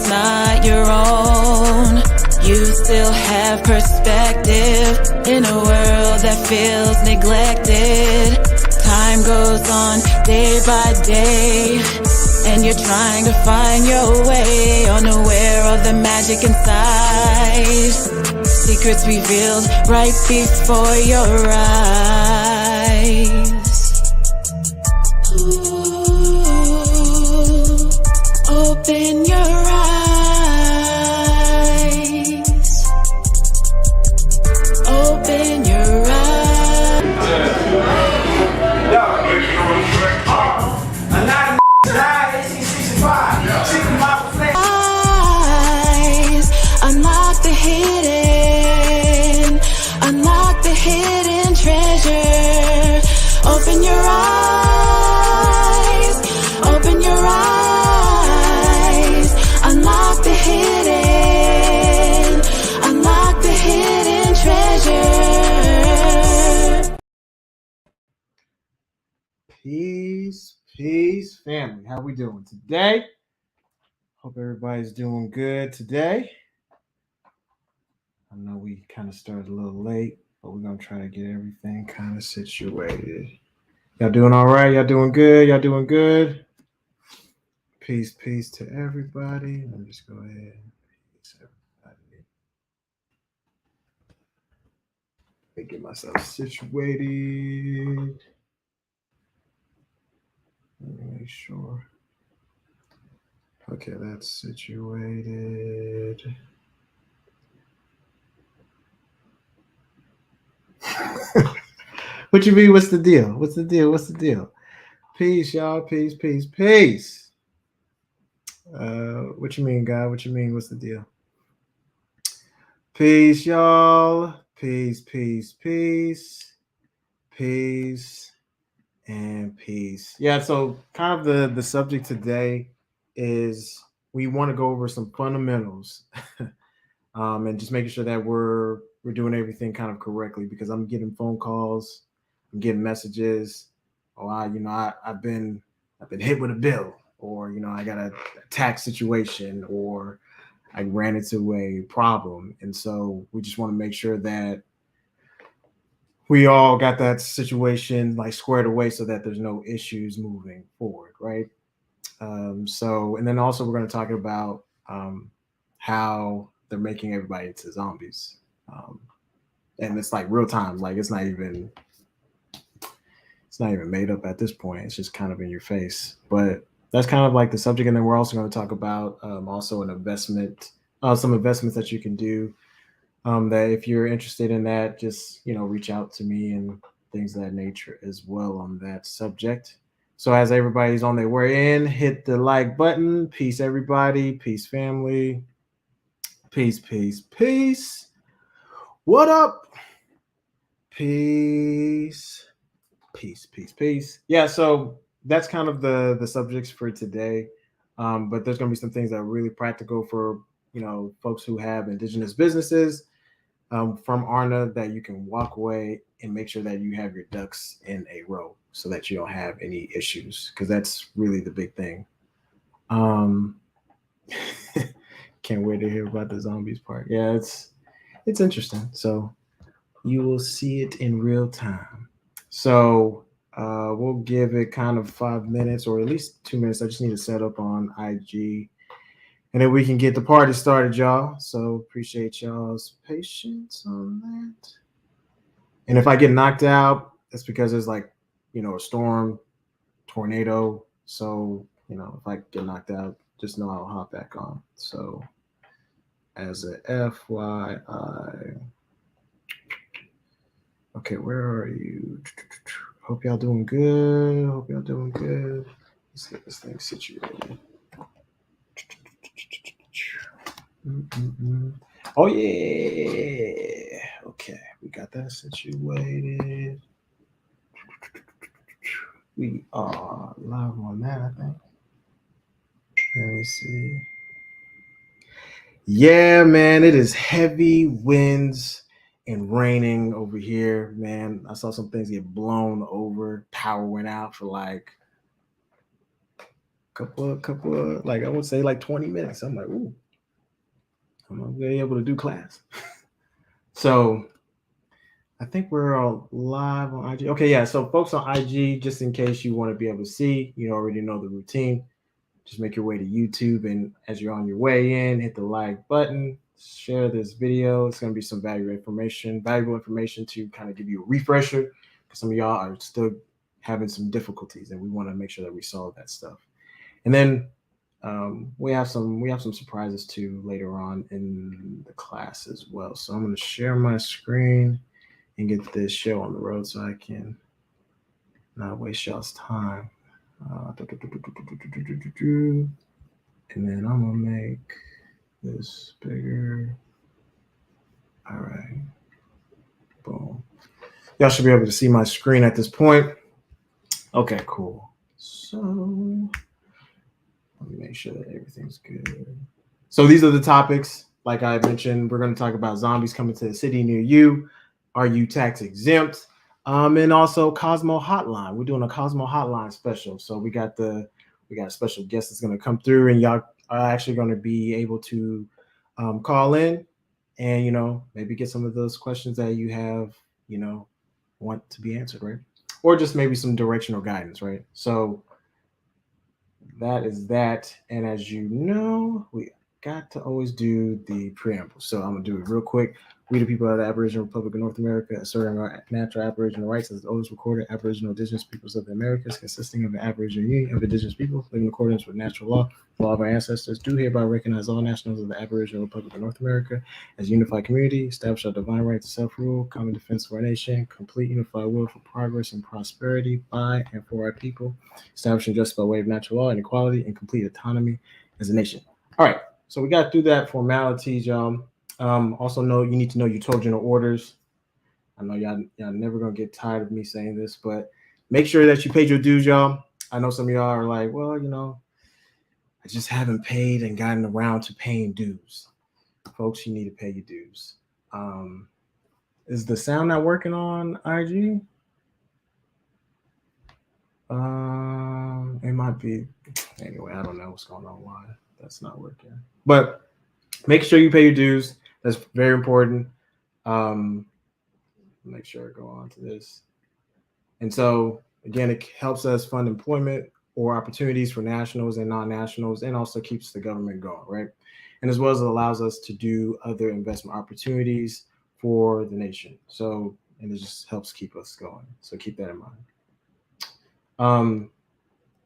that's not your own. You still have perspective in a world that feels neglected. Time goes on day by day, and you're trying to find your way, unaware of the magic inside. Secrets revealed right before your eyes. Ooh, open your eyes. Open your eyes. Unlock the hidden, unlock the hidden treasure. Open your eyes, open your eyes. Unlock the hidden, unlock the hidden treasure. Peace, family. How we doing today? Hope everybody's doing good today. I know we kind of started a little late, but we're going to try to get everything kind of situated. Y'all doing all right? Y'all doing good? Y'all doing good? Peace to everybody. Let me just go ahead. Peace, everybody. Let me get myself situated. Let me make sure. Okay, that's situated. What you mean? What's the deal? What's the deal? Peace, y'all. Peace. What you mean, God? What you mean? What's the deal? Peace, y'all. Peace, and peace. Yeah. So, kind of the subject today is we want to go over some fundamentals, and just making sure that we're doing everything kind of correctly, because I'm getting phone calls, I'm getting messages. Oh, I've been hit with a bill, or I got a tax situation, or I ran into a problem. And so we just want to make sure that we all got that situation like squared away so that there's no issues moving forward, right? And then also we're going to talk about how they're making everybody into zombies. And it's like real time, like it's not even made up at this point. It's just kind of in your face. But that's kind of like the subject. And then we're also going to talk about also an investment, some investments that you can do. That if you're interested in that, just reach out to me and things of that nature as well on that subject. So as everybody's on their way in, hit the like button. Peace, everybody. Peace, family. Peace. What up? Peace. Yeah, so that's kind of the subjects for today. But there's going to be some things that are really practical for folks who have indigenous businesses from ARNA, that you can walk away and make sure that you have your ducks in a row so that you don't have any issues, because that's really the big thing. Can't wait to hear about the zombies part. Yeah, it's interesting. So you will see it in real time. So we'll give it kind of 5 minutes, or at least 2 minutes. I just need to set up on IG, and then we can get the party started, y'all. So appreciate y'all's patience on that. And if I get knocked out, that's because there's like, a storm, tornado. So, if I get knocked out, just know I'll hop back on. So as a FYI. Okay, where are you? Hope y'all doing good. Let's get this thing situated. Oh, yeah. Okay, we got that situated. We are live on that, I think. Let me see. Yeah, man, it is heavy winds and raining over here, man. I saw some things get blown over. Power went out for like a couple of, like I would say like 20 minutes. I'm like, ooh, I'm gonna be able to do class. So I think we're all live on IG. Okay, yeah. So folks on IG, just in case you want to be able to see, you already know the routine. Just make your way to YouTube, and as you're on your way in, hit the like button, share this video. It's going to be some valuable information to kind of give you a refresher, because some of y'all are still having some difficulties, and we want to make sure that we solve that stuff. And then we have some surprises too later on in the class as well. So I'm going to share my screen and get this show on the road so I can not waste y'all's time. And then I'm gonna make this bigger. All right, boom. Y'all should be able to see my screen at this point. Okay, cool. So let me make sure that everything's good. So these are the topics. Like I mentioned, we're going to talk about zombies coming to the city near you. Are you tax exempt? And also Cosmo Hotline. We're doing a Cosmo Hotline special. So we got a special guest that's going to come through, and y'all are actually going to be able to call in and maybe get some of those questions that you have want to be answered, right? Or just maybe some directional guidance, right? So that is that. And as you know, we got to always do the preamble. So I'm going to do it real quick. We, the people of the Aboriginal Republic of North America, asserting our natural Aboriginal rights as the oldest recorded Aboriginal Indigenous peoples of the Americas, consisting of an Aboriginal Union of Indigenous people living in accordance with natural law, the law of our ancestors, do hereby recognize all nationals of the Aboriginal Republic of North America as a unified community, establish our divine right to self-rule, common defense of our nation, complete unified will for progress and prosperity by and for our people, establishing justice by way of natural law and equality, and complete autonomy as a nation. All right, so we got through that formalities, y'all. Also you need to know your Trojan orders. I know y'all never gonna get tired of me saying this, but make sure that you paid your dues, y'all. I know some of y'all are like, well, I just haven't paid and gotten around to paying dues. Folks, you need to pay your dues. Is the sound not working on IG? It might be. Anyway, I don't know what's going on, why that's not working. But make sure you pay your dues. That's very important. Make sure I go on to this. And so, again, it helps us fund employment or opportunities for nationals and non-nationals, and also keeps the government going, right? And as well as it allows us to do other investment opportunities for the nation. So, and it just helps keep us going. So keep that in mind.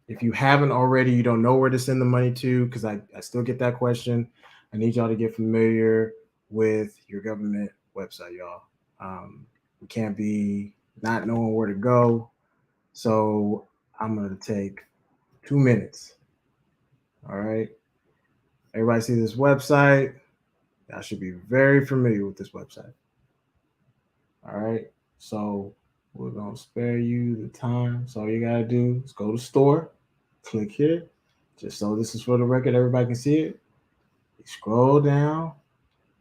If you haven't already, you don't know where to send the money to, because I still get that question. I need y'all to get familiar with your government website, y'all. We can't be not knowing where to go. So I'm going to take 2 minutes. All right. Everybody see this website? Y'all should be very familiar with this website. All right. So we're going to spare you the time. So all you got to do is go to store, click here. Just so this is for the record, everybody can see it. You scroll down.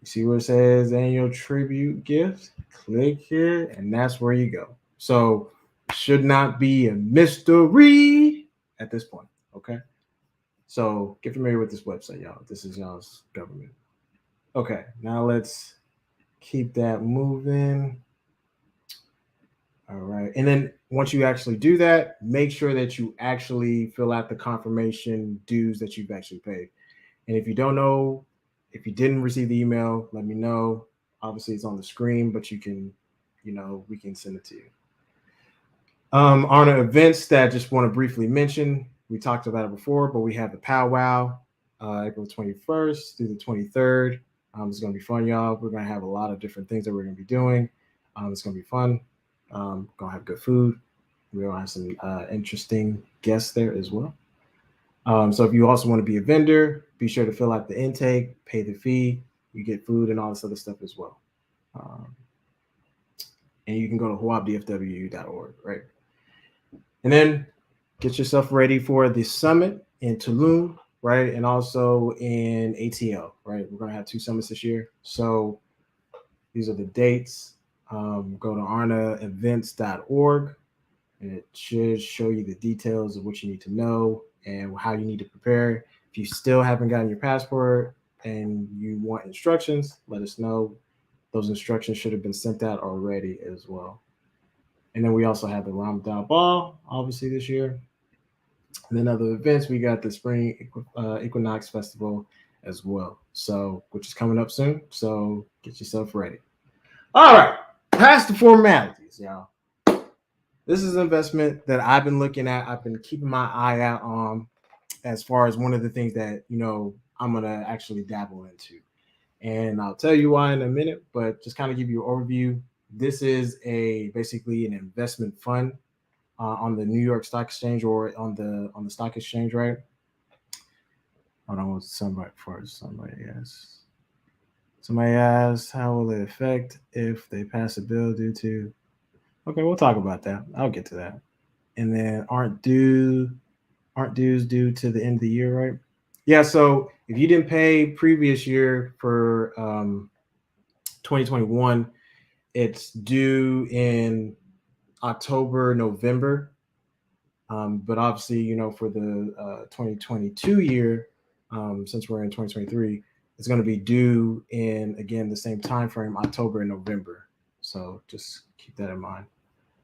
You see where it says annual tribute gifts? Click here, and that's where you go. So it should not be a mystery at this point, okay? So get familiar with this website, y'all. This is y'all's government. Okay, now let's keep that moving. All right, and then once you actually do that, make sure that you actually fill out the confirmation dues that you've actually paid. And if you don't know, if you didn't receive the email, let me know. Obviously, it's on the screen, but you can, we can send it to you. On events that I just want to briefly mention, we talked about it before, but we have the powwow, April 21st through the 23rd. It's going to be fun, y'all. We're going to have a lot of different things that we're going to be doing. It's going to be fun. Going to have good food. We're going to have some interesting guests there as well. So if you also want to be a vendor, be sure to fill out the intake, pay the fee. You get food and all this other stuff as well. And you can go to hawabdfw.org, right? And then get yourself ready for the summit in Tulum, right? And also in ATL, right? We're going to have 2 summits this year. So these are the dates. Go to arnaevents.org, and it should show you the details of what you need to know. and how you need to prepare. If you still haven't gotten your passport and you want instructions, let us know. Those instructions should have been sent out already as well. And then we also have the Ramadan Ball, obviously, this year. And then other events, we got the Spring Equinox Festival as well. So, which is coming up soon. So get yourself ready. All right, past the formalities, y'all. This is an investment that I've been looking at. I've been keeping my eye out on as far as one of the things that, I'm going to actually dabble into. And I'll tell you why in a minute, but just kind of give you an overview. This is basically an investment fund on the New York Stock Exchange or on the stock exchange, right? Hold on, somebody first. Somebody asked, how will it affect if they pass a bill due to? Okay, we'll talk about that. I'll get to that. And then aren't dues due to the end of the year, right? Yeah. So if you didn't pay previous year for 2021, it's due in October, November. But obviously, for the 2022 year, since we're in 2023, it's going to be due in, again, the same time frame, October and November. So just keep that in mind.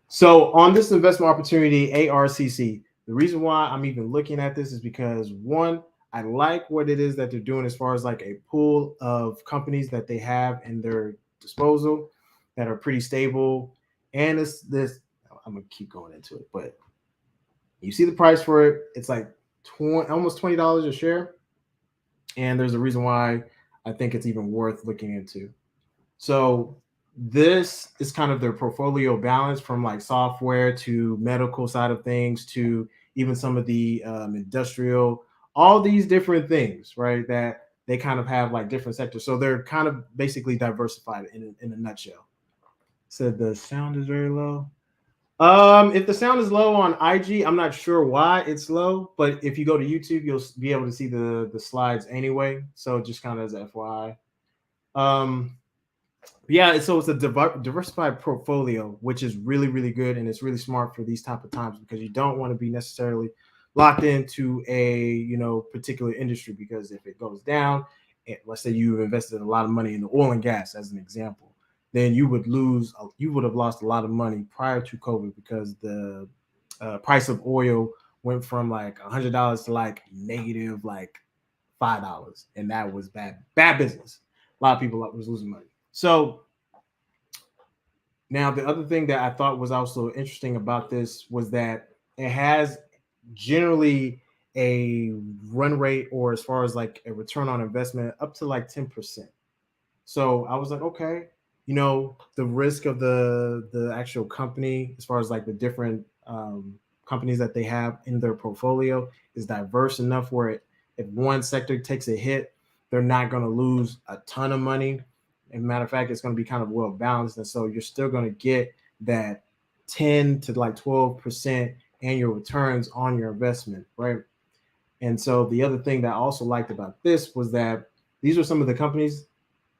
So on this investment opportunity, ARCC, the reason why I'm even looking at this is because, one, I like what it is that they're doing as far as like a pool of companies that they have in their disposal that are pretty stable. And I'm going to keep going into it, but you see the price for it. It's like almost $20 a share. And there's a reason why I think it's even worth looking into. So this is kind of their portfolio balance from like software to medical side of things to even some of the industrial, all these different things, right? That they kind of have like different sectors. So they're kind of basically diversified in a nutshell. Said the sound is very low. If the sound is low on IG, I'm not sure why it's low, but if you go to YouTube, you'll be able to see the slides anyway. So just kind of as FYI. Yeah, so it's a diversified portfolio, which is really, really good, and it's really smart for these type of times because you don't want to be necessarily locked into a particular industry, because if it goes down, let's say you've invested a lot of money in the oil and gas as an example, then you would have lost a lot of money prior to COVID because the price of oil went from like $100 to like negative like $5, and that was bad business. A lot of people was losing money. So now the other thing that I thought was also interesting about this was that it has generally a run rate, or as far as like a return on investment, up to like 10%. So I was like, okay, the risk of the actual company, as far as like the different companies that they have in their portfolio, is diverse enough where if one sector takes a hit, they're not going to lose a ton of money. As a matter of fact, it's going to be kind of well balanced, and so you're still going to get that 10 to like 12% annual returns on your investment, right? And so the other thing that I also liked about this was that these are some of the companies.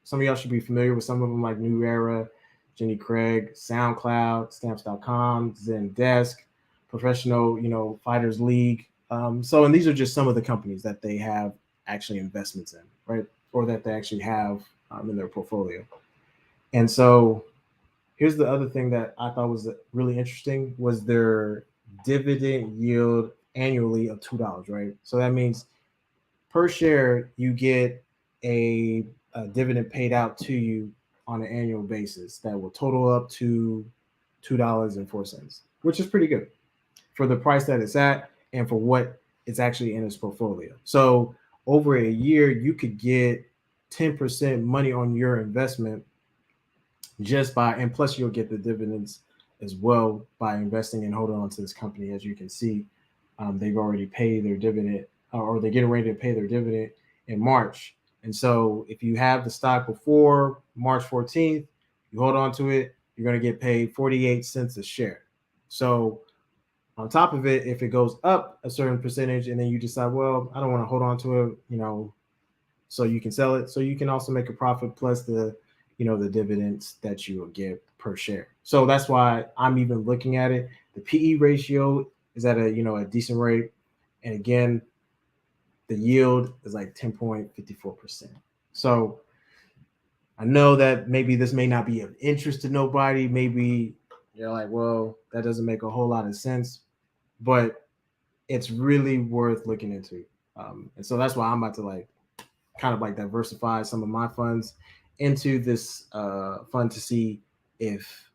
Some of y'all should be familiar with some of them, like New Era, Jenny Craig, SoundCloud, Stamps.com, Zendesk, Professional, Fighters League. And these are just some of the companies that they have actually investments in, right? Or that they actually have in their portfolio. And so here's the other thing that I thought was really interesting was their dividend yield annually of $2, right? So that means per share, you get a dividend paid out to you on an annual basis that will total up to $2.04, which is pretty good for the price that it's at and for what it's actually in its portfolio. So over a year, you could get 10% money on your investment and plus you'll get the dividends as well by investing and holding on to this company. As you can see, they've already paid their dividend, or they're getting ready to pay their dividend in March. And so if you have the stock before March 14th, you hold on to it, you're going to get paid 48 cents a share. So on top of it, if it goes up a certain percentage and then you decide, well, I don't want to hold on to it, so you can sell it. So you can also make a profit plus the dividends that you will get per share. So that's why I'm even looking at it. The PE ratio is at a decent rate. And again, the yield is like 10.54%. So I know that maybe this may not be of interest to nobody. Maybe you're like, well, that doesn't make a whole lot of sense, but it's really worth looking into. And so that's why I'm about to like kind of like diversify some of my funds into this fund to see if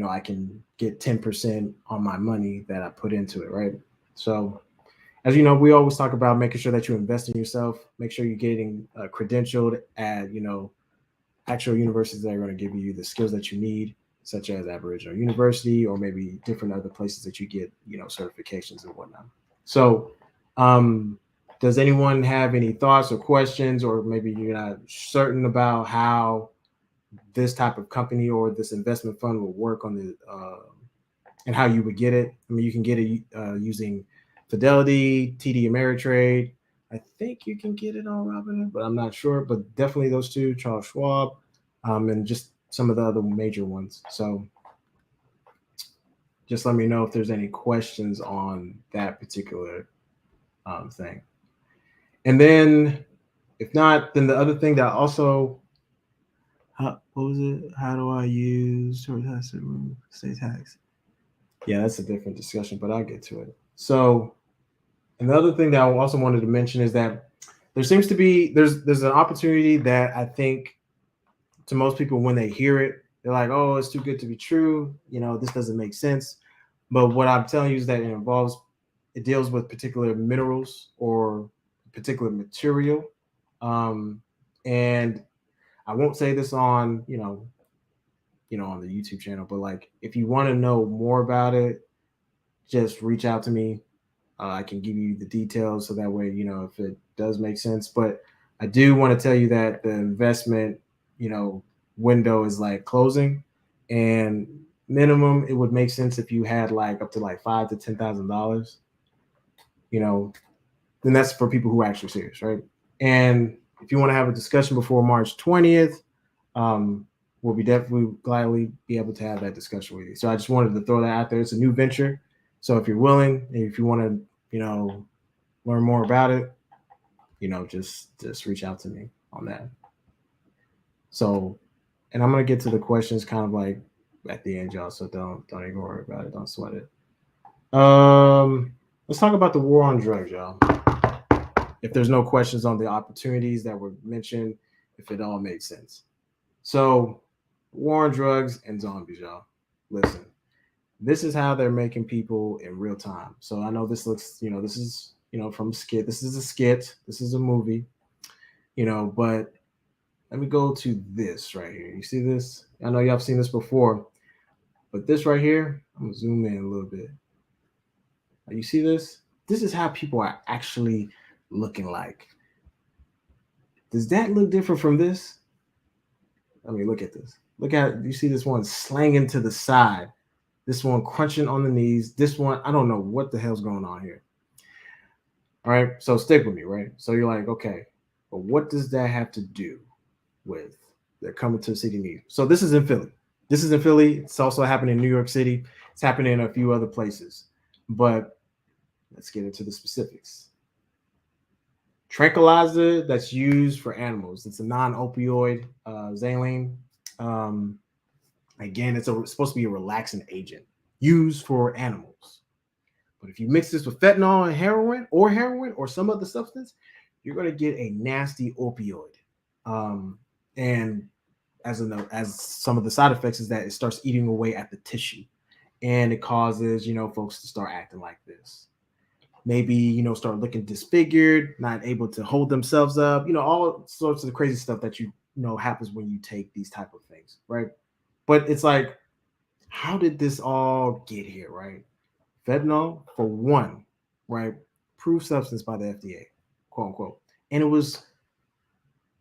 I can get 10% on my money that I put into it, right? So as you know, we always talk about making sure that you invest in yourself, make sure you're getting credentialed at actual universities that are going to give you the skills that you need, such as Aboriginal University or maybe different other places that you get certifications and whatnot. So does anyone have any thoughts or questions, or maybe you're not certain about how this type of company or this investment fund will work on the and how you would get it? I mean, you can get it using Fidelity, TD Ameritrade. I think you can get it on Robinhood, but I'm not sure. But definitely those two, Charles Schwab, and just some of the other major ones. So just let me know if there's any questions on that particular thing. And then if not, then the other thing that also, what was it? How do I use state tax? Yeah, that's a different discussion, but I'll get to it. So another thing that I also wanted to mention is that there seems to be there's an opportunity that I think to most people when they hear it, they're like, oh, it's too good to be true. This doesn't make sense. But what I'm telling you is that it deals with particular minerals or particular material. And I won't say this on, on the YouTube channel, but like if you want to know more about it, just reach out to me. I can give you the details so that way, if it does make sense. But I do want to tell you that the investment, window is like closing, and minimum it would make sense if you had like up to like $5,000 to $10,000. Then that's for people who are actually serious, right? And if you want to have a discussion before March 20th, we'll be definitely gladly be able to have that discussion with you. So I just wanted to throw that out there. It's a new venture. So if you're willing, if you want to, learn more about it, just reach out to me on that. So, and I'm gonna get to the questions kind of like at the end, y'all. So don't even worry about it. Don't sweat it. Let's talk about the war on drugs, y'all. If there's no questions on the opportunities that were mentioned, if it all made sense. So, war on drugs and zombies, y'all. Listen, this is how they're making people in real time. So I know this looks, this is, from a skit. This is a skit. This is a movie, but let me go to this right here. You see this? I know y'all have seen this before, but this right here, I'm gonna zoom in a little bit. You see this? This is how people are actually looking like. Does that look different from this? I mean, look at this. Look at, you see this one slanging to the side. This one crunching on the knees. This one, I don't know what the hell's going on here. All right, so stick with me, right? So you're like, okay, but what does that have to do with they're coming to the city needs? So this is in Philly. This is in Philly. It's also happening in New York City. It's happening in a few other places. But let's get into the specifics. Tranquilizer that's used for animals. It's a non-opioid Xylene. Again, it's supposed to be a relaxing agent used for animals. But if you mix this with fentanyl and heroin or some other substance, you're going to get a nasty opioid. And as some of the side effects is that it starts eating away at the tissue, and it causes folks to start acting like this. Maybe start looking disfigured, not able to hold themselves up. All sorts of crazy stuff that happens when you take these type of things, right? But it's like, how did this all get here, right? Fentanyl, for one, right? Approved substance by the FDA, quote unquote. And it was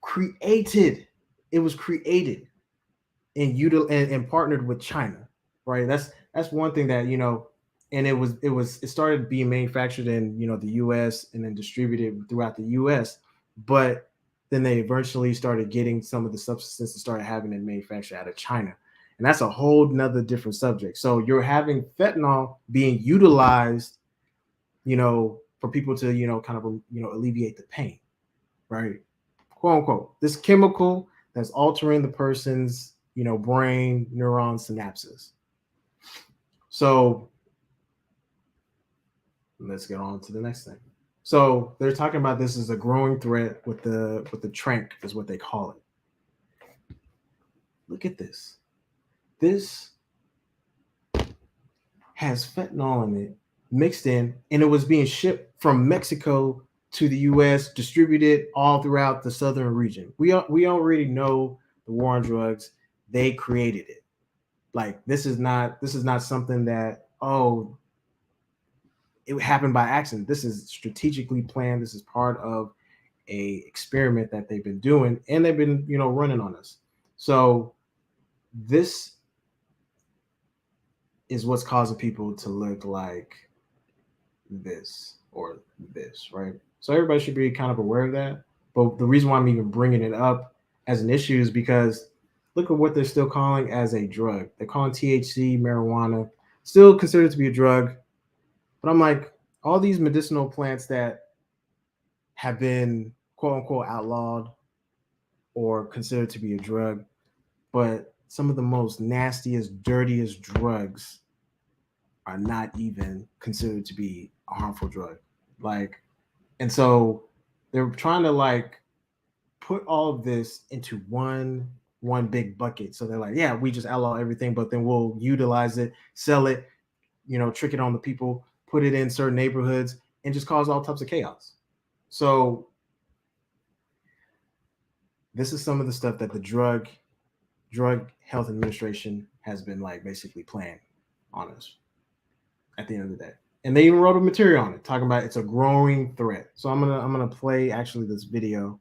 created. It was created and partnered with China, right? That's one thing that and it started being manufactured in the U.S. and then distributed throughout the U.S. But then they eventually started getting some of the substances and started having it manufactured out of China. And that's a whole nother different subject. So you're having fentanyl being utilized, for people to, kind of, alleviate the pain, right? Quote unquote. This chemical that's altering the person's, brain neuron synapses. So let's get on to the next thing. So they're talking about this as a growing threat with the trank is what they call it. Look at this. This has fentanyl in it, mixed in, and it was being shipped from Mexico to the U.S., distributed all throughout the southern region. We already know the war on drugs. They created it. Like this is not something that it happened by accident. This is strategically planned. This is part of a experiment that they've been doing, and they've been running on us. So this is what's causing people to look like this or this, right? So everybody should be kind of aware of that. But the reason why I'm even bringing it up as an issue is because look at what they're still calling as a drug. They're calling THC, marijuana, still considered to be a drug. But I'm like, all these medicinal plants that have been quote unquote outlawed or considered to be a drug, but some of the most nastiest, dirtiest drugs are not even considered to be a harmful drug. Like, and so they're trying to like put all of this into one big bucket. So they're like, yeah, we just outlaw everything, but then we'll utilize it, sell it, trick it on the people, put it in certain neighborhoods, and just cause all types of chaos. So this is some of the stuff that the Drug Health Administration has been like basically playing on us at the end of the day. And they even wrote a material on it talking about it's a growing threat. So I'm gonna play actually this video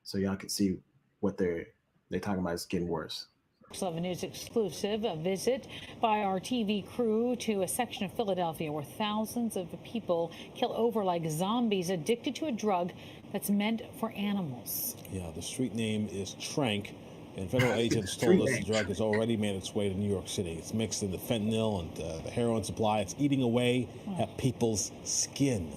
so y'all can see what they're talking about. It's getting worse. 7 News exclusive, a visit by our TV crew to a section of Philadelphia where thousands of people kill over like zombies addicted to a drug that's meant for animals. Yeah, the street name is Trank, and federal agents told us the drug has already made its way to New York City. It's mixed in the fentanyl and the heroin supply. It's eating away at people's skin.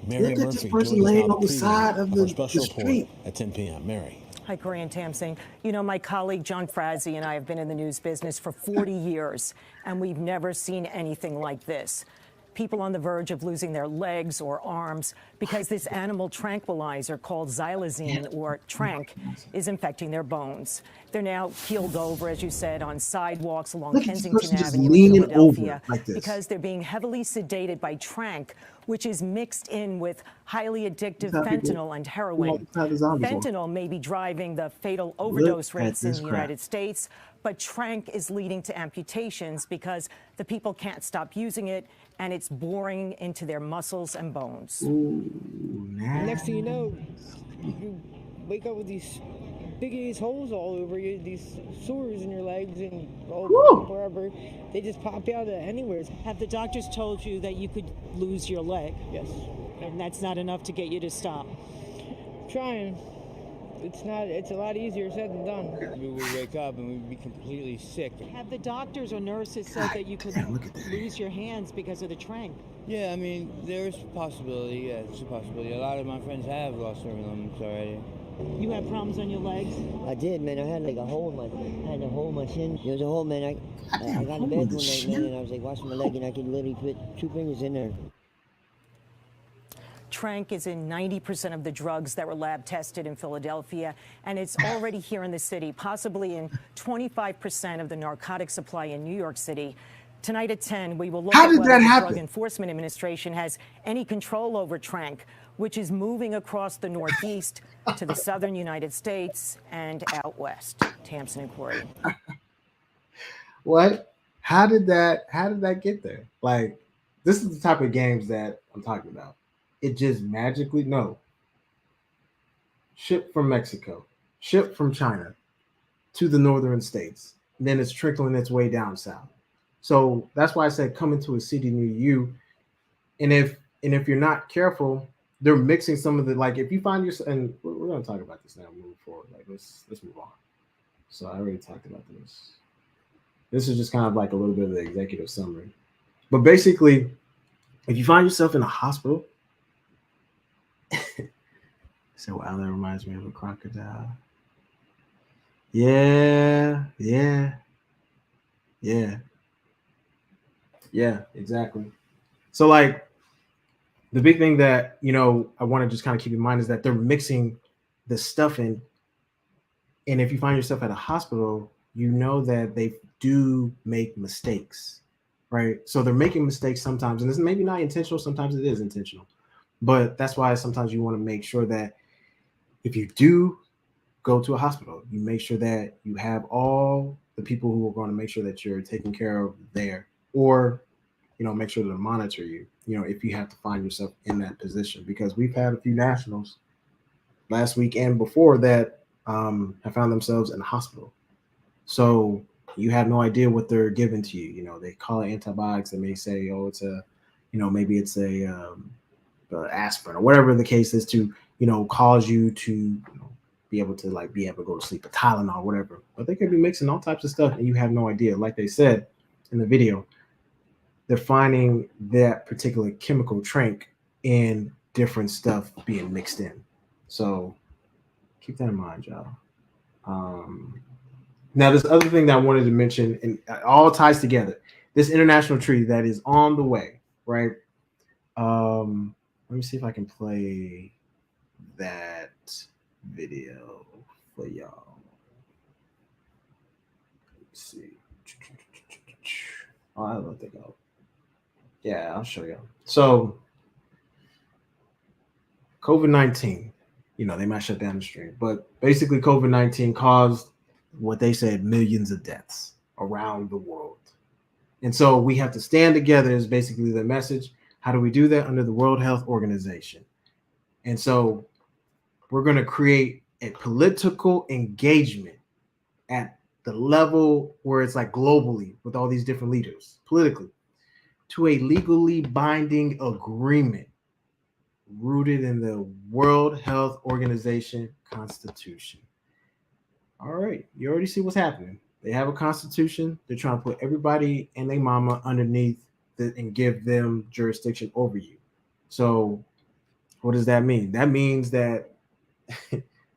Mary Murphy joins laying now on the side of our special the report at 10 p.m. Mary. Hi, Corey and Tamsing. My colleague John Frazzi and I have been in the news business for 40 years, and we've never seen anything like this. People on the verge of losing their legs or arms because this animal tranquilizer called xylazine or trank is infecting their bones. They're now keeled over, as you said, on sidewalks along Kensington Avenue in Philadelphia because they're being heavily sedated by trank, which is mixed in with highly addictive fentanyl and heroin. Fentanyl may be driving the fatal overdose rates in the United States, but trank is leading to amputations because the people can't stop using it, and it's boring into their muscles and bones. Next thing you know, you wake up with these big-ass holes all over you, these sores in your legs and wherever. They just pop out of anywhere. Have the doctors told you that you could lose your leg? Yes. And that's not enough to get you to stop? Trying. It's a lot easier said than done. We would wake up and we'd be completely sick. Have the doctors or nurses said that you could lose your hands because of the trank? Yeah, I mean, there's a possibility. Yeah, it's a possibility. A lot of my friends have lost their limbs already. You had problems on your legs? I did, man. I had like a hole in my shin. There was a hole, man. I got in bed one night, man, and I was like washing my leg, and I could literally put 2 fingers in there. Trank is in 90% of the drugs that were lab tested in Philadelphia, and it's already here in the city, possibly in 25% of the narcotic supply in New York City. Tonight at 10, we will look at whether the Drug Enforcement Administration has any control over trank, which is moving across the Northeast to the southern United States and out west. Tamsin and Corey. What? How did that get there? Like, this is the type of games that I'm talking about. It just magically, shipped from Mexico, shipped from China to the northern states. And then it's trickling its way down south. So that's why I said come into a city near you. And if you're not careful, they're mixing some of the, like, if you find yourself, and we're going to talk about this now, moving forward. Like, let's move on. So I already talked about this. This is just kind of like a little bit of the executive summary. But basically, if you find yourself in a hospital So wow, that reminds me of a crocodile. Yeah, yeah, yeah, yeah, exactly. So like the big thing that I want to just kind of keep in mind is that they're mixing the stuff in, and if you find yourself at a hospital, you know that they do make mistakes, right? So they're making mistakes sometimes, and it's maybe not intentional. Sometimes it is intentional, but that's why sometimes you want to make sure that if you do go to a hospital, you make sure that you have all the people who are going to make sure that you're taken care of there, or make sure to monitor you, if you have to find yourself in that position, because we've had a few nationals last week and before that have found themselves in the hospital. So you have no idea what they're giving to you. They call it antibiotics. They may say, oh, it's a, maybe it's a aspirin or whatever the case is to, cause you to, be able to go to sleep, a Tylenol, whatever. But they could be mixing all types of stuff and you have no idea. Like they said in the video, they're finding that particular chemical trank in different stuff being mixed in. So keep that in mind, y'all. Now, this other thing that I wanted to mention, and it all ties together, this international treaty that is on the way, right? Let me see if I can play that video for y'all. Let's see. Oh, I don't think I'll. Yeah, I'll show y'all. So, COVID-19, they might shut down the stream, but basically, COVID-19 caused what they said millions of deaths around the world. And so we have to stand together is basically the message. How do we do that? Under the World Health Organization. And so we're going to create a political engagement at the level where it's like globally with all these different leaders politically to a legally binding agreement rooted in the World Health Organization Constitution. All right, you already see what's happening. They have a constitution. They're trying to put everybody and their mama underneath and give them jurisdiction over you. So, what does that mean? That means that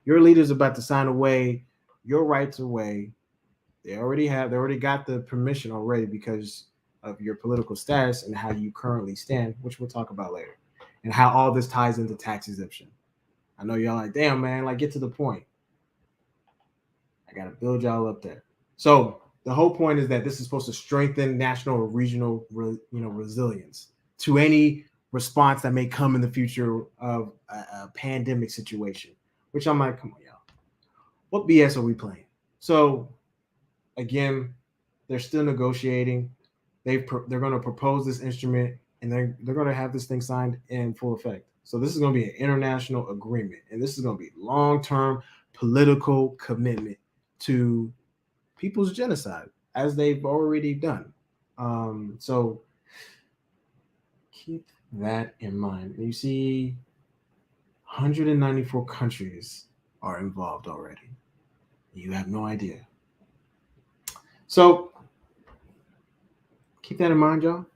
your leader's about to sign away your rights away. They already got the permission already because of your political status and how you currently stand, which we'll talk about later, and how all this ties into tax exemption. I know y'all like, damn man, like get to the point. I gotta build y'all up there. So the whole point is that this is supposed to strengthen national or regional, resilience to any response that may come in the future of a pandemic situation. Which I'm like, come on, y'all, what BS are we playing? So again, they're still negotiating. They're going to propose this instrument, and they're going to have this thing signed in full effect. So this is going to be an international agreement, and this is going to be long-term political commitment to people's genocide, as they've already done. So keep that in mind. You see, 194 countries are involved already. You have no idea. So keep that in mind, y'all.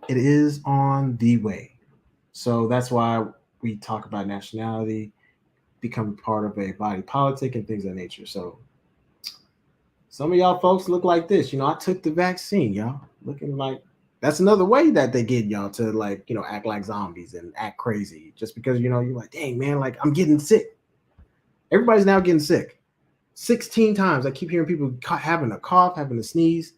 It is on the way. So that's why we talk about nationality, become part of a body politic and things of that nature. So some of y'all folks look like this. I took the vaccine, y'all. Looking like that's another way that they get y'all to act like zombies and act crazy just because you're like, dang man, like I'm getting sick. Everybody's now getting sick. 16 times. I keep hearing people having a cough, having a sneeze.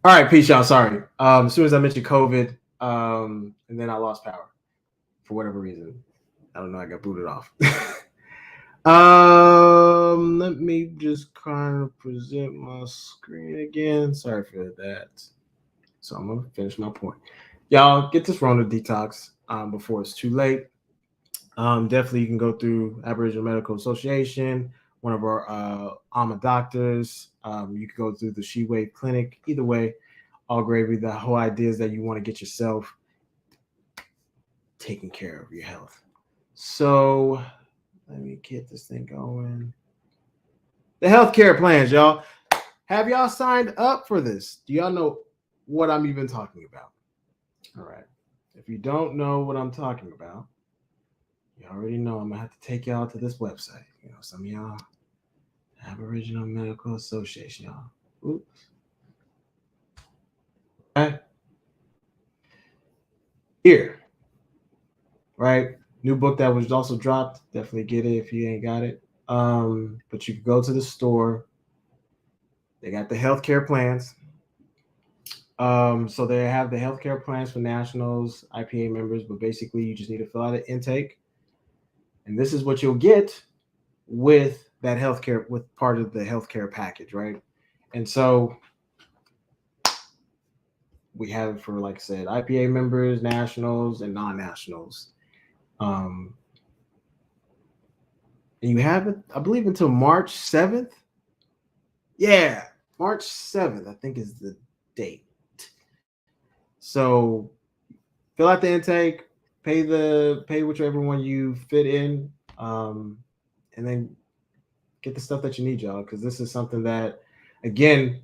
All right, peace, y'all. Sorry. As soon as I mentioned COVID, and then I lost power for whatever reason. I don't know. I got booted off. Let me just kind of present my screen again. Sorry for that. So I'm gonna finish my point. Y'all get this Rona detox before it's too late. Definitely you can go through Aboriginal Medical Association, one of our AMA doctors. You can go through the She Wave Clinic. Either way, all gravy. The whole idea is that you want to get yourself taking care of your health. So let me get this thing going. The healthcare plans, y'all. Have y'all signed up for this? Do y'all know what I'm even talking about? All right. If you don't know what I'm talking about, you already know I'm gonna have to take y'all to this website. You know, some of y'all Aboriginal Medical Association, y'all. Oops. Okay. Here. Right. New book that was also dropped. Definitely get it if you ain't got it. But you can go to the store. They got the healthcare plans. So they have the healthcare plans for nationals, IPA members, but basically you just need to fill out an intake. And this is what you'll get with that healthcare, with part of the healthcare package, right? And so we have it for, like I said, IPA members, nationals, and non-nationals. And you have it, I believe, until March 7th. Yeah, March 7th, I think is the date. So fill out the intake, pay whichever one you fit in, and then get the stuff that you need, y'all, because this is something that, again,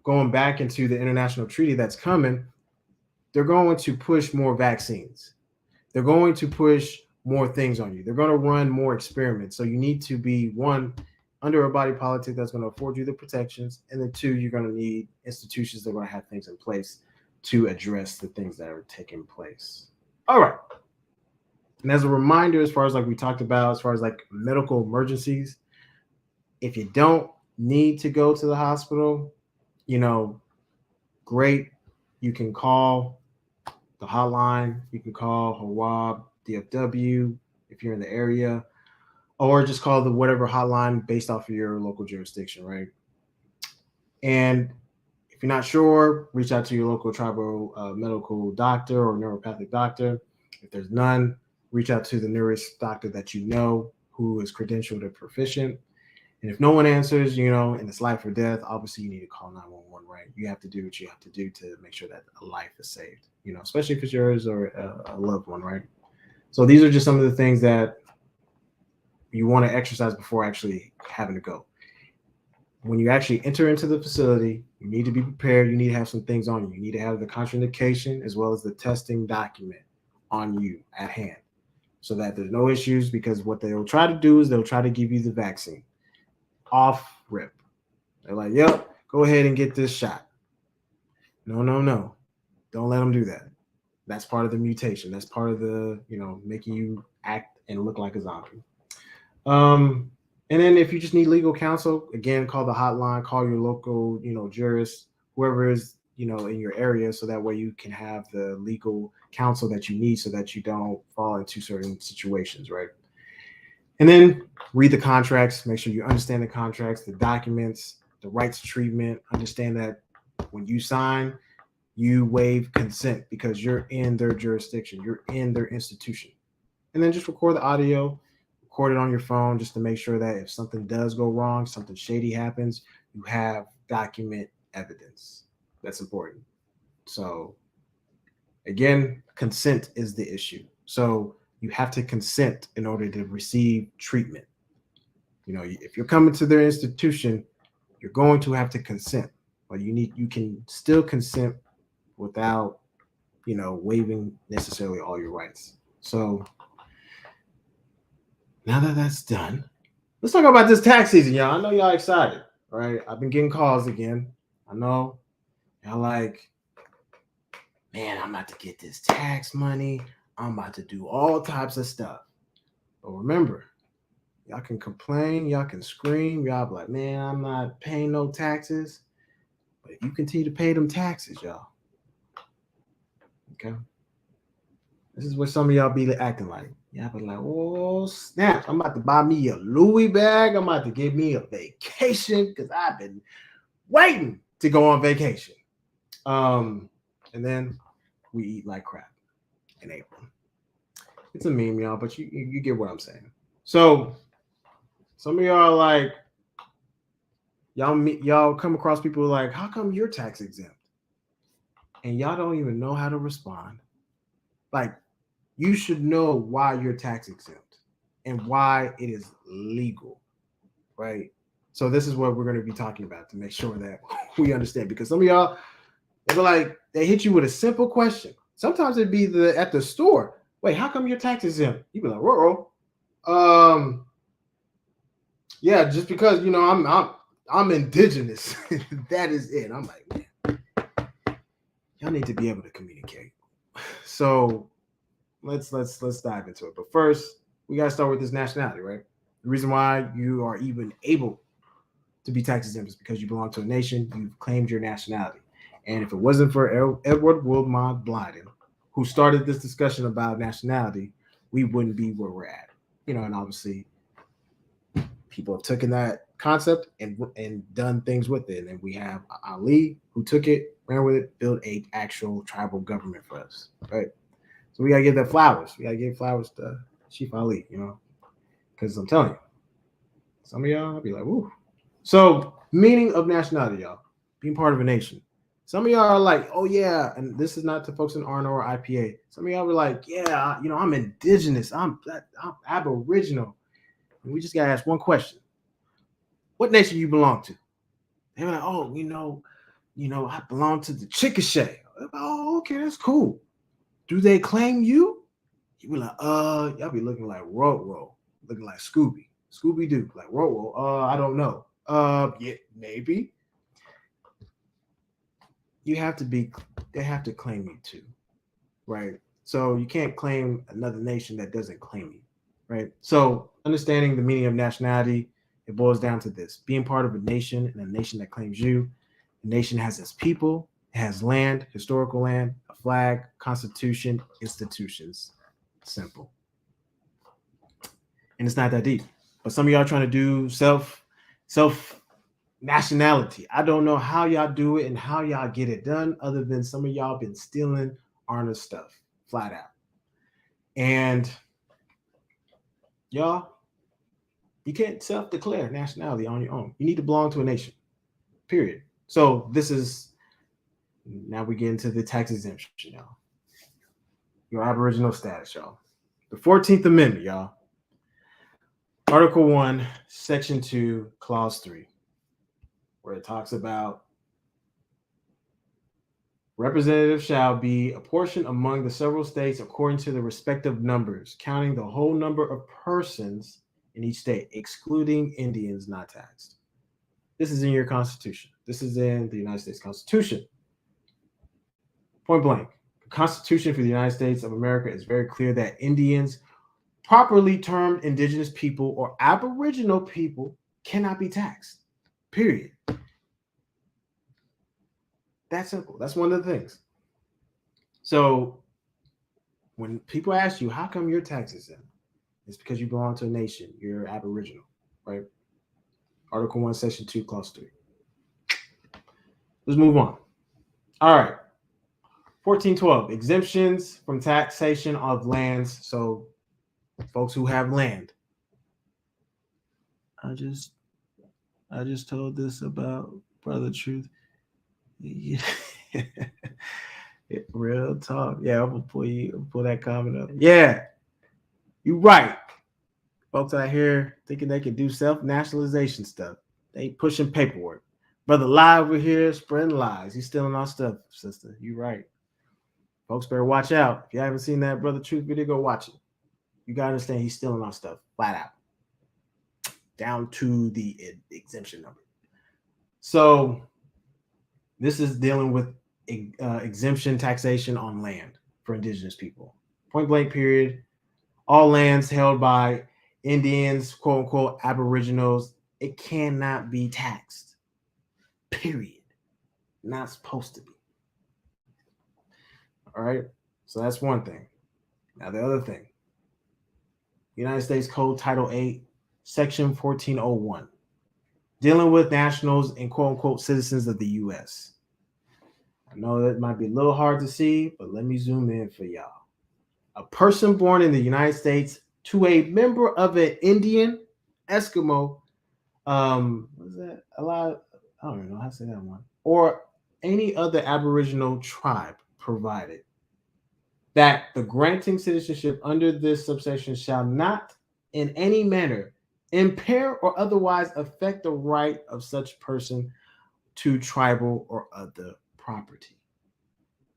going back into the international treaty that's coming, they're going to push more vaccines. They're going to push more things on you. They're going to run more experiments. So you need to be, one, under a body politic that's going to afford you the protections, and then two, you're going to need institutions that are going to have things in place to address the things that are taking place. All right. And as a reminder, as far as like we talked about, as far as like medical emergencies, if you don't need to go to the hospital, you know, great. You can call the hotline. You can call Hawab, DFW, if you're in the area, or just call the whatever hotline based off of your local jurisdiction, right? And if you're not sure, reach out to your local tribal medical doctor or neuropathic doctor. If there's none, reach out to the nearest doctor that you know who is credentialed and proficient. And if no one answers, you know, and it's life or death, obviously you need to call 911, right? You have to do what you have to do to make sure that a life is saved, you know, especially if it's yours or a loved one, right? So these are just some of the things that you want to exercise before actually having to go. When you actually enter into the facility, you need to be prepared. You need to have some things on you. You need to have the contraindication as well as the testing document on you at hand so that there's no issues, because what they'll try to do is they'll try to give you the vaccine off rip. They're like, yep, go ahead and get this shot. No. Don't let them do that. That's part of the mutation. That's part of the, you know, making you act and look like a zombie. And then if you just need legal counsel, again, call the hotline, call your local, you know, jurist, whoever is, you know, in your area, so that way you can have the legal counsel that you need so that you don't fall into certain situations, right? And then read the contracts, make sure you understand the contracts, the documents, the rights treatment, understand that when you sign, you waive consent because you're in their jurisdiction, you're in their institution. And then just record the audio, record it on your phone just to make sure that if something does go wrong, something shady happens, you have document evidence. That's important. So again, consent is the issue. So you have to consent in order to receive treatment. You know, if you're coming to their institution, you're going to have to consent, but you can still consent without, you know, waiving necessarily all your rights. So now that that's done, let's talk about this tax season, y'all. I know y'all excited, right? I've been getting calls again. I know y'all like, man, I'm about to get this tax money. I'm about to do all types of stuff. But remember, y'all can complain, y'all can scream, y'all be like, man, I'm not paying no taxes. But if you continue to pay them taxes, y'all, okay, this is what some of y'all be acting like. Y'all be like, oh snap, I'm about to buy me a Louis bag. I'm about to give me a vacation because I've been waiting to go on vacation. And then we eat like crap in April. It's a meme, y'all, but you get what I'm saying. So some of y'all are like, y'all come across people like, how come you're tax exempt? And y'all don't even know how to respond. Like, you should know why you're tax exempt and why it is legal, right? So this is what we're going to be talking about to make sure that we understand, because some of y'all, they hit you with a simple question. Sometimes it'd be at the store. Wait, how come your tax exempt? You be like, whoa, yeah, just because I'm indigenous. That is it. I'm like, man, y'all need to be able to communicate. So let's dive into it. But first, we gotta start with this nationality, right? The reason why you are even able to be tax exempt is because you belong to a nation. You've claimed your nationality. And if it wasn't for Edward Wilmot Blyden, who started this discussion about nationality, we wouldn't be where we're at. And obviously people have taken that concept and done things with it. And then we have Ali, who took it, ran with it, built a actual tribal government for us, right? So we gotta give that flowers. We gotta give flowers to Chief Ali, because I'm telling you, some of y'all be like, "Woo." So, meaning of nationality, y'all, being part of a nation. Some of y'all are like, "Oh yeah," and this is not to folks in RNO or IPA. Some of y'all were like, "Yeah, I'm indigenous. I'm Aboriginal." And we just gotta ask one question: what nation you belong to? They were like, "Oh, I belong to the Chickasha." Oh, okay, that's cool. Do they claim you? You be like, y'all be looking like Roll, looking like Scooby Doo, like Roll. I don't know. Yeah, maybe. They have to claim you too, right? So you can't claim another nation that doesn't claim you, right? So understanding the meaning of nationality, it boils down to this: being part of a nation, and a nation that claims you. The nation has its people, it has land, historical land, a flag, constitution, institutions. Simple. And it's not that deep. But some of y'all trying to do self nationality. I don't know how y'all do it and how y'all get it done, other than some of y'all been stealing Arna's stuff flat out. And y'all, you can't self-declare nationality on your own. You need to belong to a nation, period. So now we get into the tax exemption, y'all. Your Aboriginal status, y'all. The 14th Amendment, y'all. Article 1, Section 2, Clause 3, where it talks about representatives shall be apportioned among the several states according to the respective numbers, counting the whole number of persons in each state, excluding Indians not taxed. This is in your Constitution. This is in the United States Constitution. Point blank. The Constitution for the United States of America is very clear that Indians, properly termed indigenous people or Aboriginal people, cannot be taxed. Period. That's simple. That's one of the things. So when people ask you, how come your taxes in? It's because you belong to a nation. You're Aboriginal, right? Article 1, Section 2, Clause 3. Let's move on. All right. 1412, exemptions from taxation of lands. So folks who have land. I just told this about Brother Truth. Yeah. Real talk. Yeah, I'm gonna pull that comment up. Yeah, you're right. Folks out here thinking they can do self-nationalization stuff. They pushing paperwork. Brother Lie over here spreading lies. He's stealing our stuff, sister. You're right. Folks better watch out. If you haven't seen that Brother Truth video, go watch it. You gotta understand he's stealing our stuff flat out, down to the exemption number. So this is dealing with exemption taxation on land for indigenous people. Point blank period. All lands held by Indians, quote unquote, Aboriginals, it cannot be taxed. Period. Not supposed to be. All right. So that's one thing. Now, the other thing, United States Code Title 8, Section 1401, dealing with nationals and quote unquote citizens of the U.S. I know that might be a little hard to see, but let me zoom in for y'all. A person born in the United States to a member of an Indian, Eskimo, what's that? A lot, I don't even know how to say that one, or any other Aboriginal tribe provided that the granting citizenship under this subsection shall not in any manner impair or otherwise affect the right of such person to tribal or other property.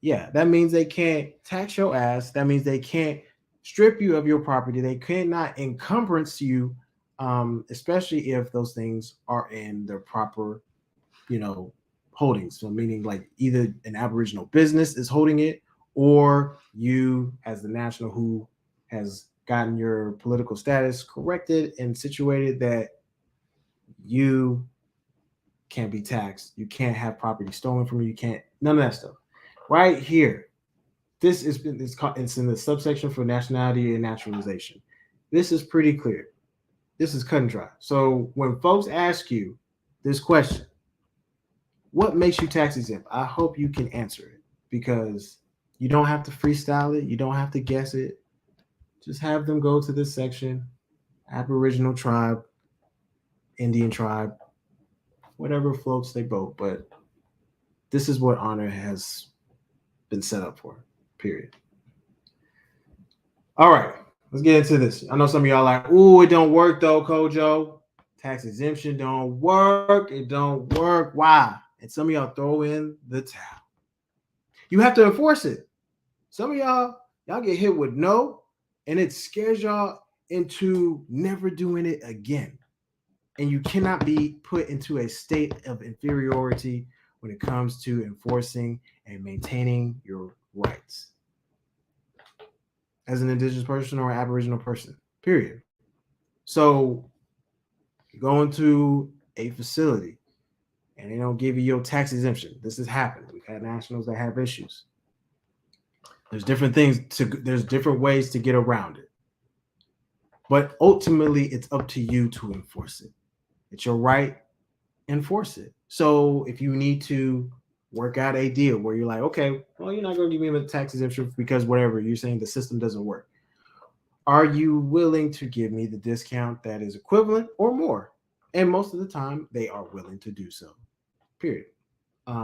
Yeah, that means they can't tax your ass. That means they can't strip you of your property. They cannot encumbrance you, especially if those things are in their proper, holdings. So meaning like either an Aboriginal business is holding it, or you as the national who has gotten your political status corrected and situated that you can't be taxed. You can't have property stolen from you. You can't, none of that stuff. Right here, it's in the subsection for nationality and naturalization. This is pretty clear. This is cut and dry. So when folks ask you this question, what makes you tax exempt? I hope you can answer it, because you don't have to freestyle it. You don't have to guess it. Just have them go to this section, Aboriginal tribe, Indian tribe, whatever floats their boat. But this is what honor has been set up for, period. All right, let's get into this. I know some of y'all are like, ooh, it don't work though, Kojo. Tax exemption don't work. It don't work. Why? And some of y'all throw in the towel. You have to enforce it. Some of y'all get hit with no, and it scares y'all into never doing it again. And you cannot be put into a state of inferiority when it comes to enforcing and maintaining your rights as an indigenous person or Aboriginal person, period. So you go into a facility and they don't give you your tax exemption. This has happened. We've had nationals that have issues. There's different ways to get around it. But ultimately, it's up to you to enforce it. It's your right, enforce it. So if you need to work out a deal where you're like, okay, well, you're not going to give me the tax exemption because whatever, you're saying the system doesn't work. Are you willing to give me the discount that is equivalent or more? And most of the time, they are willing to do so, period.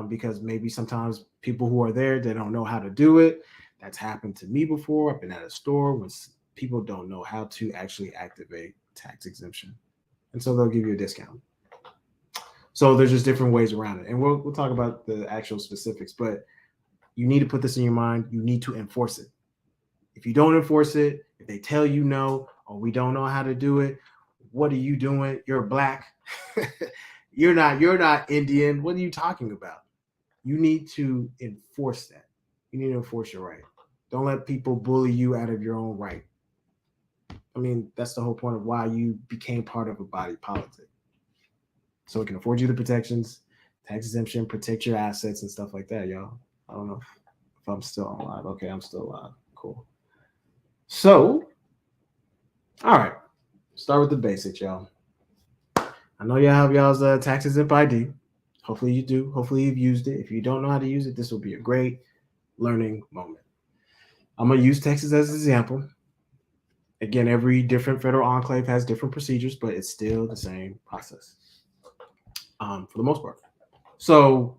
Because maybe sometimes people who are there, they don't know how to do it. That's happened to me before. I've been at a store when people don't know how to actually activate tax exemption. And so they'll give you a discount. So there's just different ways around it. And we'll talk about the actual specifics, but you need to put this in your mind. You need to enforce it. If you don't enforce it, if they tell you no, or we don't know how to do it, what are you doing? You're black. You're not Indian. What are you talking about? You need to enforce that. You need to enforce your right. Don't let people bully you out of your own right. I mean, that's the whole point of why you became part of a body politic. So it can afford you the protections, tax exemption, protect your assets and stuff like that, y'all. I don't know if I'm still alive. Okay, I'm still alive. Cool. So, all right. Start with the basics, y'all. I know y'all have y'all's tax exempt ID. Hopefully you do. Hopefully you've used it. If you don't know how to use it, this will be a great learning moment. I'm going to use Texas as an example. Again, every different federal enclave has different procedures, but it's still the same process for the most part. So,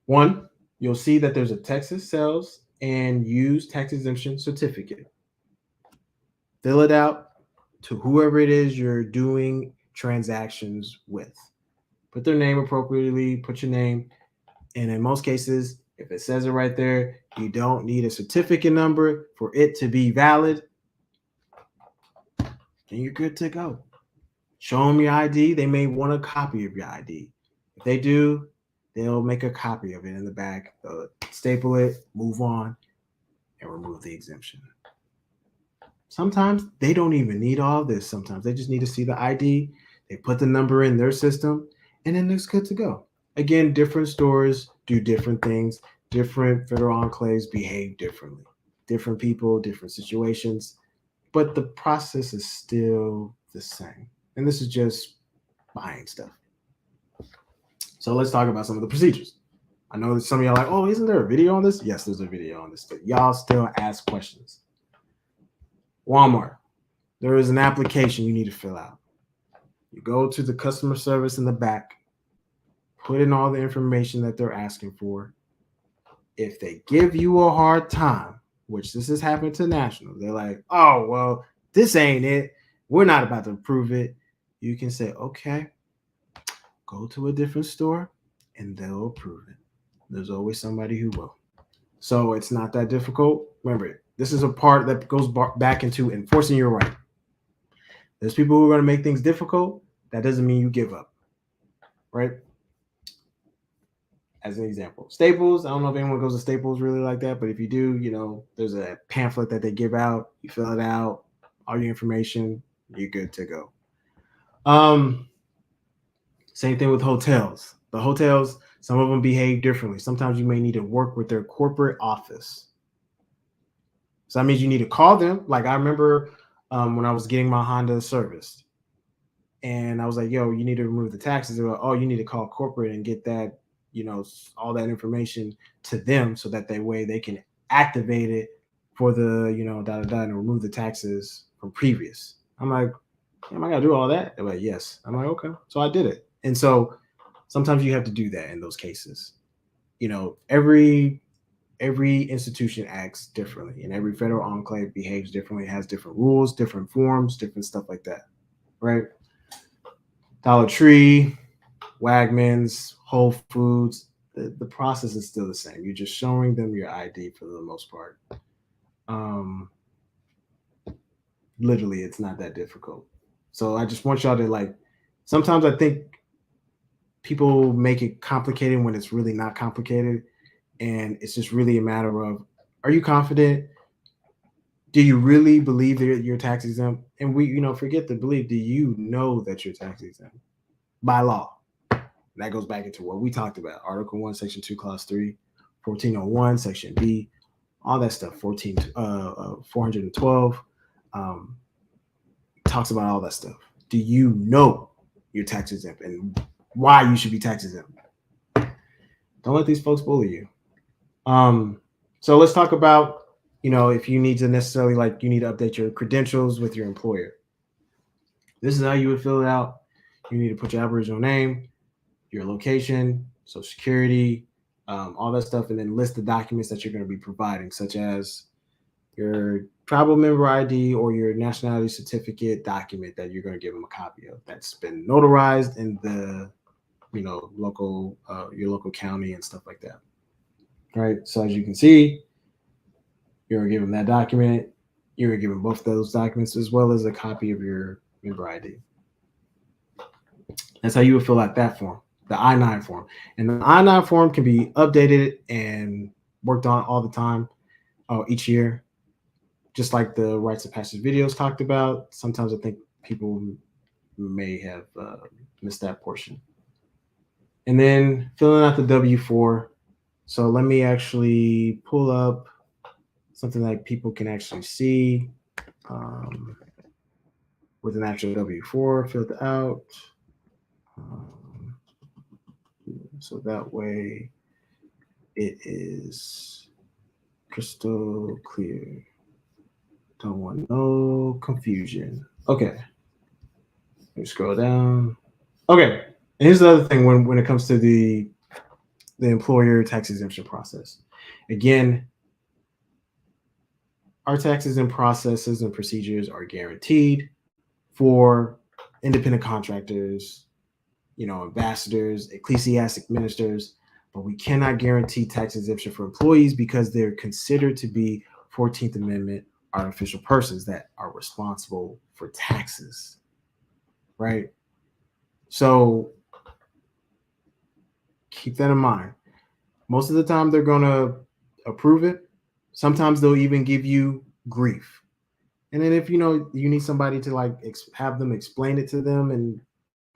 one, you'll see that there's a Texas sales and use tax exemption certificate. Fill it out to whoever it is you're doing transactions with. Put their name appropriately, put your name. And in most cases, if it says it right there, you don't need a certificate number for it to be valid. And you're good to go. Show them your ID. They may want a copy of your ID. If they do, they'll make a copy of it in the back. They'll staple it, move on, and remove the exemption. Sometimes they don't even need all this. Sometimes they just need to see the ID. They put the number in their system, and then it's good to go. Again, different stores do different things. Different federal enclaves behave differently. Different people, different situations, but the process is still the same. And this is just buying stuff. So let's talk about some of the procedures. I know that some of y'all are like, oh, isn't there a video on this? Yes, there's a video on this. Y'all still ask questions. Walmart, there is an application you need to fill out. You go to the customer service in the back, put in all the information that they're asking for. If they give you a hard time, which this has happened to National, they're like, oh, well, this ain't it. We're not about to approve it. You can say, okay, go to a different store and they'll approve it. There's always somebody who will. So it's not that difficult. Remember, this is a part that goes back into enforcing your right. There's people who are going to make things difficult. That doesn't mean you give up, right? As an example, Staples. I don't know if anyone goes to Staples really like that, but if you do, you know, there's a pamphlet that they give out. You fill it out, all your information, you're good to go. Same thing with hotels. The hotels, some of them behave differently. Sometimes you may need to work with their corporate office. So that means you need to call them. Like I remember when I was getting my Honda serviced, and I was like, "Yo, you need to remove the taxes." They're like, "Oh, you need to call corporate and get that, you know, all that information to them, so that way they can activate it for the, you know, and remove the taxes from previous." I'm like, "Am I gotta do all that?" They're like, "Yes." I'm like, "Okay." So I did it, and so sometimes you have to do that in those cases. You know, every institution acts differently, and every federal enclave behaves differently, has different rules, different forms, different stuff like that, right? Dollar Tree, Wegmans, Whole Foods, the process is still the same. You're just showing them your ID for the most part. Literally, it's not that difficult. So I just want y'all to like, sometimes I think people make it complicated when it's really not complicated. And it's just really a matter of, are you confident? Do you really believe that you're tax exempt? And we, you know, forget the belief. Do you know that you're tax exempt by law? That goes back into what we talked about. Article 1, Section 2, Clause 3, 1401, Section B, all that stuff. 412 talks about all that stuff. Do you know you're tax exempt and why you should be tax exempt? Don't let these folks bully you. So let's talk about, you know, if you need to necessarily, like, you need to update your credentials with your employer. This is how you would fill it out. You need to put your Aboriginal name, your location, Social Security, all that stuff, and then list the documents that you're going to be providing, such as your tribal member ID or your nationality certificate document that you're going to give them a copy of that's been notarized in the, you know, local, your local county and stuff like that. All right. So as you can see, you're going to give them that document. You're going to give them both those documents as well as a copy of your member ID. That's how you would fill out that form, the I-9 form. And the I-9 form can be updated and worked on all the time, each year, just like the rites of passage videos talked about. Sometimes I think people may have missed that portion. And then filling out the W-4. So let me actually pull up something that people can actually see with an actual W-4 filled out. So that way it is crystal clear. Don't want no confusion. Okay. Let me scroll down. Okay. And here's the other thing when it comes to the employer tax exemption process. Again, our taxes and processes and procedures are guaranteed for independent contractors, you know, ambassadors, ecclesiastic ministers, but we cannot guarantee tax exemption for employees because they're considered to be 14th Amendment artificial persons that are responsible for taxes, right? So keep that in mind. Most of the time they're going to approve it. Sometimes they'll even give you grief. And then if, you know, you need somebody to like have them explain it to them and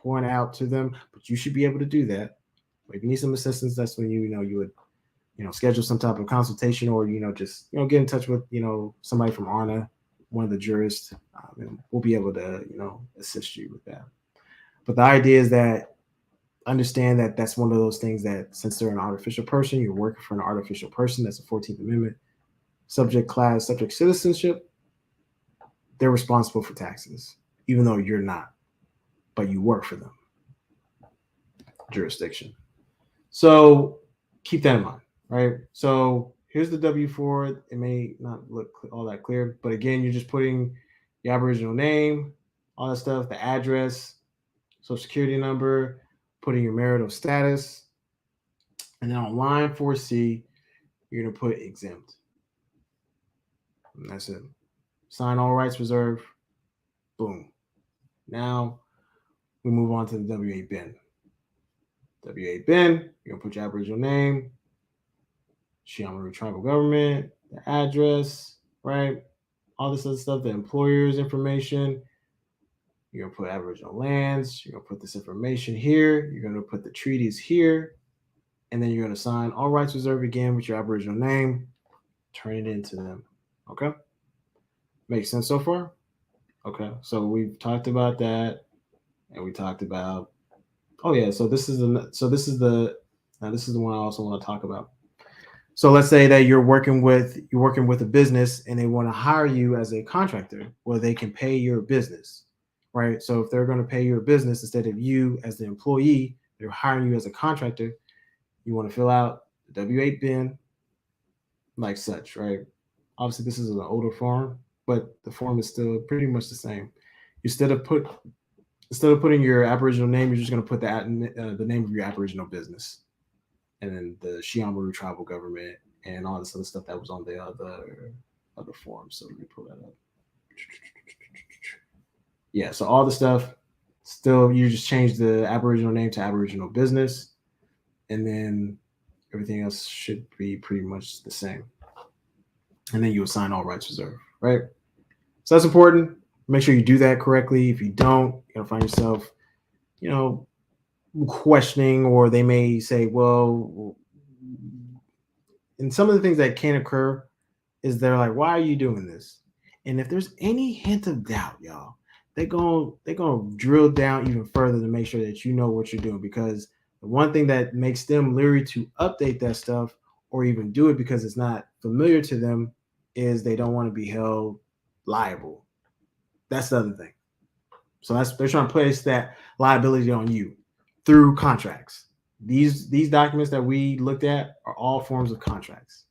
point out to them, but you should be able to do that. But if you need some assistance, that's when you would schedule some type of consultation, or just get in touch with somebody from ARNA, one of the jurists, and we'll be able to assist you with that. But the idea is that understand that that's one of those things that, since they're an artificial person, you're working for an artificial person. That's the 14th Amendment. Subject class, subject citizenship, they're responsible for taxes, even though you're not, but you work for them. Jurisdiction. So keep that in mind, right? So here's the W-4. It may not look all that clear, but again, you're just putting your Aboriginal name, all that stuff, the address, social security number, putting your marital status, and then on line 4C, you're going to put exempt. And that's it. Sign all rights reserved. Boom. Now we move on to the W-8 bin. W-8 bin, you're going to put your Aboriginal name, Shiamaru tribal government, the address, right? All this other stuff, the employer's information. You're going to put Aboriginal lands. You're going to put this information here. You're going to put the treaties here. And then you're going to sign all rights reserved again with your Aboriginal name. Turn it into them. Okay? Makes sense so far? Okay. So we've talked about that. And we talked about, this is the one I also want to talk about. So let's say that you're working with a business and they want to hire you as a contractor, where they can pay your business, right? So if they're going to pay your business instead of you as the employee, they're hiring you as a contractor. You want to fill out the W-8 bin like such, right? Obviously, this is an older form, but the form is still pretty much the same. Instead of putting your Aboriginal name, you're just going to put the name of your Aboriginal business, and then the Shiamaru tribal government and all this other stuff that was on the other form. So let me pull that up. Yeah, so all the stuff, still, you just change the Aboriginal name to Aboriginal business, and then everything else should be pretty much the same. And then you assign all rights reserved, right? So that's important. Make sure you do that correctly. If you don't, you're going to find yourself, questioning, or they may say, well, and some of the things that can occur is they're like, why are you doing this? And if there's any hint of doubt, y'all, they're gonna drill down even further to make sure that you know what you're doing, because the one thing that makes them leery to update that stuff or even do it because it's not familiar to them is they don't want to be held liable. That's the other thing. So they're trying to place that liability on you through contracts. These documents that we looked at are all forms of contracts.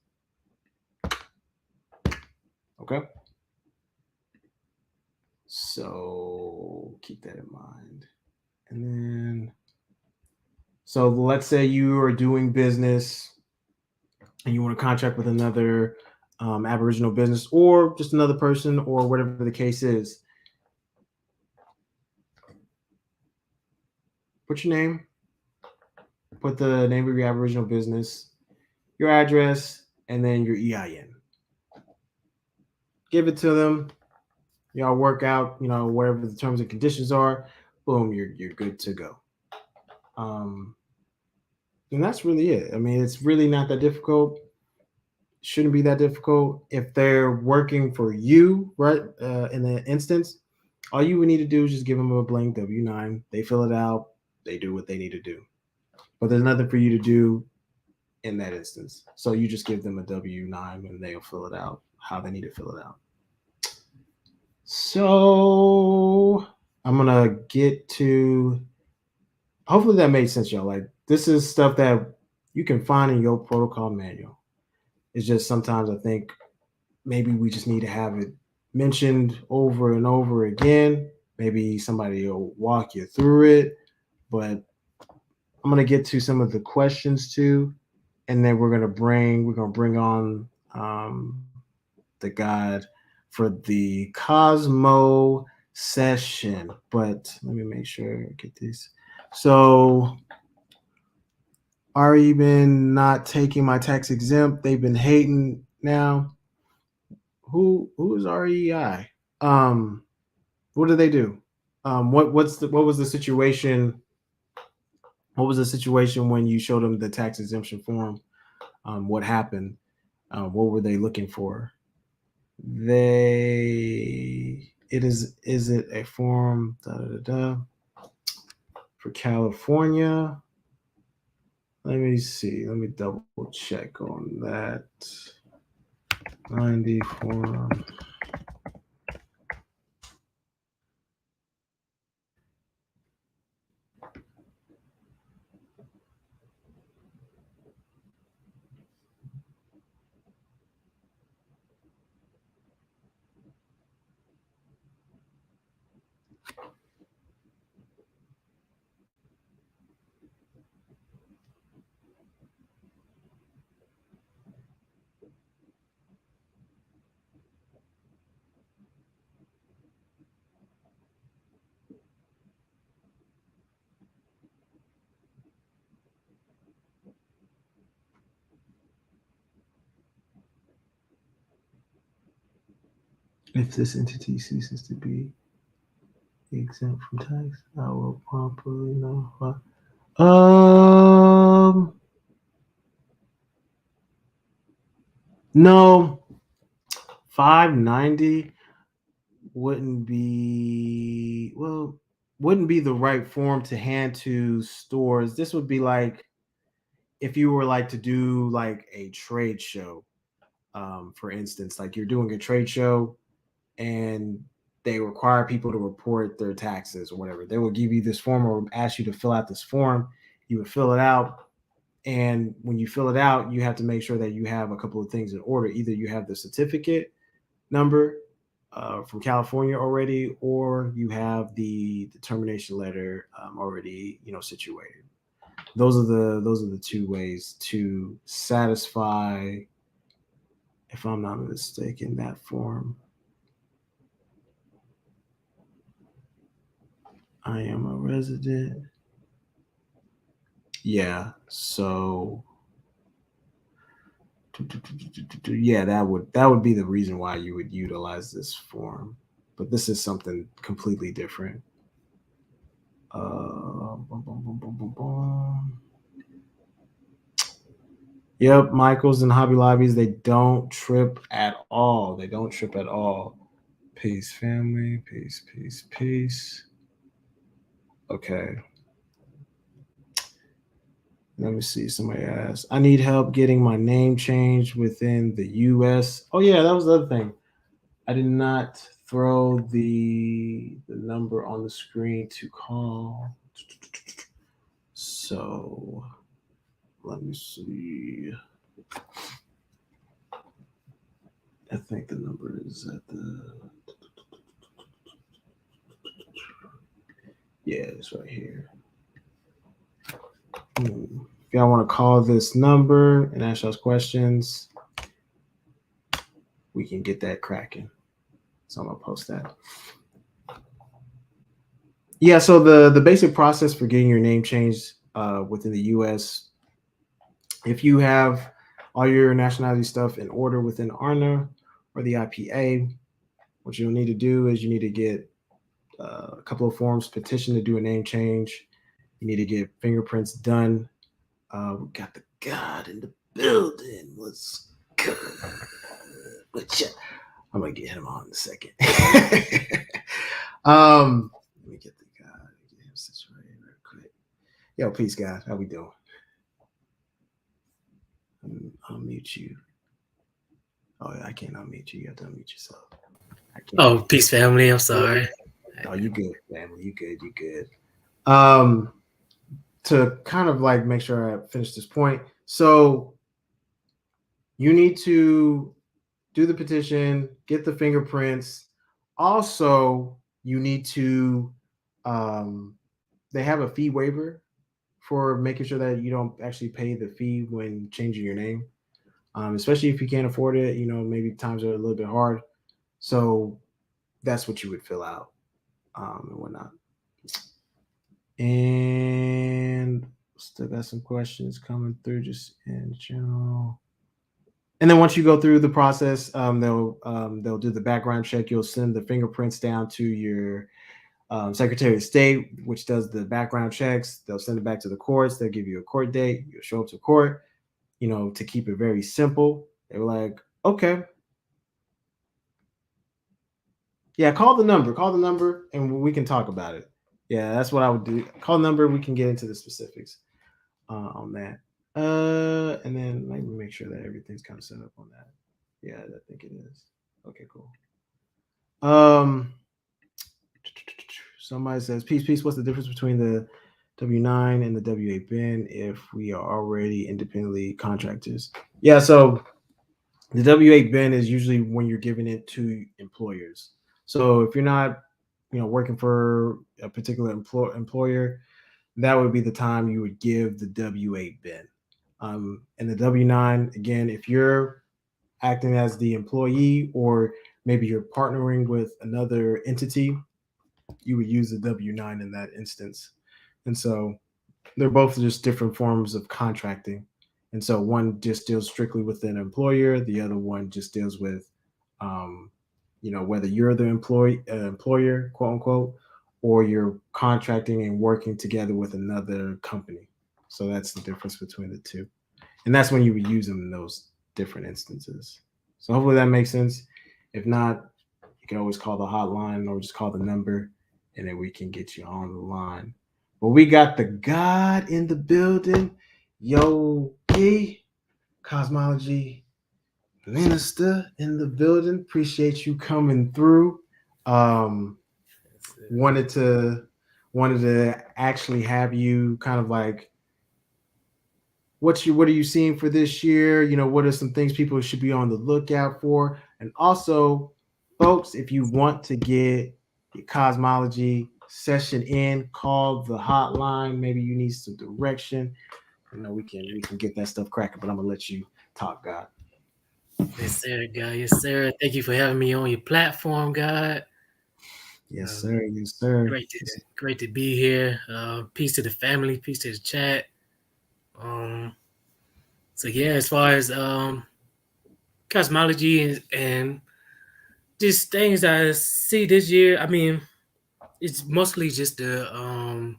Okay? So keep that in mind. And then, so let's say you are doing business and you want to contract with another Aboriginal business, or just another person, or whatever the case is. Put your name, put the name of your Aboriginal business, your address, and then your EIN. Give it to them. Y'all work out, whatever the terms and conditions are. Boom, you're good to go. And that's really it. I mean, it's really not that difficult. Shouldn't be that difficult. If they're working for you, right, in the instance, all you would need to do is just give them a blank W-9. They fill it out. They do what they need to do. But there's nothing for you to do in that instance. So you just give them a W-9 and they'll fill it out how they need to fill it out. So I'm going to get to, hopefully that made sense, y'all. Like, this is stuff that you can find in your protocol manual. It's just sometimes I think maybe we just need to have it mentioned over and over again. Maybe somebody will walk you through it, but I'm going to get to some of the questions too. And then we're going to bring on the guide for the Cosmo session. But let me make sure I get this. So already been not taking my tax exempt. They've been hating now. Who is REI? What do they do? What was the situation What was the situation when you showed them the tax exemption form? What happened? What were they looking for? Is it a form for California? Let me see. Let me double check on that. 90 form. If this entity ceases to be exempt from tax, I will promptly notify. No, 590 wouldn't be the right form to hand to stores. This would be like if you were like to do like a trade show, for instance, like you're doing a trade show and they require people to report their taxes or whatever. They will give you this form or ask you to fill out this form. You would fill it out. And when you fill it out, you have to make sure that you have a couple of things in order. Either you have the certificate number from California already, or you have the determination letter already, situated. Those are the two ways to satisfy, if I'm not mistaken, that form. I am a resident. Yeah, so yeah, that would be the reason why you would utilize this form. But this is something completely different. Boom, boom, boom, boom, boom, boom. Yep, Michaels and Hobby Lobbies, they don't trip at all. They don't trip at all. Peace, family. Peace, peace, peace. Okay. Let me see. Somebody asked, I need help getting my name changed within the US. Oh, yeah, that was the other thing. I did not throw the number on the screen to call. So let me see. I think the number is at the. Yeah, it's right here. If y'all want to call this number and ask us questions, we can get that cracking. So I'm gonna post that. Yeah, so the basic process for getting your name changed within the U.S. If you have all your nationality stuff in order within ARNA or the IPA, what you'll need to do is you need to get a couple of forms, petition to do a name change. You need to get fingerprints done. We got the God in the building. What's good? I'm gonna get him on in a second. Let me get the God, get him situated real quick. Yo, peace, God. How we doing? I'll mute you. Oh, I can't unmute you. You have to unmute yourself. Oh, peace, family. I'm sorry. Oh, you good, family. You good. You good. To kind of like make sure I finish this point. So you need to do the petition, get the fingerprints. Also, you need to, they have a fee waiver for making sure that you don't actually pay the fee when changing your name, especially if you can't afford it. Maybe times are a little bit hard. So that's what you would fill out and whatnot. And still got some questions coming through just in general. And then once you go through the process, they'll do the background check. You'll send the fingerprints down to your Secretary of State, which does the background checks. They'll send it back to the courts. They'll give you a court date. You'll show up to court. To keep it very simple. They were like, okay. Yeah, call the number, and we can talk about it. Yeah, that's what I would do. Call the number. We can get into the specifics on that. And then let me make sure that everything's kind of set up on that. Yeah, I think it is. Okay, cool. Somebody says, peace. What's the difference between the W-9 and the W-8 bin if we are already independently contractors? Yeah, so the W-8 bin is usually when you're giving it to employers. So if you're not, working for a particular employer, that would be the time you would give the W-8 bin. And the W-9, again, if you're acting as the employee or maybe you're partnering with another entity, you would use the W-9 in that instance. And so they're both just different forms of contracting. And so one just deals strictly with an employer. The other one just deals with, whether you're the employer, quote unquote, or you're contracting and working together with another company. So that's the difference between the two. And that's when you would use them in those different instances. So hopefully that makes sense. If not, you can always call the hotline or just call the number, and then we can get you on the line. But we got the God in the building. Yo, P, Cosmology Minister in the building. Appreciate you coming through. Wanted to actually have you kind of like, what are you seeing for this year? What are some things people should be on the lookout for? And also, folks, if you want to get your cosmology session in, call the hotline. Maybe you need some direction. We can get that stuff cracking, but I'm gonna let you talk, God. Yes, sir, God. Yes, sir. Thank you for having me on your platform, God. Yes, sir. Yes, sir. Great to be here. Peace to the family. Peace to the chat. So yeah, as far as cosmology and just things I see this year, I mean, it's mostly just the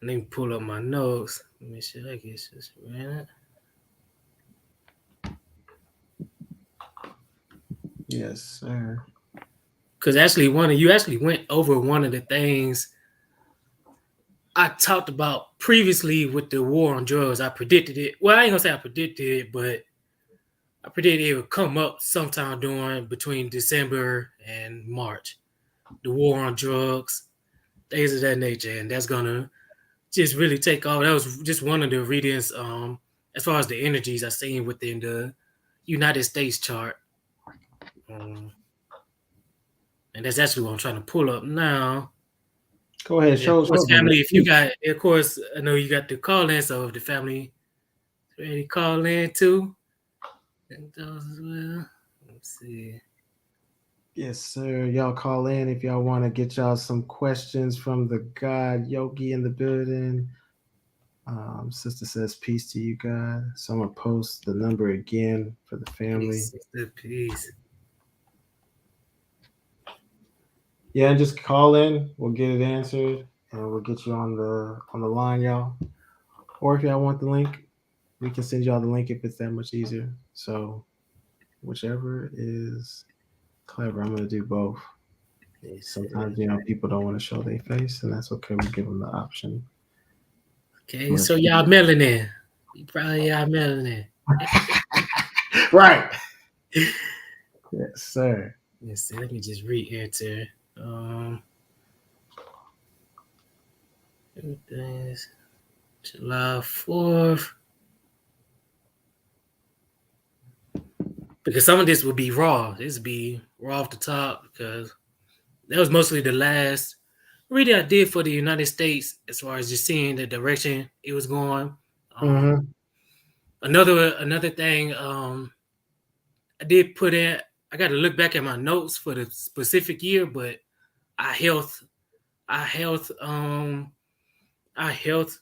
let me pull up my notes. Let me see. I guess just ran it. Yes, sir. Because you actually went over one of the things I talked about previously with the war on drugs. I predicted it. Well, I ain't gonna say I predicted it, but I predicted it would come up sometime between December and March. The war on drugs, things of that nature, and that's gonna just really take off. That was just one of the readings. As far as the energies I seen within the United States chart, and that's actually what I'm trying to pull up now. Go ahead, show family. If you got, of course, I know you got the call in. So if the family ready to call in too, and those as well. Let's see. Yes, sir. Y'all call in if y'all want to get y'all some questions from the God Yogi in the building. Sister says peace to you, God. So I'm gonna post the number again for the family. Peace. Yeah, and just call in. We'll get it answered, and we'll get you on the line, y'all. Or if y'all want the link, we can send y'all the link if it's that much easier. So whichever is clever, I'm gonna do both. Sometimes people don't want to show their face, and that's okay. We give them the option. Okay, so y'all melanin. You probably y'all melanin. Right. Yes, sir. Let's see. Let me just re-enter. Everything's July 4th. Because some of this would be raw. This would be raw off the top because that was mostly the last reading I did for the United States as far as just seeing the direction it was going. Another thing I did put in, I got to look back at my notes for the specific year, but our health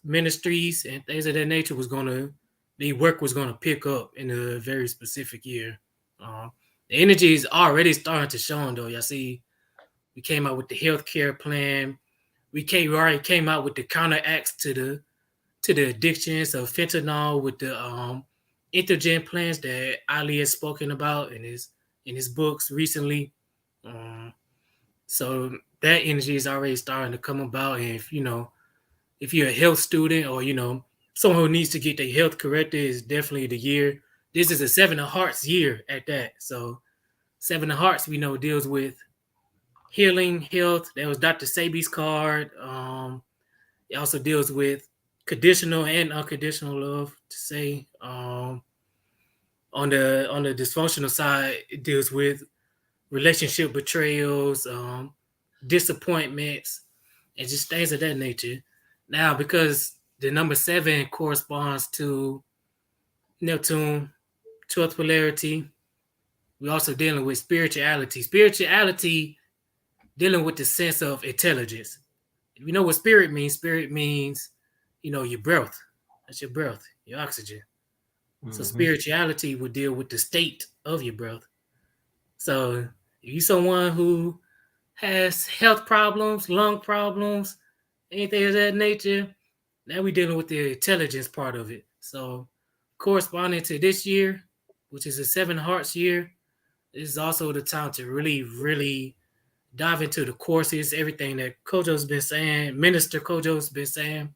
ministries and things of that nature the work was gonna pick up in a very specific year. The energy is already starting to show, though. Y'all see We came out with the healthcare plan. We already came out with the counteracts to the addictions of fentanyl with the Intergen plans that Ali has spoken about in his books recently. So that energy is already starting to come about. And if you're a health student or someone who needs to get their health corrected, is definitely the year. This is a Seven of Hearts year at that. So Seven of Hearts we know deals with healing, health. That was Dr. Sebi's card. It also deals with conditional and unconditional love. To say on the dysfunctional side, it deals with relationship betrayals, disappointments, and just things of that nature. Now, because the number 7 corresponds to Neptune, 12th polarity, we're also dealing with spirituality. Spirituality dealing with the sense of intelligence. If you know what spirit means, your breath. That's your breath, your oxygen. So spirituality would deal with the state of your breath. So if you're someone who has health problems, lung problems, anything of that nature, now we're dealing with the intelligence part of it. So corresponding to this year, which is a 7 Hearts year, this is also the time to really, really dive into the courses, everything that Kojo's been saying, Minister Kojo's been saying,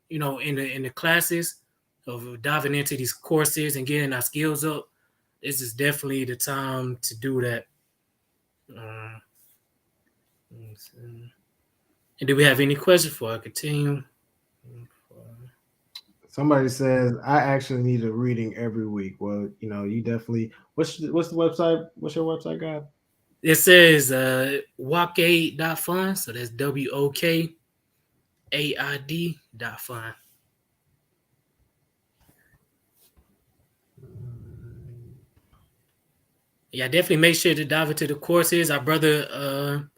in the classes of diving into these courses and getting our skills up. This is definitely the time to do that. And do we have any questions before I continue? Somebody says I actually need a reading every week. Well, you definitely. What's the website? What's your website, guy? It says wokaid.fun. So that's WOKAID.fun. Yeah, definitely make sure to dive into the courses. Our brother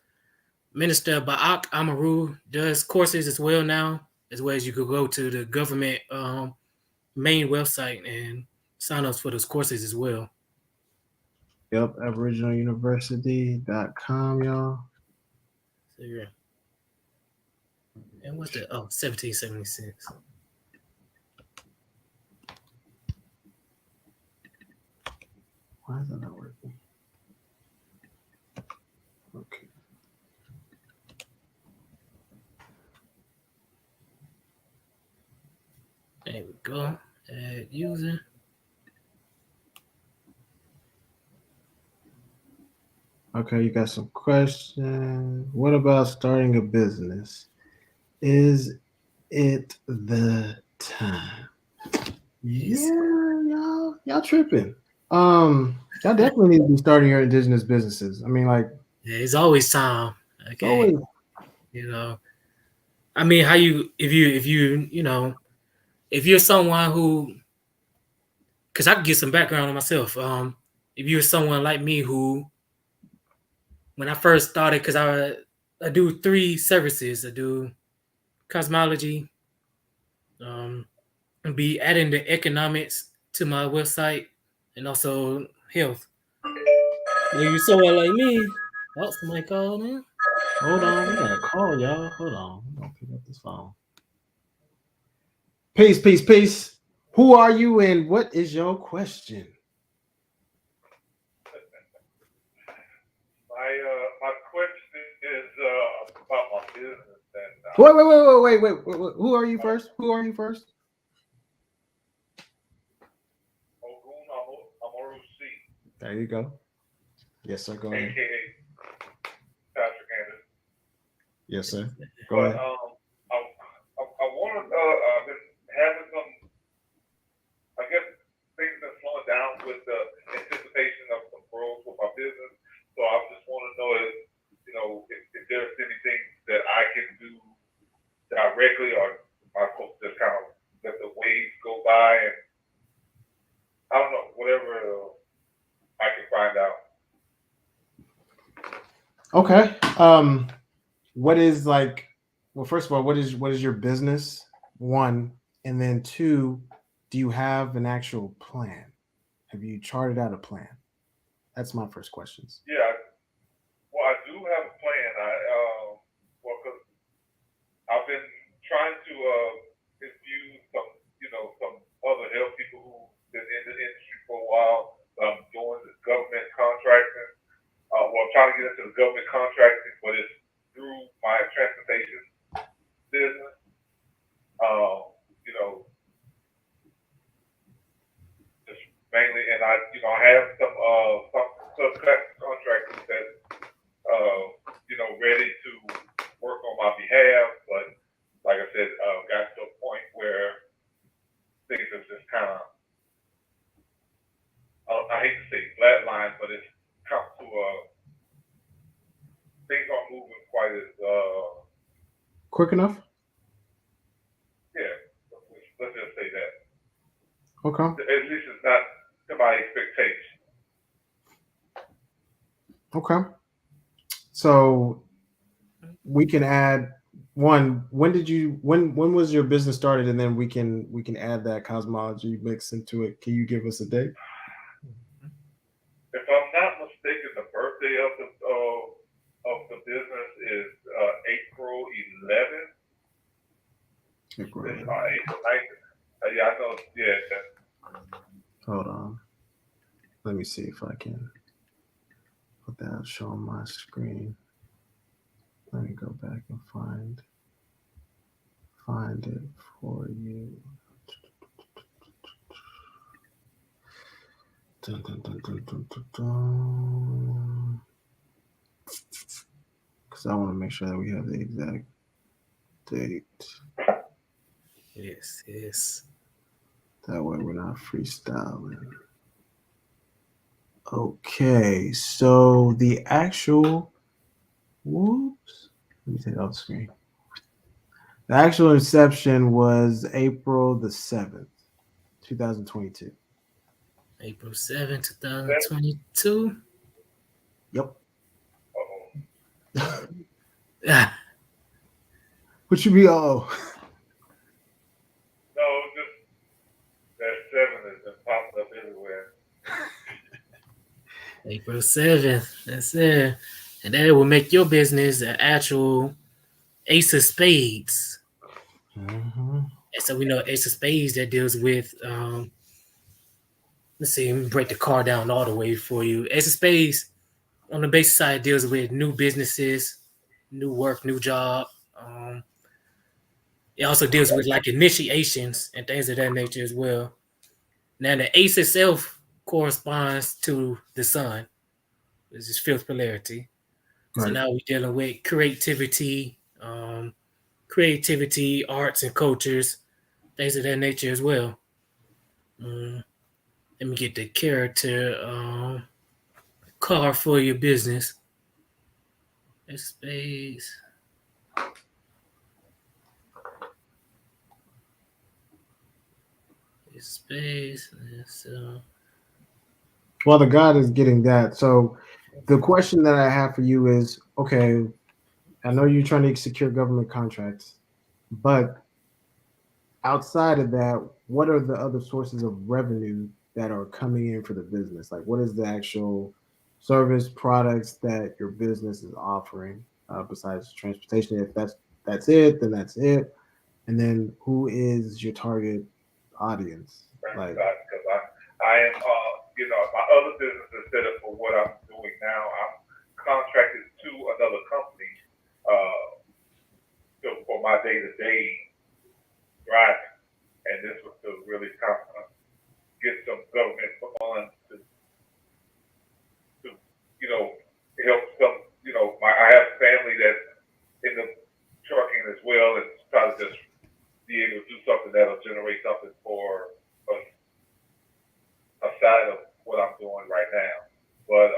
Minister Ba'ak Amaru does courses as well now, as well as you could go to the government main website and sign up for those courses as well. Yep, aboriginaluniversity.com, y'all. So, yeah. And what's the 1776. Why is that not working? Okay. There we go. Add user. Okay, you got some questions. What about starting a business? Is it the time? Yeah, y'all tripping. Y'all definitely need to be starting your indigenous businesses. I mean, like, yeah, it's always time. Okay. Always. I mean, if you're someone who, because I can get some background on myself. If you're someone like me who, when I first started, because I do 3 services. I do cosmology, and be adding the economics to my website, and also health. If you're someone like me, somebody called in. Hold on, we got a call, y'all. Hold on, I'm gonna pick up this phone. Peace. Who are you and what is your question? My question is about my business. And Wait. Who are you first? There you go. Yes, sir. Go ahead. AKA Patrick Anderson. Yes, sir. Go ahead. I wanted. I've been having some. I guess things been slowing down with the anticipation of some growth with my business. So I just want to know if there's anything that I can do directly, or am I supposed to just kind of let the waves go by and I don't know, whatever I can find out. Okay. What is well, first of all, what is your business? 1, and then 2, do you have an actual plan? Have you charted out a plan? That's my first questions. Yeah. Well, I do have a plan. I get into the government contracting, but it's through my transportation business. You know, just mainly, and I have some subcontractors that ready to work on my behalf, but like I said, got to a point where things have just kind of, I hate to say flatline, but it's come to things aren't moving quite as quick enough. Yeah, let's just say that. Okay. At least it's not to my expectation. Okay. So we can add one. When was your business started, and then we can add that cosmology mix into it. Can you give us a date? If I'm not mistaken, the birthday of the business is April 11th. April 11th. April 9th. Yeah, I know. Yeah. Hold on. Let me see if I can put that show on my screen. Let me go back and find it for you. Dun, dun, dun, dun, dun, dun, dun. Because I want to make sure that we have the exact date. Yes. That way we're not freestyling. Okay, so the actual, whoops, let me take it off the screen. The actual inception was April the 7th, 2022. April 7th, 2022. Yep. Ah, What you be oh? No, just that 7 has been popping up everywhere. April 7th. That's it. And that will make your business an actual ace of spades. Mm-hmm. And so we know ace of spades that deals with let's see, let me break the card down all the way for you. Ace of spades on the basic side deals with new businesses, new work, new job. It also deals with like initiations and things of that nature as well. Now the ace itself corresponds to the sun, which is fifth polarity. So Right. now we're dealing with creativity, arts and cultures, things of that nature as well. Let me get the character card for your business. Space. Space. While the God is getting that, so the question that I have for you is, okay, I know you're trying to secure government contracts, but outside of that, what are the other sources of revenue that are coming in for the business? Like, what is the actual service products that your business is offering besides transportation? If that's it, then that's it. And then who is your target audience? Like, Because I am, my other business is set up for what I'm doing now. I'm contracted to another company for my day-to-day driving, and this was to really kind of get some government funds to help some, I have family that's in the trucking as well, and try to just be able to do something that'll generate something for us aside of what I'm doing right now. But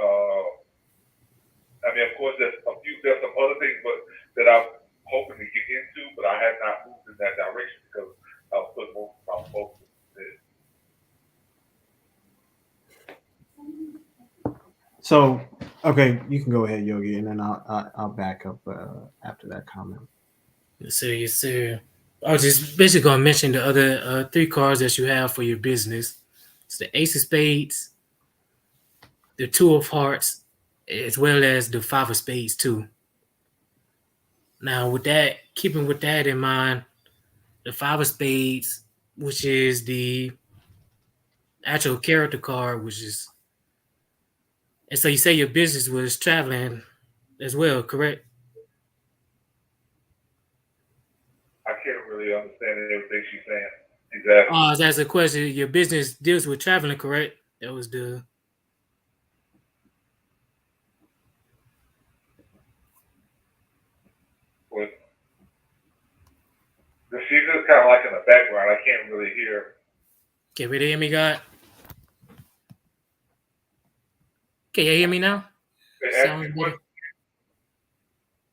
of course, there's some other things, but that I'm hoping to get into, but I have not moved in that direction because I'll put most of my focus in. so, okay, you can go ahead, Yogi, and then I'll back up after that comment. Yes, sir. I was just basically going to mention the other three cards that you have for your business. It's the Ace of Spades, the Two of Hearts, as well as the Five of Spades too. Now, keeping with that in mind, the Five of Spades, which is the actual character card, and so you say your business was traveling as well, correct? I can't really understand everything she's saying. Exactly. That's a question. Your business deals with traveling, correct? That was the With the she's just kind of like in the background. I can't really hear. Can you hear me, God? Can you hear me now? Ask me Sounds what. better.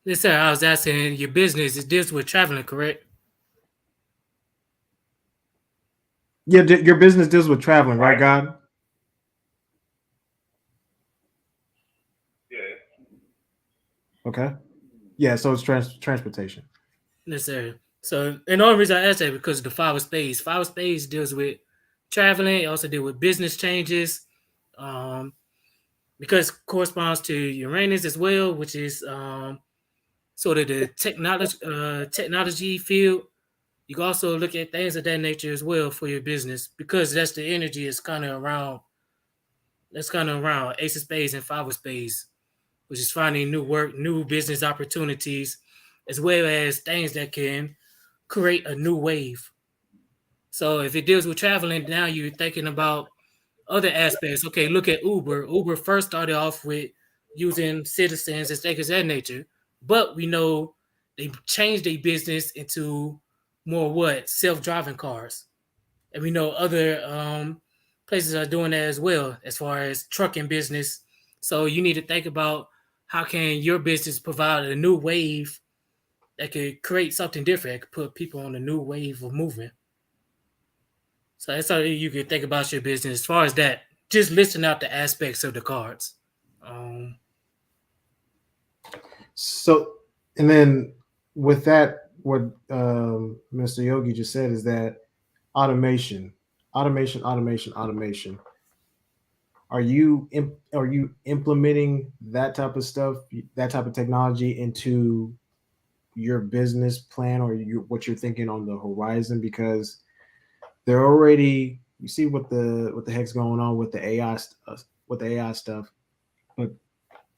Yes, sir. I was asking your business it deals with traveling, correct? Yeah, your business deals with traveling, right, God? Yeah. Okay. Yeah, so it's transportation. Yes, sir. So, and the only reason I asked that because of the five of spades. Five of spades deals with traveling. It also deals with business changes. Um, because it corresponds to Uranus as well, which is sort of the technology field. You can also look at things of that nature as well for your business because that's the energy is kind of around. That's kind of around Ace of Spades and Five of Spades, which is finding new work, new business opportunities, as well as things that can create a new wave. So if it deals with traveling, now you're thinking about other aspects. Okay, look at Uber. Uber first started off with using citizens and things of that nature, but we know they changed their business into more what self-driving cars, and we know other places are doing that as well as far as trucking business. So you need to think about how can your business provide a new wave that could create something different, that could put people on a new wave of movement. So that's how you could think about your business as far as that. Just listing out the aspects of the cards. Um, So, and then with that, what Mr. Yogi just said is that automation, automation. Are you implementing that type of stuff, that type of technology into your business plan, or what you're thinking on the horizon? Because they're already, you see what the heck's going on with the AI stuff, but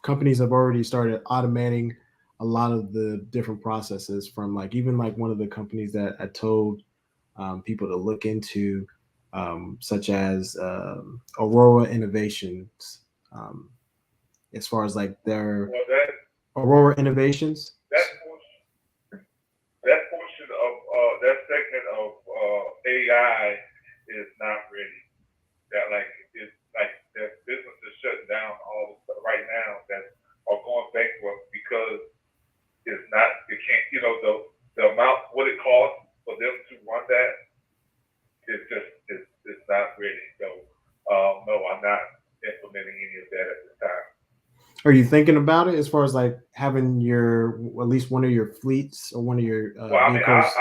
companies have already started automating a lot of the different processes, from like even like one of the companies that I told people to look into, such as Aurora Innovations, um, as far as like their Well, Aurora Innovations. that portion of that segment of AI is not ready. That like it's like that business is shutting down all right now that are going bankrupt because it's not, it can't, the amount what it costs for them to run that is just it's not ready. So no, I'm not implementing any of that at this time. Are you thinking about it as far as like having your, at least one of your fleets or one of your Well, I mean, vehicles?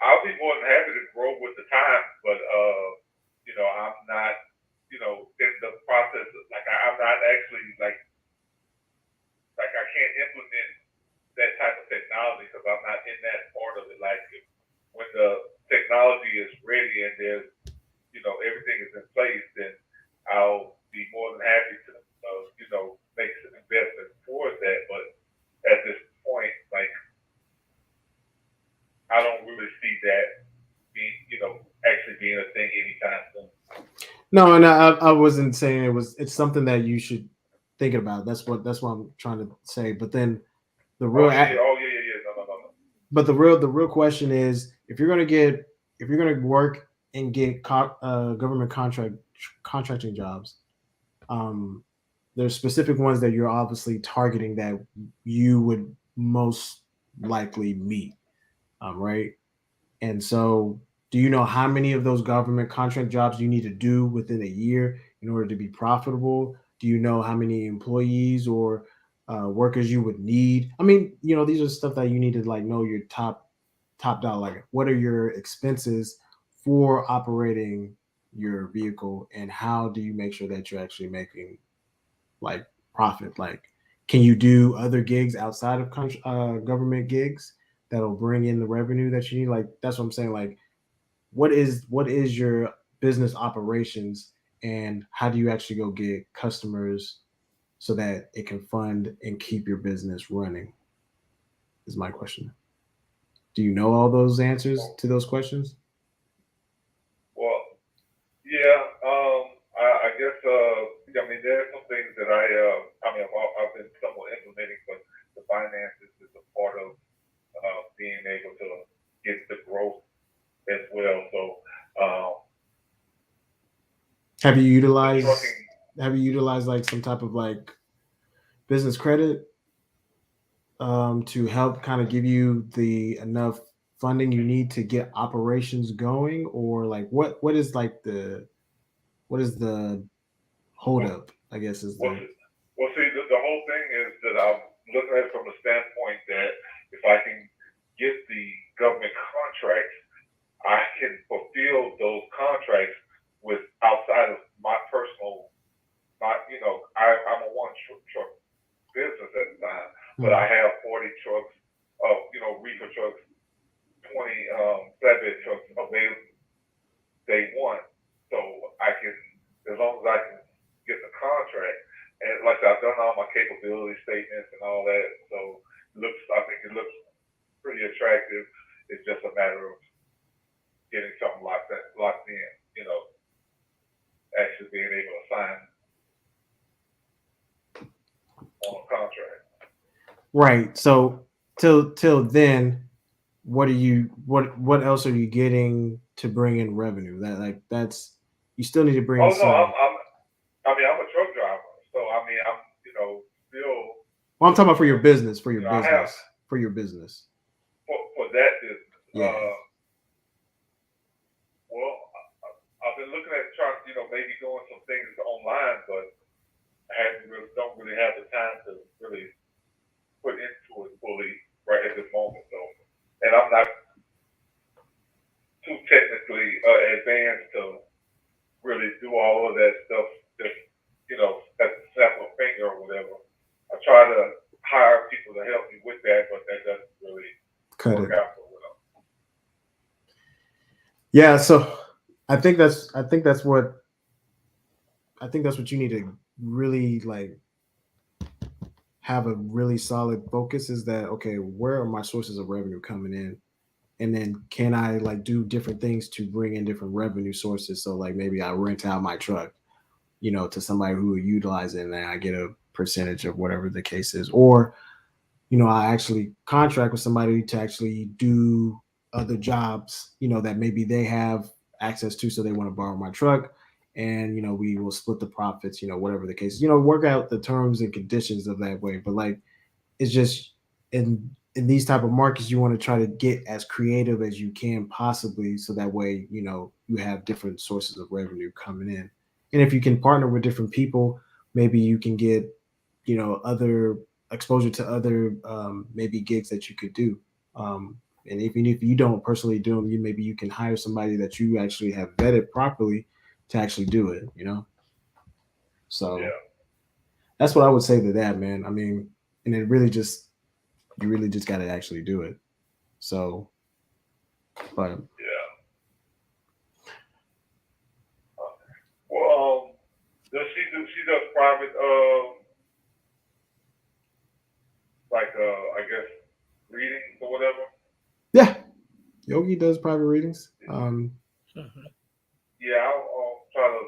I'll be more than happy to grow with the time, but I'm not, in the process. Like I'm not actually like I can't implement that type of technology because I'm not in that part of it. Like when the technology is ready and there's, everything is in place, then I'll be more than happy to, make some investment towards that. But at this point, like I don't really see that being, actually being a thing anytime soon. No, and I wasn't saying it's something that you should think about. That's what I'm trying to say. But then the real, Oh yeah. No. but the real question is, if you're gonna work and get government contracting jobs, um, there's specific ones that you're obviously targeting that you would most likely meet, right? And so, do you know how many of those government contract jobs you need to do within a year in order to be profitable? Do you know how many employees or workers you would need? I mean, these are stuff that you need to like know your top dollar. Like, what are your expenses for operating your vehicle, and how do you make sure that you're actually making like profit? Like, can you do other gigs outside of government gigs that'll bring in the revenue that you need? Like, that's what I'm saying. Like, what is your business operations, and how do you actually go get customers so that it can fund and keep your business running? Is my question. Do you know all those answers to those questions? Well, yeah, I guess, I mean, there are some things that I've been somewhat implementing, but the finances is a part of being able to get the growth as well. So, Have you utilized trucking, like some type of like business credit to help kind of give you the enough funding you need to get operations going, or like what is like the holdup? I guess is well, the see, the whole thing is that I'm looking at it from the standpoint that if I can get the government contracts, I can fulfill those contracts with outside of my personal, I'm a one truck business at the time, but I have 40 trucks of, reefer trucks, 20 flatbed trucks available day one. So I can, as long as I can get the contract, and like I said, I've done all my capability statements and all that, so I think it looks pretty attractive. It's just a matter of getting something locked in, actually being able to sign on a contract. right. So till then, what else are you getting to bring in revenue? That's you still need to bring in Oh no, some. I'm a truck driver, so I mean, I'm, still, Well, I'm talking about for your business, I have for your business. for that business. Yeah. Well, I've been looking at trying, maybe doing some things online, but don't really have the time to really put into it fully right at this moment. So, and I'm not too technically advanced to really do all of that stuff. Just at the snap of a finger or whatever. I try to hire people to help me with that, but that doesn't really work out so well. Yeah, so I think that's what you need to really like have a really solid focus is that okay, where are my sources of revenue coming in? And then can I like do different things to bring in different revenue sources? So like maybe I rent out my truck, to somebody who will utilize it and then I get a percentage of whatever the case is. Or, I actually contract with somebody to actually do other jobs, that maybe they have access to, so they want to borrow my truck. And we will split the profits, whatever the case is, work out the terms and conditions of that way. But like it's just in these type of markets, you want to try to get as creative as you can possibly, so that way you have different sources of revenue coming in. And if you can partner with different people, maybe you can get other exposure to other maybe gigs that you could do. And even if you don't personally do them, maybe you can hire somebody that you actually have vetted properly to actually do it. So Yeah. that's what I would say to that, man. I mean, and you really just got to actually do it. So, but Yeah. Well, does she does private I guess readings or whatever? yeah, Yogi does private readings. Yeah, I'll try to,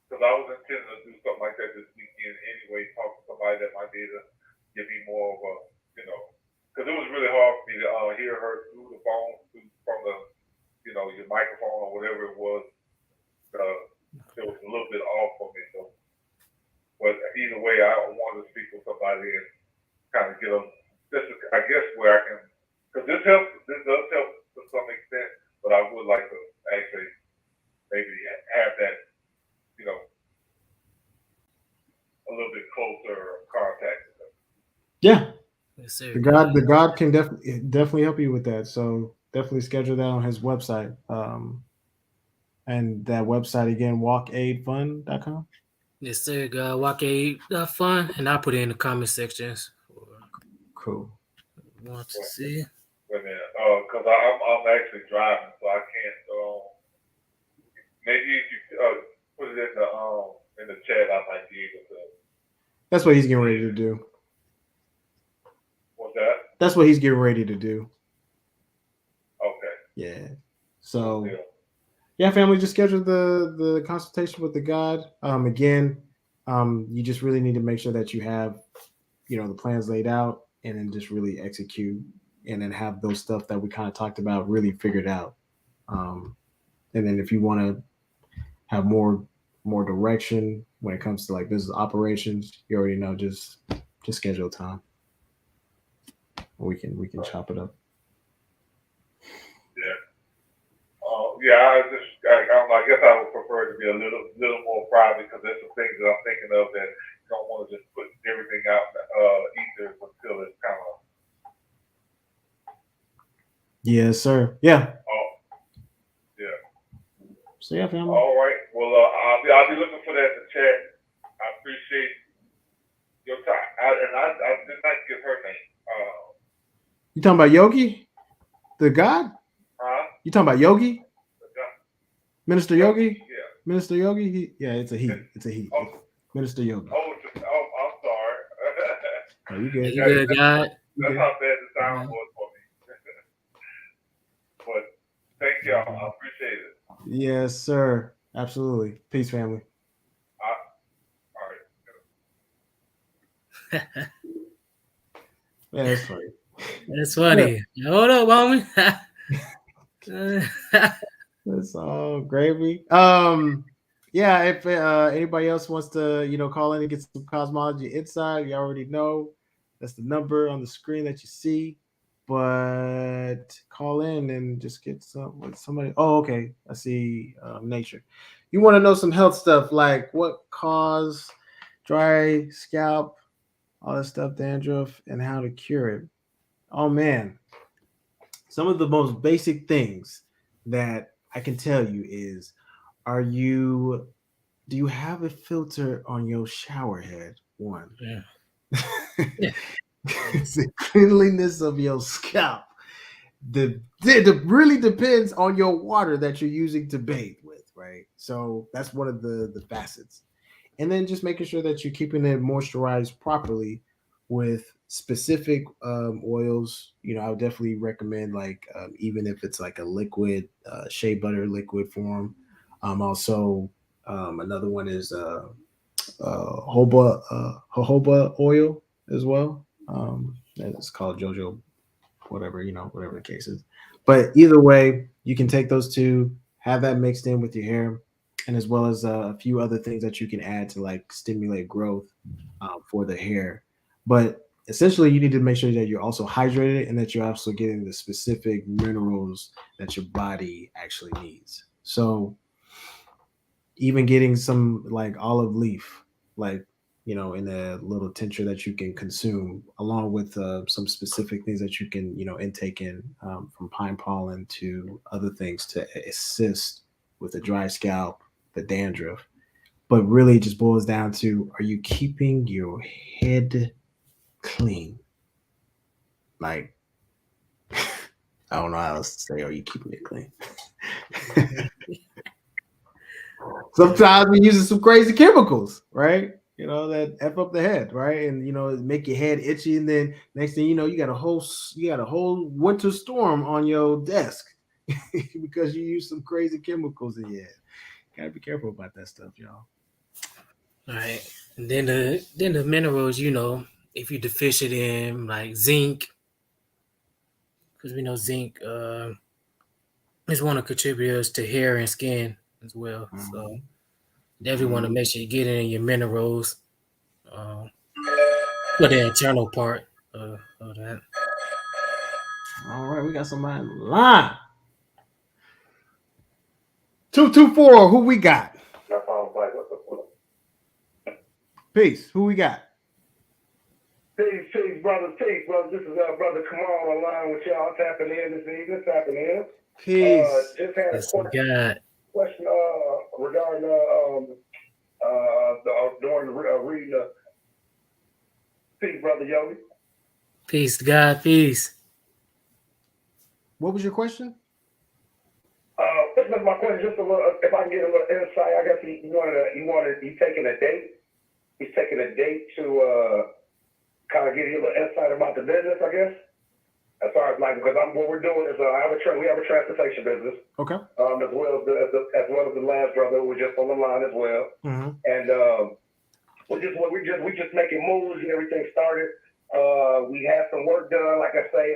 because I was intending to do something like that this weekend anyway, talk to somebody that might be able to give me more of a, because it was really hard for me to hear her through the phone, from the, your microphone or whatever it was. It was a little bit off for me. So, but either way, I wanted to speak with somebody and kind of get them, I guess where I can, because this does help to some extent, but I would like to actually maybe have that, a little bit closer contact with them. Yeah, Yes, sir. the God can definitely help you with that. So definitely schedule that on his website. And that website again, walkaidfund.com. Yes, sir. God, walk a fun, and I'll put it in the comment sections. Cool. Want to see? Because I'm actually driving, so I can't. Maybe if you put it in the chat, I might be able to. That's what he's getting ready to do. What's that? That's what he's getting ready to do. Okay. Yeah. So, yeah, family, just schedule the consultation with the God. Again, you just really need to make sure that you have, the plans laid out, and then just really execute, and then have those stuff that we kind of talked about really figured out. And then if you want to have more direction when it comes to like business operations, you already know, just schedule time. We can chop it up. Yeah. I guess I would prefer it to be a little more private, because there's some things that I'm thinking of that don't want to just put everything out either until it's kind of. Yes, sir. Yeah. Yeah. So yeah, family. All right. Well, I'll be looking for that in the chat. I appreciate your time. I did not get her name. You talking about Yogi, the God? Huh? You talking about Yogi? Minister Yogi? Yeah. Minister Yogi? It's a he. It's a he. Oh. Minister Yogi. I'm sorry. Oh, you good? You good, God? That's how bad the sound was for me. But thank y'all. I appreciate it. Yes, sir. Absolutely. Peace, family. All right. Yeah, that's funny. That's funny. Yeah. Hold up, homie. That's all gravy. Yeah, if anybody else wants to, call in and get some cosmology insight, you already know that's the number on the screen that you see. But call in and just get somebody. Oh, okay. I see nature. You want to know some health stuff, like what cause dry scalp, all that stuff, dandruff, and how to cure it. Oh man. Some of the most basic things that I can tell you is, do you have a filter on your shower head? One. Yeah. The cleanliness of your scalp. It really depends on your water that you're using to bathe with, right? So that's one of the facets. And then just making sure that you're keeping it moisturized properly with specific oils. I would definitely recommend, like, even if it's like a liquid shea butter liquid form. Also, another one is jojoba oil as well. It's called JoJo, whatever the case is. But either way, you can take those two, have that mixed in with your hair, and as well as a few other things that you can add to like stimulate growth for the hair. But essentially, you need to make sure that you're also hydrated and that you're also getting the specific minerals that your body actually needs. So even getting some like olive leaf, like, in a little tincture that you can consume, along with some specific things that you can, intake in, from pine pollen to other things to assist with the dry scalp, the dandruff. But really, it just boils down to, are you keeping your head clean? Like, I don't know how else to say, are you keeping it clean? Sometimes we're using some crazy chemicals, right? That F up the head, right? And make your head itchy, and then next thing you know, you got a whole winter storm on your desk because you use some crazy chemicals in your head. Gotta be careful about that stuff, y'all. All right. And then the minerals, if you're deficient in like zinc, because we know zinc is one of the contributors to hair and skin as well. Mm-hmm. So definitely want to make sure you get in your minerals for the internal part of that. All right, we got somebody in the line. 224, who we got? Peace, who we got? Peace, brothers. This is Brother Kamal online with y'all, tapping in this evening, Peace. Just had a question regarding during the reading of Peace, Brother Yogi. Peace, God, peace. What was your question? This was my question, just a little, if I can get a little insight. I guess you taking a date. he's taking a date to kind of give you a little insight about the business, I guess. As far as like, because what we're doing is we have a transportation business. Okay. As well as the last brother who was just on the line as well. Mm-hmm. And we're just making moves and everything started. We had some work done, like I say,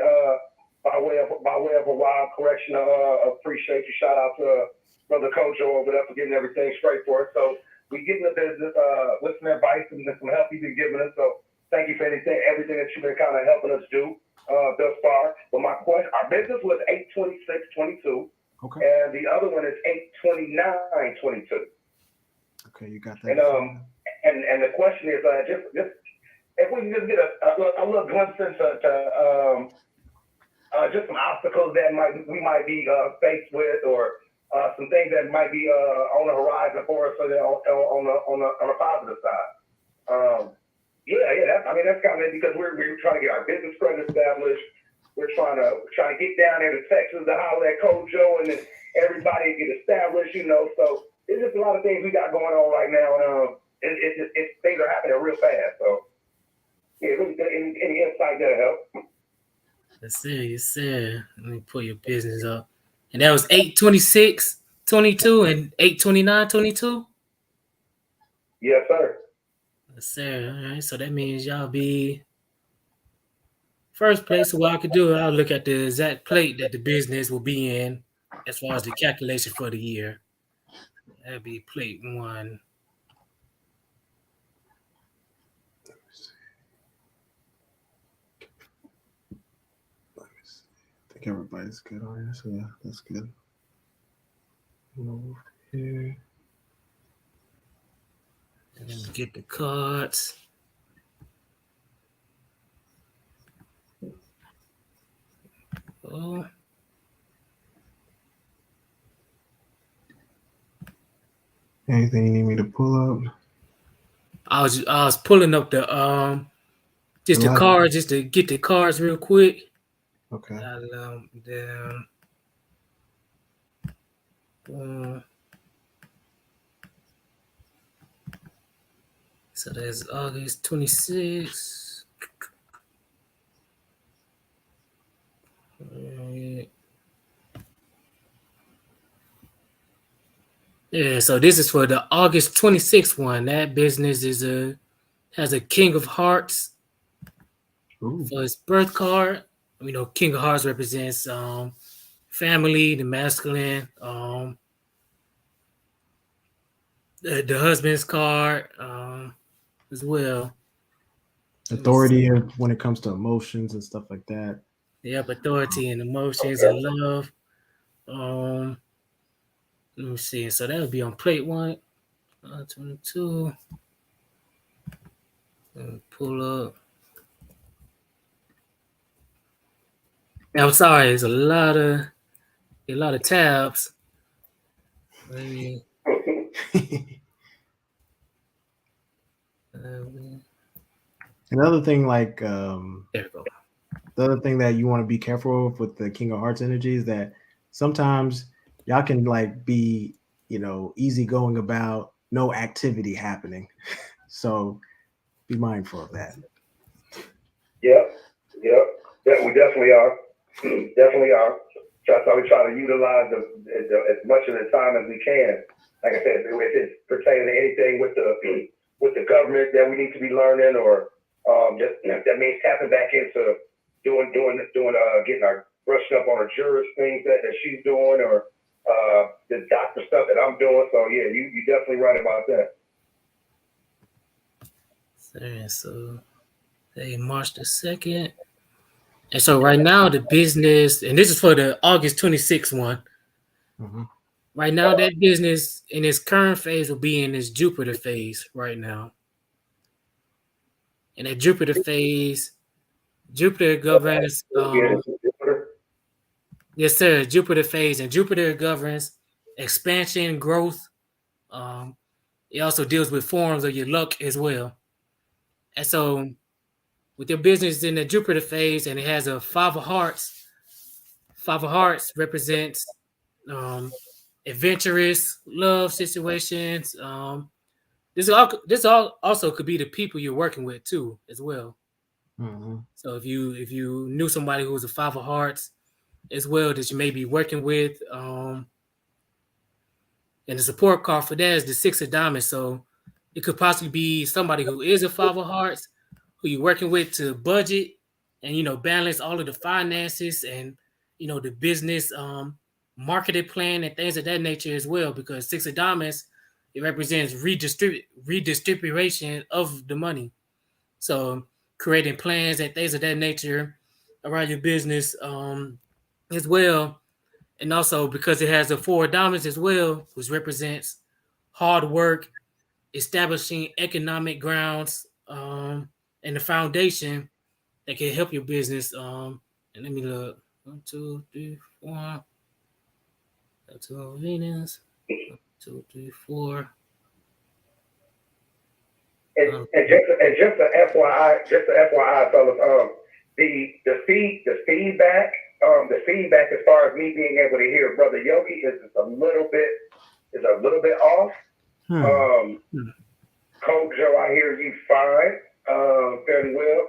by way of a wild correction. Appreciate you. Shout out to Brother Kojo over there for getting everything straight for us. So we get in the business, listen to advice and some help you've been giving us. So thank you for everything that you've been kind of helping us do thus far. But my question, our business was 8/26/22. Okay. And the other one is 8/29/22. Okay, you got that. And the question is just if we can just get a little glimpse into just some obstacles that we might be faced with, or some things that might be on the horizon for us, so that on the positive side. That's kind of because we're trying to get our business credit established. We're trying to get down there to Texas to holler at Coach Joe, and then everybody get established, So there's just a lot of things we got going on right now, and things are happening real fast. So yeah, any insight that'll help. Yes, sir. Let me pull your business up. And that was 8/26/22 and 8/29/22. Yes, sir. Yes, sir. All right. So that means y'all be first place. So what I could do, I'll look at the exact plate that the business will be in as far as the calculation for the year. That'd be plate 1. I think everybody's good on here, so yeah, that's good. Move here. And then get the cards. Oh. Anything you need me to pull up? I was pulling up the cards just to get the cards real quick. Okay. So there's August 26th. Yeah, so this is for the August 26th one. That business has a King of Hearts. Ooh. For his birth card. King of Hearts represents family, the masculine. The husband's card as well. Authority when it comes to emotions and stuff like that. Yep, authority and emotions and love. Let me see. So that would be on plate 1. 22. Let me pull up. I'm sorry, it's a lot of tabs. Maybe. Another thing, like there we go. The other thing that you want to be careful of with the King of Hearts energy is that sometimes y'all can be, easy going about, no activity happening. So be mindful of that. Yep. Yeah, we definitely are. Definitely are. So we try to utilize as much of the time as we can. Like I said, if it's pertaining to anything with the government that we need to be learning, or that means tapping back into doing getting our brushing up on our jurors things that she's doing, or the doctor stuff that I'm doing. So yeah, you definitely right about that. So March the 2nd. And so right now the business, and this is for the August 26th one. Mm-hmm. Right now that business in its current phase will be in its Jupiter phase right now. And that Jupiter phase, Jupiter governs yes, sir, Jupiter phase, and Jupiter governs expansion, growth. It also deals with forms of your luck as well. And so with your business in the Jupiter phase, and it has a 5 of hearts. 5 of hearts represents adventurous love situations. this also could be the people you're working with too, as well. Mm-hmm. So if you knew somebody who was a 5 of Hearts as well that you may be working with, and the support card for that is the 6 of Diamonds. So it could possibly be somebody who is a 5 of Hearts who you're working with to budget and balance all of the finances and the business marketing plan and things of that nature as well, because 6 of Diamonds, it represents redistribution of the money. So creating plans and things of that nature around your business as well. And also because it has the 4 of Diamonds as well, which represents hard work, establishing economic grounds, and the foundation that can help your business. And let me look. 1, 2, 3, 4. That's 2 Venus. 1, 2, 3, 4. And just a FYI, fellas, the feedback as far as me being able to hear Brother Yogi is a little bit off. Coach Joe, I hear you fine, fairly well,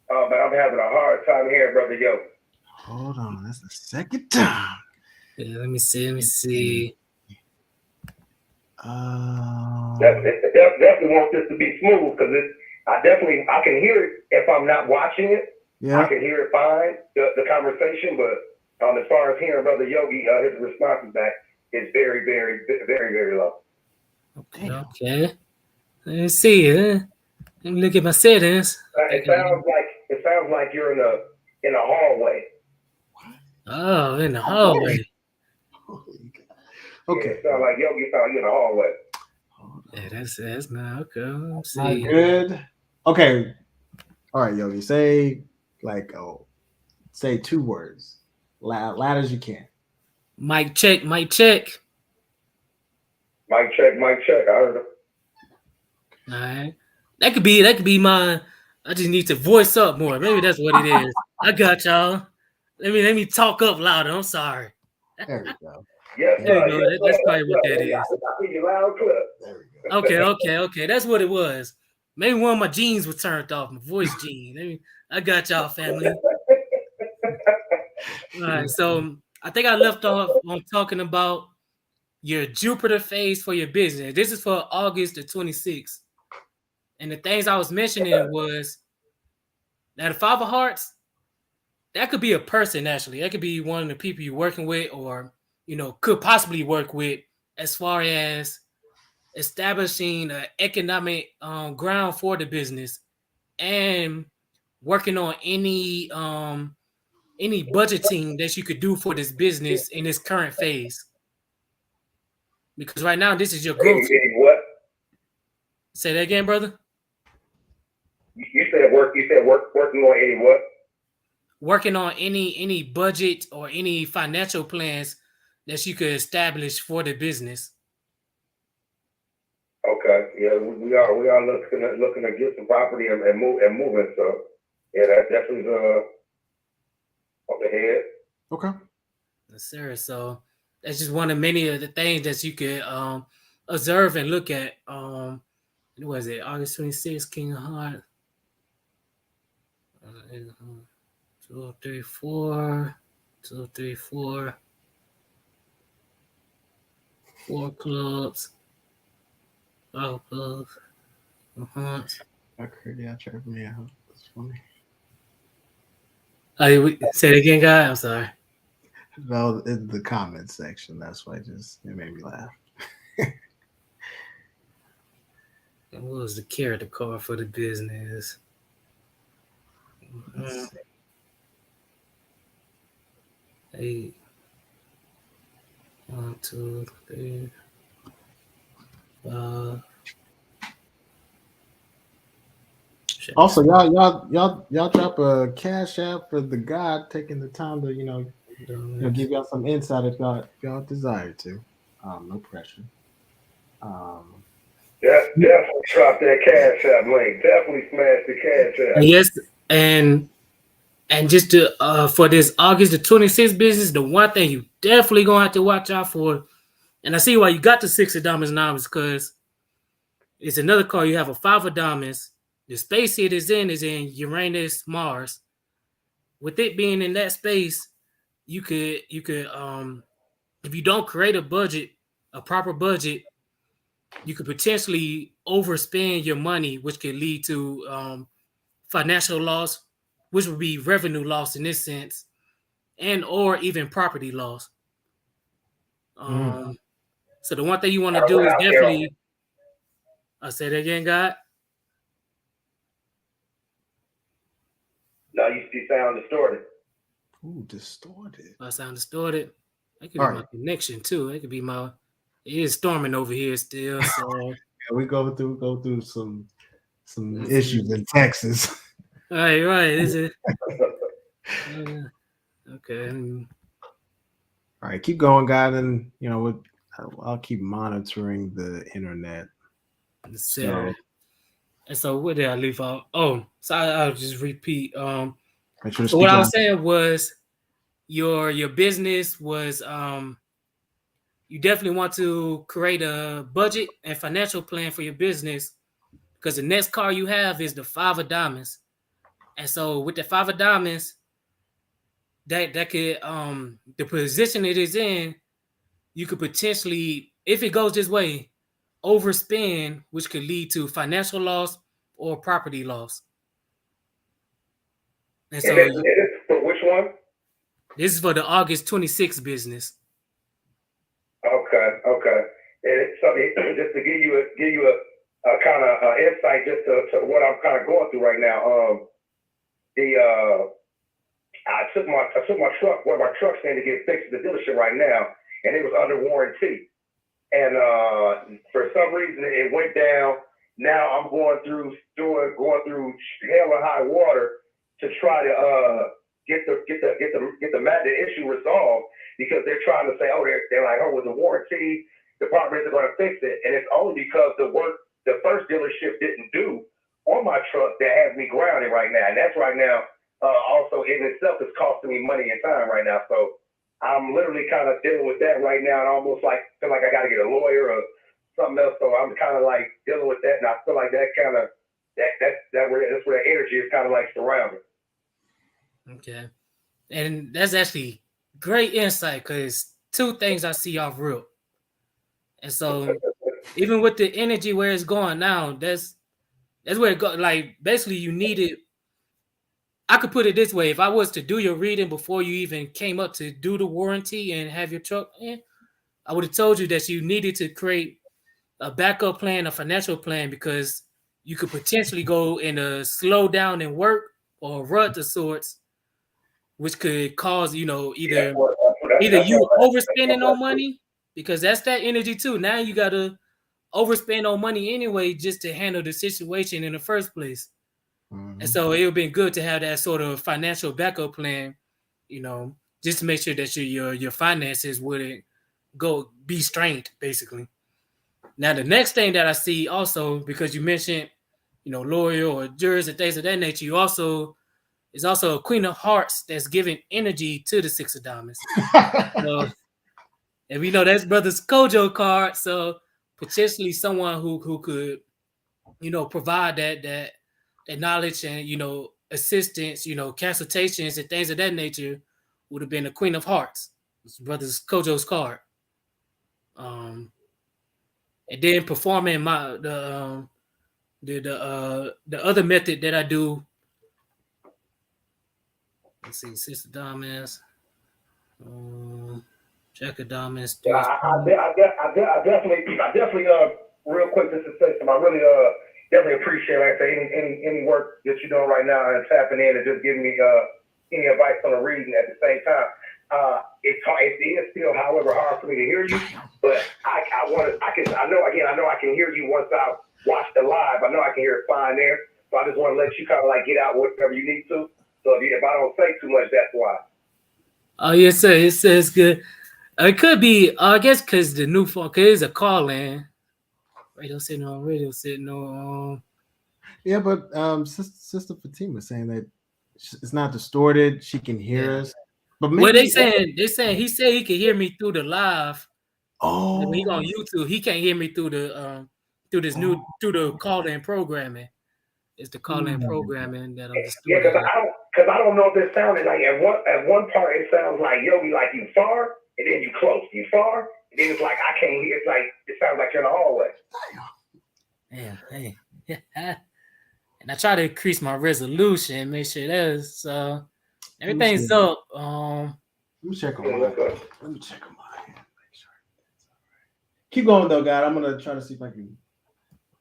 but I'm having a hard time hearing Brother Yogi. Hold on, that's the second time. Yeah, let me see. Definitely want this to be smooth because I can hear it if I'm not watching it. Yeah. I can hear it fine, the conversation, but as far as hearing Brother Yogi, his responses back is very, very, very, very low. Okay. Let me see. Let me look at my settings. It sounds like you're in a hallway. Oh, in the hallway. Okay. Yeah, it sounds like Yogi found you in the hallway. Yeah, that's not okay. Let's see. Not good. Okay. All right, Yogi. Say say 2 words. Loud as you can. Mic check. Mic check. I heard it. All right. That could be my. I just need to voice up more. Maybe that's what it is. I got y'all. Let me talk up louder. I'm sorry. There we go. Yes, there we go. That's probably what that is. I hear you loud and clear. There we go. Okay. That's what it was. Maybe one of my genes was turned off. My voice gene. I got y'all, family. All right. So I think I left off on talking about your Jupiter phase for your business. This is for August the 26th. And the things I was mentioning was that the 5 of Hearts, that could be a person, actually. That could be one of the people you're working with or, could possibly work with as far as establishing an economic ground for the business and working on any budgeting that you could do for this business in this current phase. Because right now, this is your growth. What? Say that again, brother. You said working on any what? Working on any budget or any financial plans that you could establish for the business. Okay, yeah, we are looking to get some property and moving. So yeah, that definitely up ahead. Okay. Yes, sir. So that's just one of many of the things that you could observe and look at. What was it? August 26th, King of Hearts. 2, 3, 4. 2, 3, 4. 4 clubs. 5 clubs. Okay, yeah, check me out. That's funny. Say it again, guy. I'm sorry. No, in the comment section. That's why it made me laugh. And what was the character card for the business? 8. 1, 2, 3, 5. Also, y'all drop a cash app for the God taking the time to give y'all some insight if y'all desire to. No pressure. Definitely drop that cash app link. Definitely smash the cash app. Yes, and just to for this August the 26th business, the one thing you definitely gonna have to watch out for, and I see why you got the 6 of Diamonds now is because It's another card. You have a 5 of diamonds. The space it is in Uranus, Mars. With it being in that space, you could if you don't create a proper budget, you could potentially overspend your money, which could lead to financial loss, which would be revenue loss in this sense, and or even property loss. So the one thing you want to do is definitely. I say that again, God. No, you sound distorted. Ooh, distorted. I sound distorted. That could be my connection too. That could be my. It is storming over here still. So yeah, we go through some issues in Texas. Right. Is it? Okay. All right, keep going, God, and I'll keep monitoring the internet. So, and so where did I leave off? Oh, so I'll just repeat. So what I was saying was your business was you definitely want to create a budget and financial plan for your business, because the next card you have is the 5 of diamonds. And so with the 5 of diamonds, that could the position it is in, you could potentially, if it goes this way, overspend, which could lead to financial loss or property loss. And so for which one? This is for the August 26th business. Okay. And so just to give you a kind of insight just to what I'm kind of going through right now. I took my truck, one of my trucks in to get fixed at the dealership right now, and it was under warranty. And for some reason it went down. Now I'm going through hell and high water to try to get the issue resolved, because they're trying to say, they're like, with the warranty department is going to fix it, and it's only because the work the first dealership didn't do on my truck that has me grounded right now, and that's right now also in itself is costing me money and time right now. So I'm literally kind of dealing with that right now, and almost like feel like I got to get a lawyer or something else. So I'm kind of like dealing with that, and I feel like that kind of that's where the energy is kind of like surrounding. Okay, and that's actually great insight, because 2 things I see off real. And so even with the energy where it's going now, that's where it goes. Like basically you need it. I could put it this way: if I was to do your reading before you even came up to do the warranty and have your truck in, I would have told you that you needed to create a backup plan, a financial plan, because you could potentially go in a slow down in work or a rut of sorts, which could cause, either you overspending on money, because that's that energy too. Now you got to overspend on money anyway just to handle the situation in the first place. Mm-hmm. And so it would have been good to have that sort of financial backup plan, just to make sure that your finances wouldn't be strained, basically. Now, the next thing that I see also, because you mentioned, lawyer or jurors and things of that nature, is also a Queen of Hearts that's giving energy to the 6 of diamonds. So, and we know that's Brother's Kojo card, so potentially someone who could, provide that knowledge and assistance, consultations and things of that nature would have been the Queen of Hearts. It's Brother's Kojo's card. And then performing the other method that I do. Let's see, 6 of diamonds, Jack of diamonds. Yeah, I definitely real quick just to say something. I really definitely appreciate, like I say, any work that you're doing right now and tapping in and just giving me any advice on the reading at the same time. It is still, however, hard for me to hear you, but I know I can hear you once I watch the live. I know I can hear it fine there. So I just want to let you kind of like get out whatever you need to. So if I don't say too much, that's why. Oh yes, sir. It says good. It could be, I guess, because the new phone, because it's a call in. Radio signal. Yeah, but Sister Fatima saying that it's not distorted. She can hear us. But maybe, they saying he said he can hear me through the live. Oh, when he on YouTube, he can't hear me through the through the call-in programming. It's the call-in programming that Yeah, understood it. because I don't know if it sounded like at one part it sounds like Yogi, like you far and then you close, you far and then it's like I can't hear. It's like it sounds like you're in the hallway. Damn, hey. And I try to increase my resolution, make sure that's everything's up. Let me check on mine. Let me check on mine. Make sure. Keep going though, God. I'm gonna try to see if I can.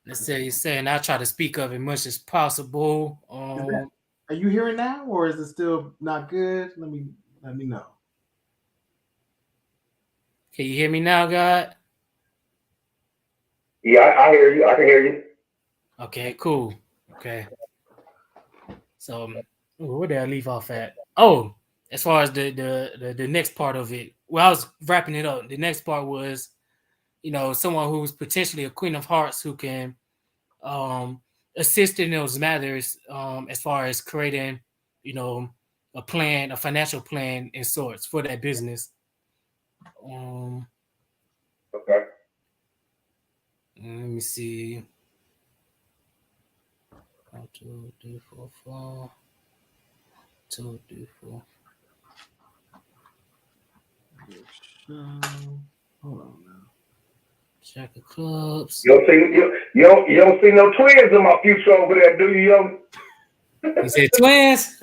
Let's say you're saying I try to speak of as much as possible. Are you hearing now, or is it still not good? Let me know. Can you hear me now, God? Yeah, I hear you. I can hear you. Okay, cool. Okay. So where did I leave off at? Oh, as far as the next part of it, well, I was wrapping it up. The next part was, someone who's potentially a Queen of Hearts who can assist in those matters as far as creating, a plan, a financial plan in sorts for that business. Okay. Let me see. 1, 2, 3, 4, 5. 2, 3, 4. Hold on now. Jack of clubs. You don't see no twins in my future over there, do you, yo? You said twins?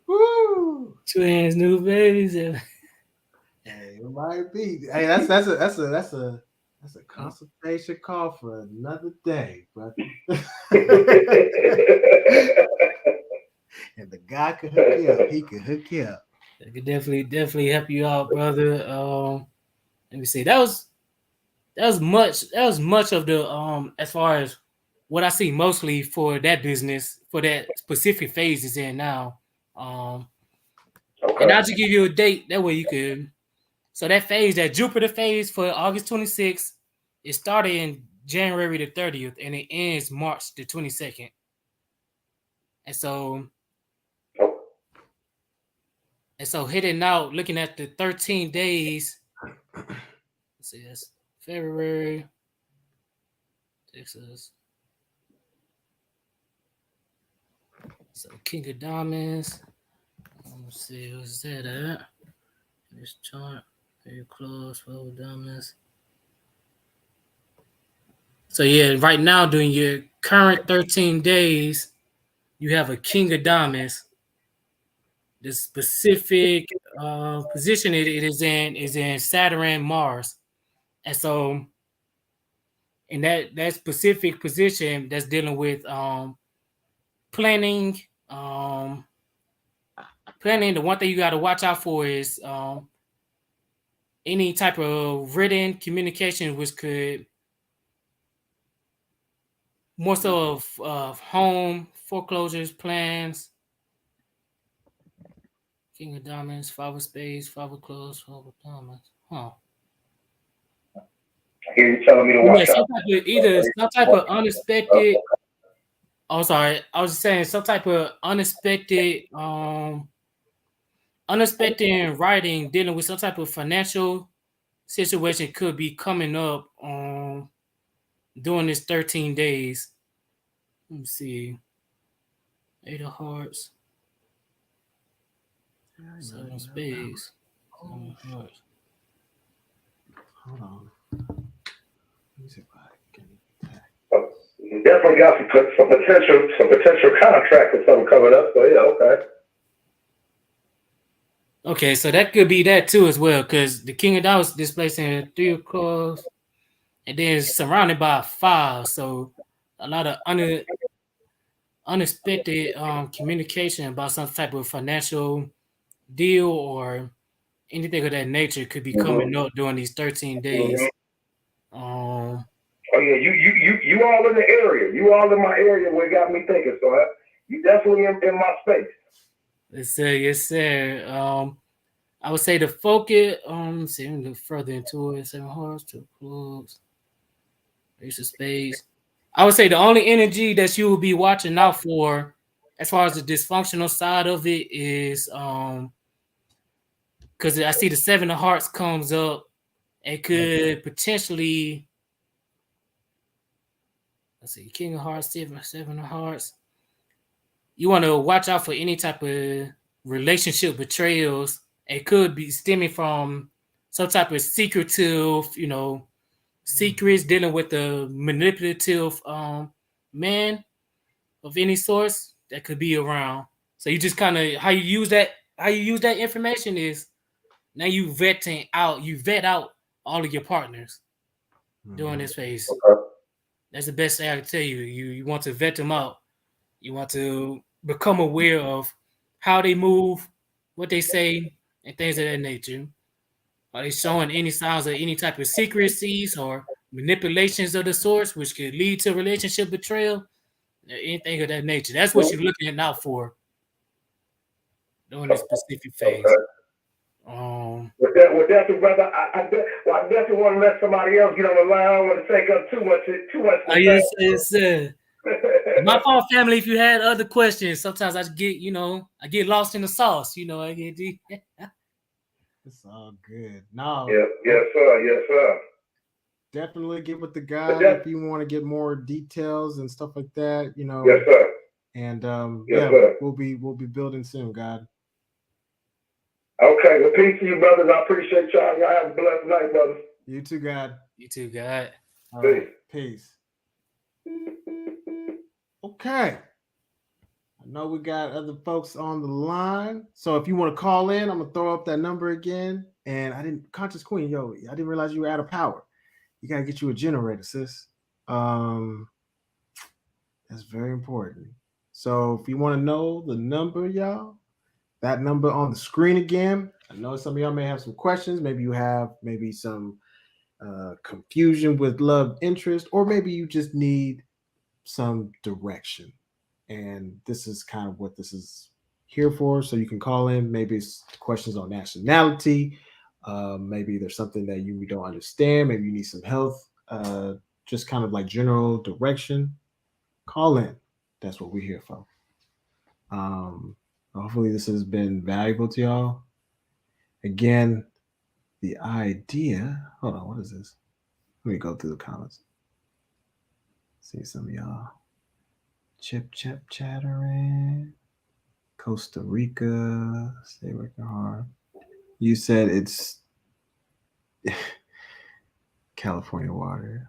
Woo! Twins, new babies. Hey, it might be. Hey, that's a consultation call for another day, brother. And the guy could hook you up. He could hook you up. It could definitely help you out, brother. Let me see. That was much of the as far as what I see mostly for that business, for that specific phase it's in now. And I'll just give you a date, that way you could. So that phase, that Jupiter phase for August 26th, it started in January the 30th and it ends March the 22nd. And so hitting out, looking at the 13 days, let's see, that's February, Texas. So King of Diamonds. Let's see, what's that at? This chart, very close, 12 diamonds. So yeah, right now during your current 13 days, you have a King of Diamonds. The specific position it is in Saturn, Mars. And so in that specific position that's dealing with planning, the one thing you got to watch out for is any type of written communication, which could more so of home foreclosures, plans. King of Diamonds, 5 of Spades, 5 of Clubs, 5 of Diamonds. Huh. I hear you telling me to watch out. Either some type of unexpected. Oh, sorry. I was saying some type of unexpected in writing, dealing with some type of financial situation could be coming up during this 13 days. Let me see. 8 of Hearts. 7 of Spades. 7 of Hearts. Hold on. Let me see if I can. You definitely got some potential contract or something coming up. So yeah, okay. Okay, so that could be that too as well, because the King of Diamonds displacing 3 of Clubs, and then surrounded by 5. So a lot of unexpected communication about some type of financial deal or anything of that nature could be coming up during these 13 days. Oh yeah, you all in the area. You all in my area where it got me thinking. So you definitely in my space. Yes, sir. I would say the focus. Let's see, let me look further into it. 7 of Hearts, 2 of Clubs, Ace of Spades. I would say the only energy that you will be watching out for, as far as the dysfunctional side of it, is because I see the 7 of hearts comes up. It could potentially, let's see, King of Hearts, 7 of hearts. You want to watch out for any type of relationship betrayals. It could be stemming from some type of secretive, secrets dealing with the manipulative man of any source that could be around. So you just kind of how you use that information is now you vet out all of your partners during this phase. Okay. That's the best thing I can tell you. You want to vet them out. You want to become aware of how they move, what they say, and things of that nature. Are they showing any signs of any type of secrecies or manipulations of the source, which could lead to relationship betrayal? Anything of that nature. That's what you're looking at out for during this specific phase. With that, brother, I definitely want to let somebody else get on the line. I don't want to take up too much. Yes. My fault, family. If you had other questions, sometimes I get lost in the sauce. I get It's all good. No. Yes, sir. Definitely get with the guy if you want to get more details and stuff like that. Yes, sir. And sir. we'll be building soon, God. Okay, well, peace to you, brothers. I appreciate y'all. Y'all have a blessed night, brothers. You too, God. You too, God. All right. Peace. Okay. I know we got other folks on the line. So if you want to call in, I'm going to throw up that number again. And Conscious Queen, I didn't realize you were out of power. You got to get you a generator, sis. That's very important. So if you want to know the number, y'all, that number on the screen again. I know some of y'all may have some questions. Maybe you have some confusion with love interest, or maybe you just need some direction. And this is kind of what this is here for. So you can call in. Maybe it's questions on nationality. Maybe there's something that you don't understand. Maybe you need some health, just kind of like general direction. Call in. That's what we're here for. Hopefully this has been valuable to y'all. Again, the idea. Hold on, what is this? Let me go through the comments. See some of y'all. Chip chattering. Costa Rica. Stay working hard. You said it's California water.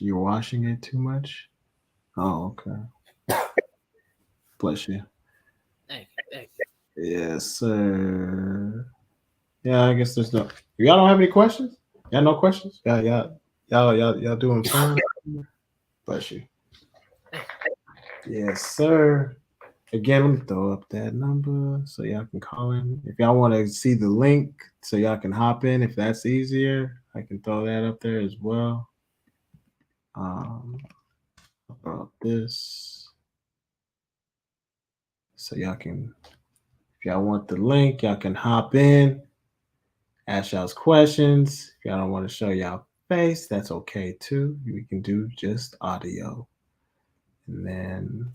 You're washing it too much? Oh, okay. Bless you. Thank you. Yes, sir. Yeah, I guess there's no. Y'all don't have any questions? Y'all no questions? Y'all doing fine? Bless you. Yes, sir. Again, let me throw up that number so y'all can call in. If y'all want to see the link so y'all can hop in, if that's easier, I can throw that up there as well. About this. So y'all can, if y'all want the link, y'all can hop in, ask y'all's questions. If y'all don't want to show y'all face, that's okay too. We can do just audio. And then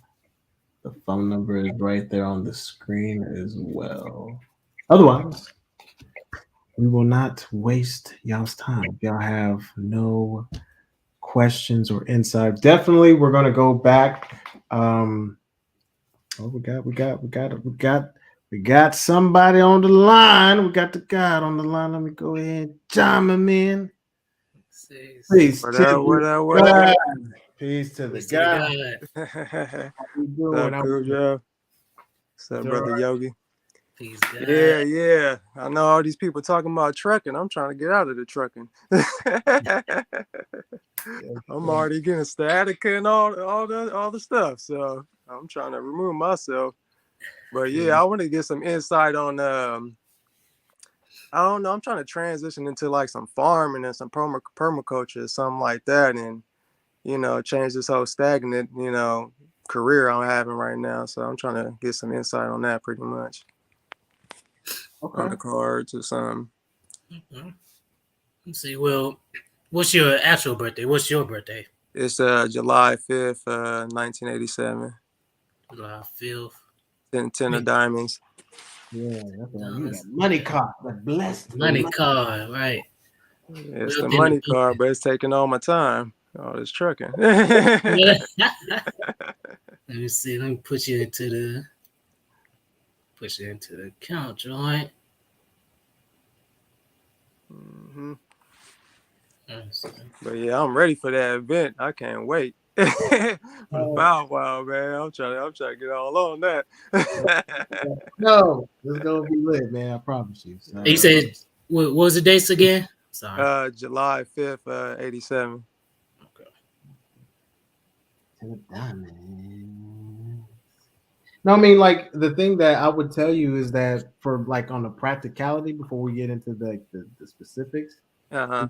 the phone number is right there on the screen as well. Otherwise, we will not waste y'all's time. If y'all have no questions or insight, definitely we're gonna go back. We got somebody on the line. We got the God on the line. Let me go ahead and chime him in. Peace to the God. Peace to the God. How you doing? What's up, Cujo? What's up, brother Yogi? Peace, God. Yeah. I know all these people talking about trucking. I'm trying to get out of the trucking. I'm already getting sciatica and all the stuff. So I'm trying to remove myself. But yeah, I want to get some insight on I don't know. I'm trying to transition into like some farming and some permaculture or something like that, and change this whole stagnant career I'm having right now. So I'm trying to get some insight on that pretty much. Okay. On the cards or something. Okay. Let's see. Well, what's your actual birthday? What's your birthday? It's July 5th, 1987. July 5th. 10 of diamonds. Yeah, that's right. You got money card, but blessed money card, right? Yeah, it's the money card, but it's taking all my time. All this trucking. Let me see. Let me put you into the account joint. Mm-hmm. But yeah, I'm ready for that event. I can't wait. For the Bow Wow, man. I'm trying to get all on that. No, it's gonna be lit, man. I promise you. So. You said what was the dates again? Sorry. July 5th, 87. No, I mean, like the thing that I would tell you is that for like on the practicality, before we get into the specifics, if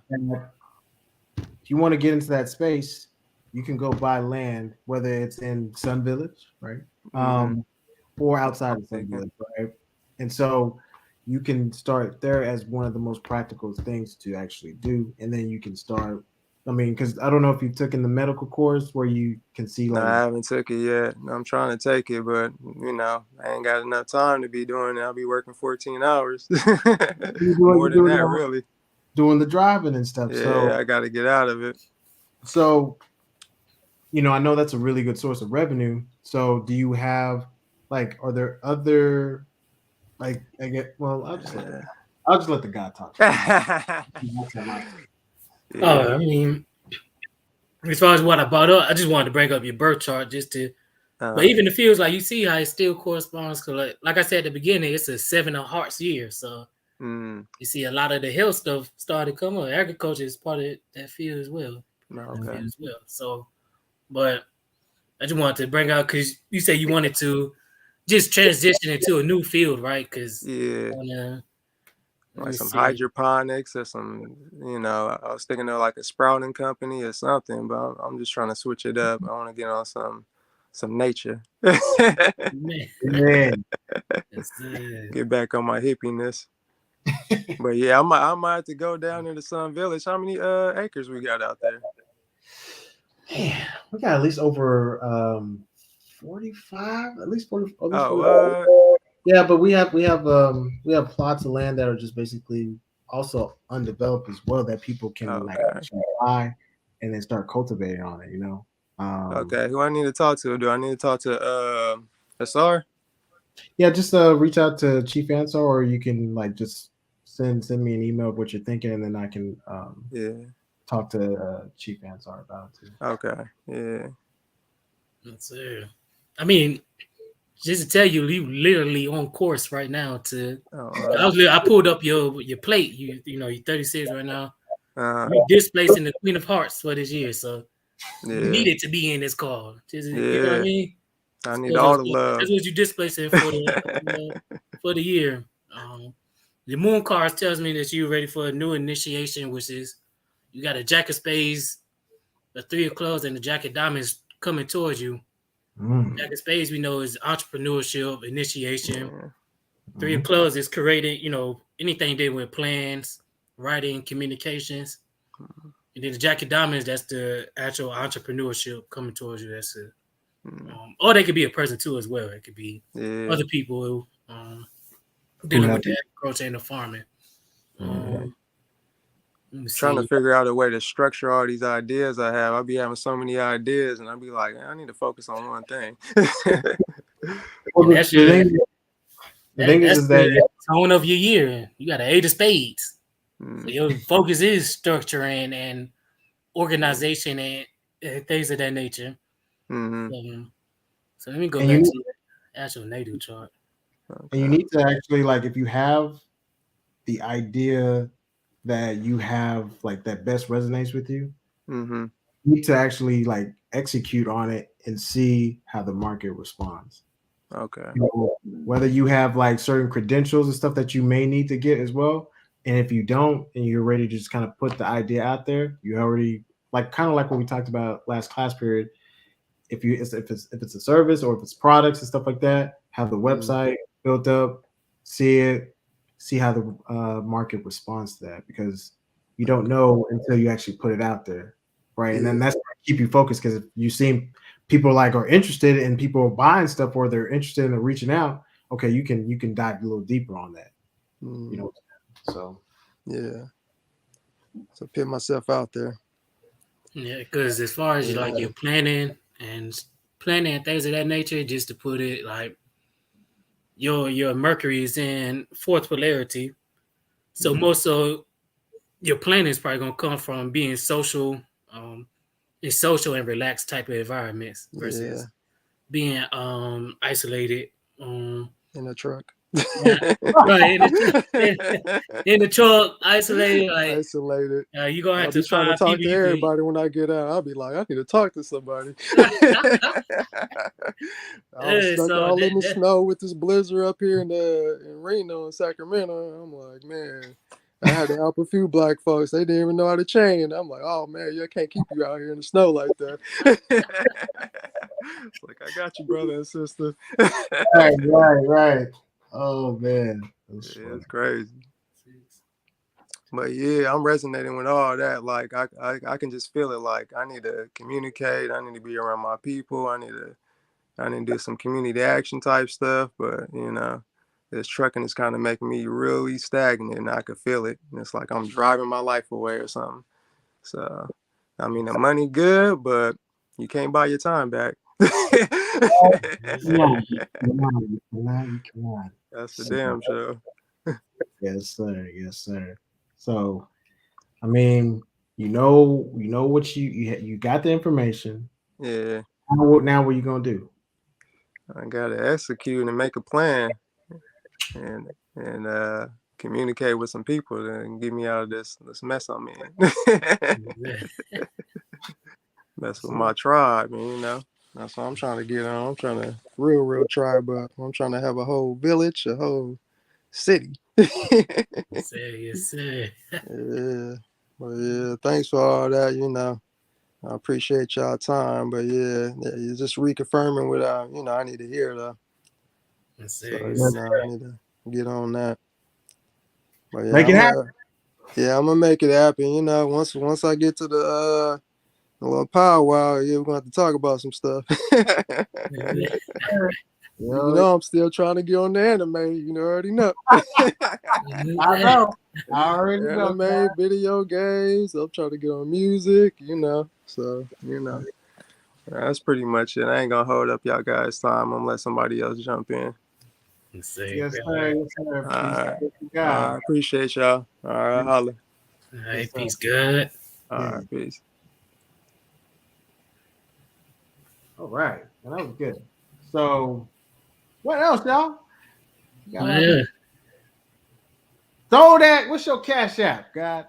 you want to get into that space, you can go buy land, whether it's in Sun Village, right, or outside of Sun Village, right, and so you can start there as one of the most practical things to actually do, and then you can start. I mean, because I don't know if you took in the medical course where you can see like. No, I haven't took it yet. I'm trying to take it, but I ain't got enough time to be doing it. I'll be working 14 hours. More than that, really. Doing the driving and stuff. Yeah, so I got to get out of it. So, I know that's a really good source of revenue. So, do you have are there other I'll just let the guy talk. I mean, as far as what I brought up, I just wanted to bring up your birth chart just to. But even the fields, like you see how it still corresponds to like I said at the beginning, it's a 7 of hearts year. So you see a lot of the health stuff started to come up. Agriculture is part of that field as well. Okay. As well. So, but I just wanted to bring out because you say you wanted to just transition into a new field, right? Because like some hydroponics or some, I was thinking of like a sprouting company or something, but I'm just trying to switch it up. I want to get on some nature. Man. Get back on my hippiness. But yeah, I might have to go down into Sun Village. How many acres we got out there? Man, we got at least over 45, at least 40. Yeah, but we have plots of land that are just basically also undeveloped as well that people can actually buy and then start cultivating on it. Okay, who I need to talk to? Do I need to talk to Asar? Yeah, just reach out to Chief Ansar, or you can just send me an email of what you're thinking, and then I can talk to Chief Ansar about it too. Okay, yeah. That's it. I mean, just to tell you, you literally on course right now to. I pulled up your plate. You're 36 right now. You're displacing the Queen of Hearts for this year, so you needed to be in this call. You know what I mean? I need all the love. That's what you displacing for the year. The moon card tells me that you're ready for a new initiation, which is you got a Jack of Spades, a 3 of Clubs, and the Jack of Diamonds coming towards you. Jack of Spades, we know, is entrepreneurship, initiation. 3 of Clubs is creating, anything dealing with plans, writing, communications. And then the Jack of Diamonds, that's the actual entrepreneurship coming towards you. That's it. Or they could be a person too as well. It could be other people who dealing with the agriculture and the farming. Trying to figure out a way to structure all these ideas I have. I'll be having so many ideas, and I'll be like, I need to focus on one thing. That's the tone of your year. You got an 8 of Spades. So your focus is structure and organization and things of that nature. So let me go back to the actual natal chart. And you need to actually, if you have the idea that you have that best resonates with you, you need to actually execute on it and see how the market responds. Okay. Whether you have certain credentials and stuff that you may need to get as well. And if you don't, and you're ready to just kind of put the idea out there, you already kind of like what we talked about last class period. If it's a service or if it's products and stuff like that, have the website built up, see how the market responds to that, because you don't know until you actually put it out there, right? And then that's going to keep you focused, because if you see people are interested and people are buying stuff, or they're interested in reaching out, okay, you can dive a little deeper on that. Mm. You know, so yeah. So put myself out there. Yeah, because as far as like your planning and things of that nature, just to put it like your Mercury is in fourth polarity, so most of your planning is probably gonna come from being social, in social and relaxed type of environments versus being isolated. In the truck. Right, in the truck, isolated. Like isolated. you're gonna I'll have be to trying to find talk people to you can. everybody when I get out. I'll be like, I need to talk to somebody. I was stuck So all in the snow with this blizzard up here in Reno and Sacramento. I'm like, man, I had to help a few black folks. They didn't even know how to chain. I'm like, oh man, I can't keep you out here in the snow like that. It's like, I got you, brother and sister. right. Oh man, it's crazy. But yeah, I'm resonating with all that. Like I can just feel it. Like I need to communicate. I need to be around my people. I need to do some community action type stuff. But this trucking is kind of making me really stagnant, and I could feel it. And it's like I'm driving my life away or something. So I mean, the money good, but you can't buy your time back. You cannot. That's the damn show. Yes, sir. So, I mean, you know what you got the information. Yeah. Now what you gonna do? I gotta execute and make a plan, and communicate with some people and get me out of this mess I'm in. Mess with my tribe, and that's what I'm trying to get on. I'm trying to real tribe up. I'm trying to have a whole village, a whole city. Yes, sir. Yeah. But yeah, thanks for all that, I appreciate y'all time. But yeah, you're just reconfirming what I need to hear though. Yes, So yes, I need to get on that. But yeah, Make it happen. I'm gonna make it happen. Once I get to the little powwow, we're gonna have to talk about some stuff. I'm still trying to get on the anime. You already know. I know. I already know. Anime, video games. I'm trying to get on music. So that's pretty much it. I ain't gonna hold up y'all guys' time. I'm gonna let somebody else jump in. Yes, sir. All right. I appreciate y'all. All right, holla. All right, peace, good. All right, peace. All right, well, that was good. So, what else, y'all? Throw that. What's your Cash App, God?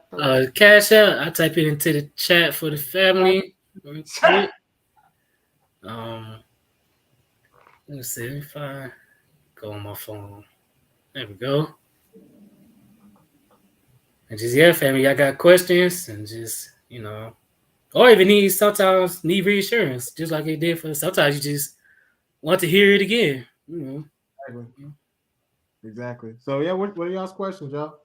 Cash App. I type it into the chat for the family. Let me see if I go on my phone. There we go. And just family, y'all got questions and just or even sometimes need reassurance, just like it did for sometimes you just want to hear it again. Exactly. So yeah, what are y'all's questions, y'all?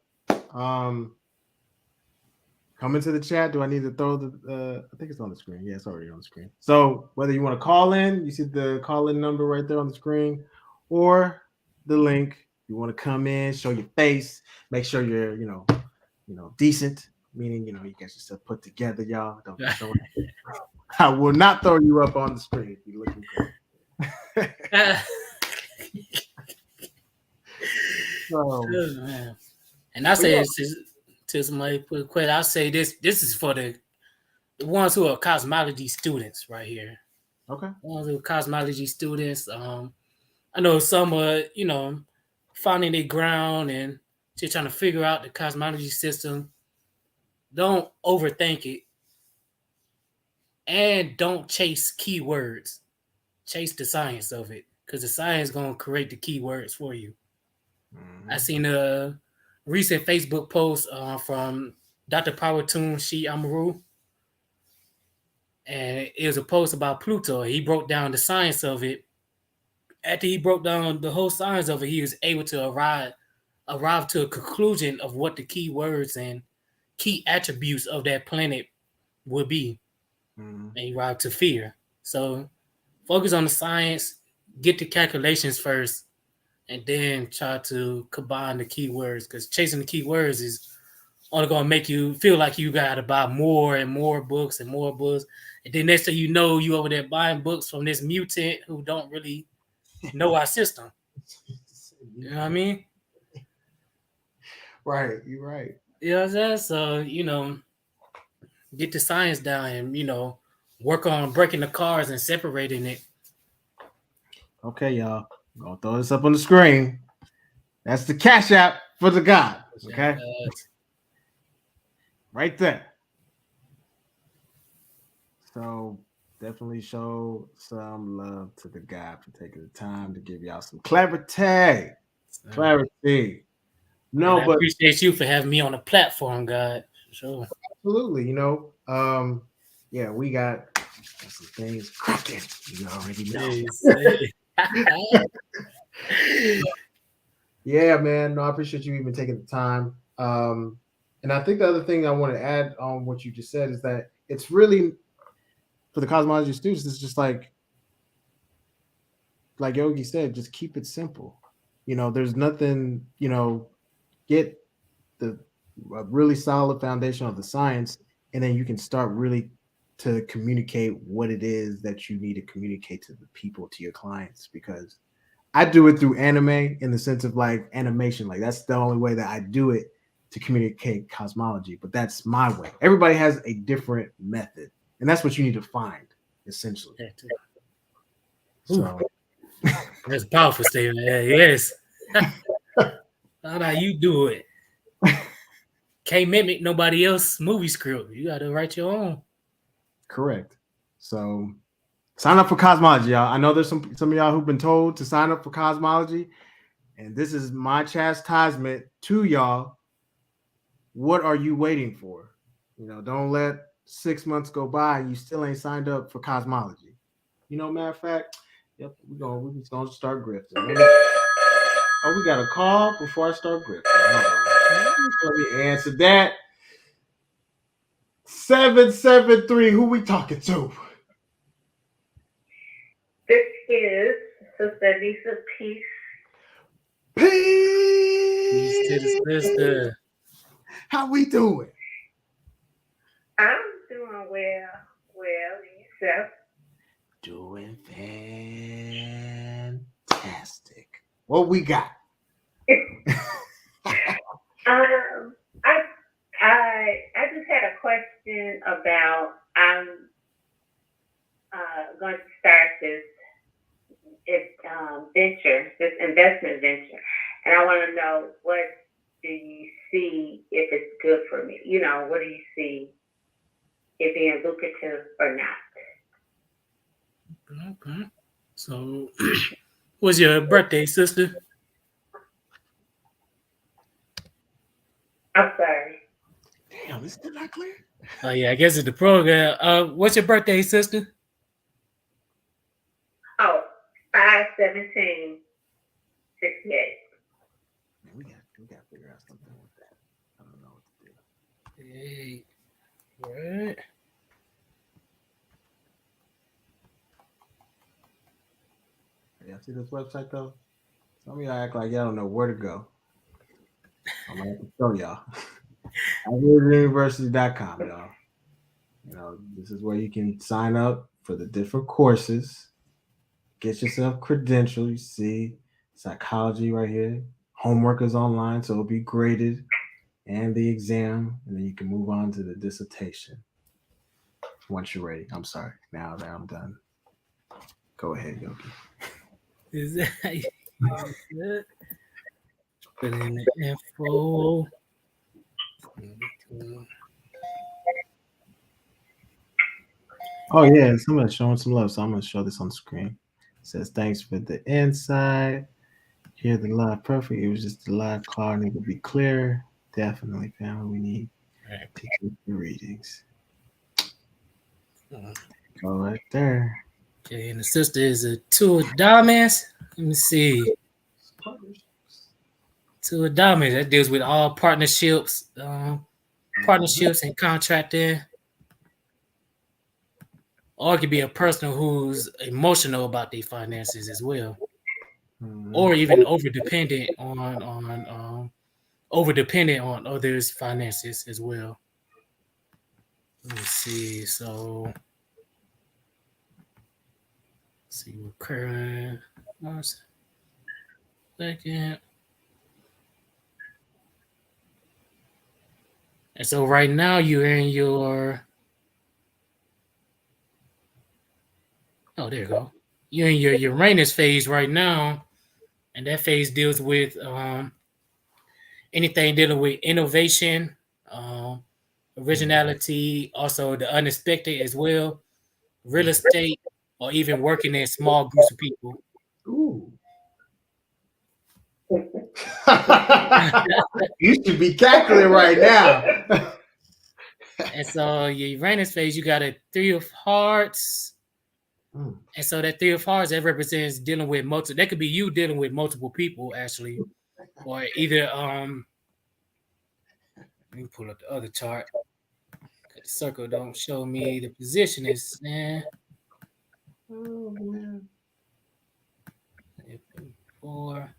Come into the chat. Do I need to throw the I think it's on the screen. Yeah, it's already on the screen. So whether you want to call in, you see the call-in number right there on the screen, or the link. You want to come in, show your face, make sure you're decent, meaning you guys are still put together, y'all. Don't be showing. I will not throw you up on the screen if you're looking cool. And I say to somebody put a question. I say this is for the ones who are cosmology students right here. Okay. Ones who are cosmology students. I know some are finding their ground and just trying to figure out the cosmology system. Don't overthink it, and don't chase keywords. Chase the science of it, because the science is going to create the keywords for you. Mm-hmm. I seen a recent Facebook post from Dr. Powatoon Shi Amaru, and it was a post about Pluto. He broke down the science of it. After he broke down the whole science of it, he was able to arrive to a conclusion of what the key words and key attributes of that planet would be. Mm-hmm. And he arrived to fear. So focus on the science, get the calculations first, and then try to combine the keywords, because chasing the keywords is only going to make you feel like you got to buy more and more books and more books. And then next thing you know, you over there buying books from this mutant who don't really know our system. You know what I mean? Right. You're right. You know what I'm saying? So, get the science down and, work on breaking the cars and separating it. Okay, y'all. I'm going to throw this up on the screen. That's the Cash App for the God. Okay? Right there. So definitely show some love to the guy for taking the time to give y'all some clarity. Clarity. No, and I but appreciate you for having me on the platform, God. Sure. Absolutely. Yeah, we got some things cracking. You already know. Yeah, man. No, I appreciate you even taking the time. And I think the other thing I want to add on what you just said is that it's really for the cosmology students, it's just like Yogi said, just keep it simple. There's nothing, get a really solid foundation of the science, and then you can start really to communicate what it is that you need to communicate to the people, to your clients, because I do it through anime in the sense of like animation. Like that's the only way that I do it to communicate cosmology, but that's my way. Everybody has a different method, and that's what you need to find essentially. So that's a powerful statement. Yeah, yes. How you do it? Can't mimic nobody else's movie script. You got to write your own. Correct. So sign up for cosmology, y'all. I know there's some of y'all who've been told to sign up for cosmology, and this is my chastisement to y'all. What are you waiting for? Don't let 6 months go by and you still ain't signed up for cosmology. Matter of fact, yep, we're just gonna start grifting. Oh, we got a call before I start grifting. Let me answer that. 773. Who we talking to? This is Sister Lisa Peace. Peace to the sister. How we doing? I'm doing well. Well, yourself? Doing fantastic. What we got? I just had a question about I'm going to start this venture, this investment venture, and I want to know, what do you see if it's good for me? What do you see it being lucrative or not? Okay. So, what's your birthday, sister? I'm sorry. Damn, this still not clear. Oh yeah, I guess it's the program. What's your birthday, sister? Oh, 5/17/68. We got to figure out something with that. I don't know what to do. Hey, what? Y'all see this website though? Some of y'all act like y'all don't know where to go. I'm gonna have to show y'all. University.com, y'all. This is where you can sign up for the different courses. Get yourself credentialed. You see psychology right here. Homework is online, so it'll be graded, and the exam, and then you can move on to the dissertation once you're ready. I'm sorry. Now that I'm done, go ahead, Yogi. Is that good? Put in the info. Oh yeah, someone's showing some love, so I'm gonna show this on the screen. It says thanks for the insight. Hear the live perfect. It was just the live call need to be clear. Definitely, family. We need to keep the readings. Go right there. Okay, and the sister is a two of diamonds. Let me see. Two of diamonds. That deals with all partnerships, and contracting. Or it could be a person who's emotional about their finances as well. or even over dependent on others' finances as well. Let me see. So, let's see what current. 1 second. And so right now you're in your. Oh, there you go. You're in your Uranus phase right now, and that phase deals with anything dealing with innovation, originality, also the unexpected as well, real estate, or even working in small groups of people. Ooh. You should be cackling right now. And so your Uranus phase, you got a 3 of Hearts. And so that 3 of Hearts, that represents dealing with multiple. That could be you dealing with multiple people, actually, or either let me pull up the other chart. The circle don't show me the position is. Oh man. 4.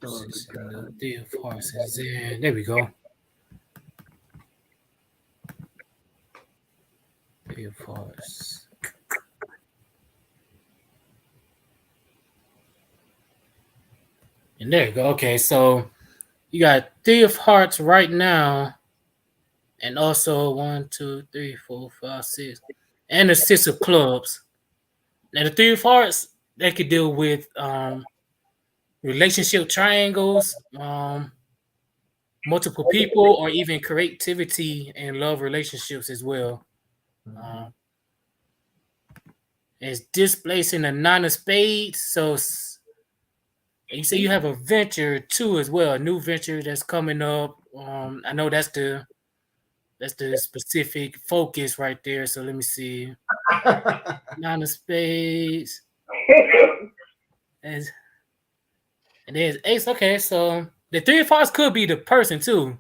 The 3 of Hearts is there. There we go. 3 of Hearts. And there you go. Okay, so you got 3 of Hearts right now, and also 1, 2, 3, 4, 5, 6, and a 6 of Clubs. Now the 3 of Hearts, they could deal with relationship triangles, multiple people, or even creativity and love relationships as well. It's displacing a 9 of Spades, so you say you have a venture too as well, a new venture that's coming up. I know that's the specific focus right there. So let me see. 9 of Spades. And there's Ace. Okay, so the 3 of Hearts could be the person too.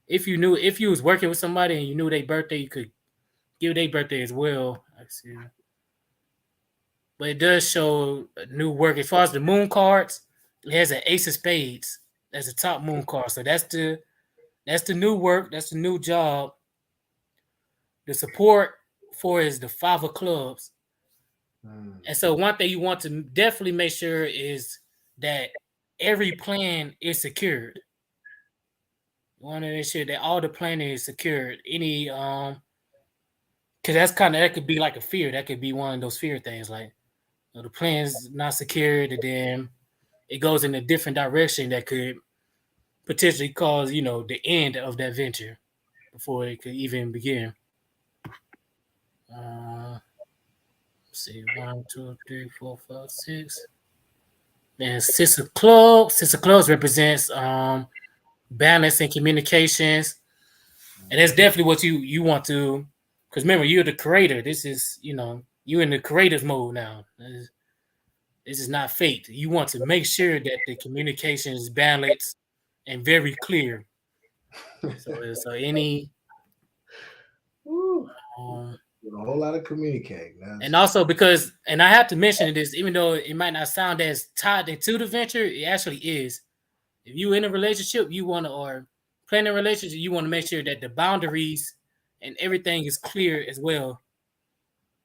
If you was working with somebody and you knew their birthday, you could give their birthday as well. I see. But it does show new work. As far as the moon cards, it has an Ace of Spades as the top moon card. So that's the new work. That's the new job. The support for is the 5 of Clubs. And so one thing you want to definitely make sure is that every plan is secured. You want to make sure that all the planning is secured. Any because that could be like a fear. That could be one of those fear things, like the plan's not secured, and then it goes in a different direction that could potentially cause, the end of that venture before it could even begin. Let's see, 1, 2, 3, 4, 5, 6. And 6 of Clubs. 6 of Clubs represents balance and communications, and that's definitely what you want to. Because remember, you're the creator. This is, you in the creative mode now. This is not fate. You want to make sure that the communication is balanced and very clear. So any a whole lot of communicating. And also because, and I have to mention this, even though it might not sound as tied into the venture, it actually is. If you in a relationship, or planning a relationship, you want to make sure that the boundaries and everything is clear as well,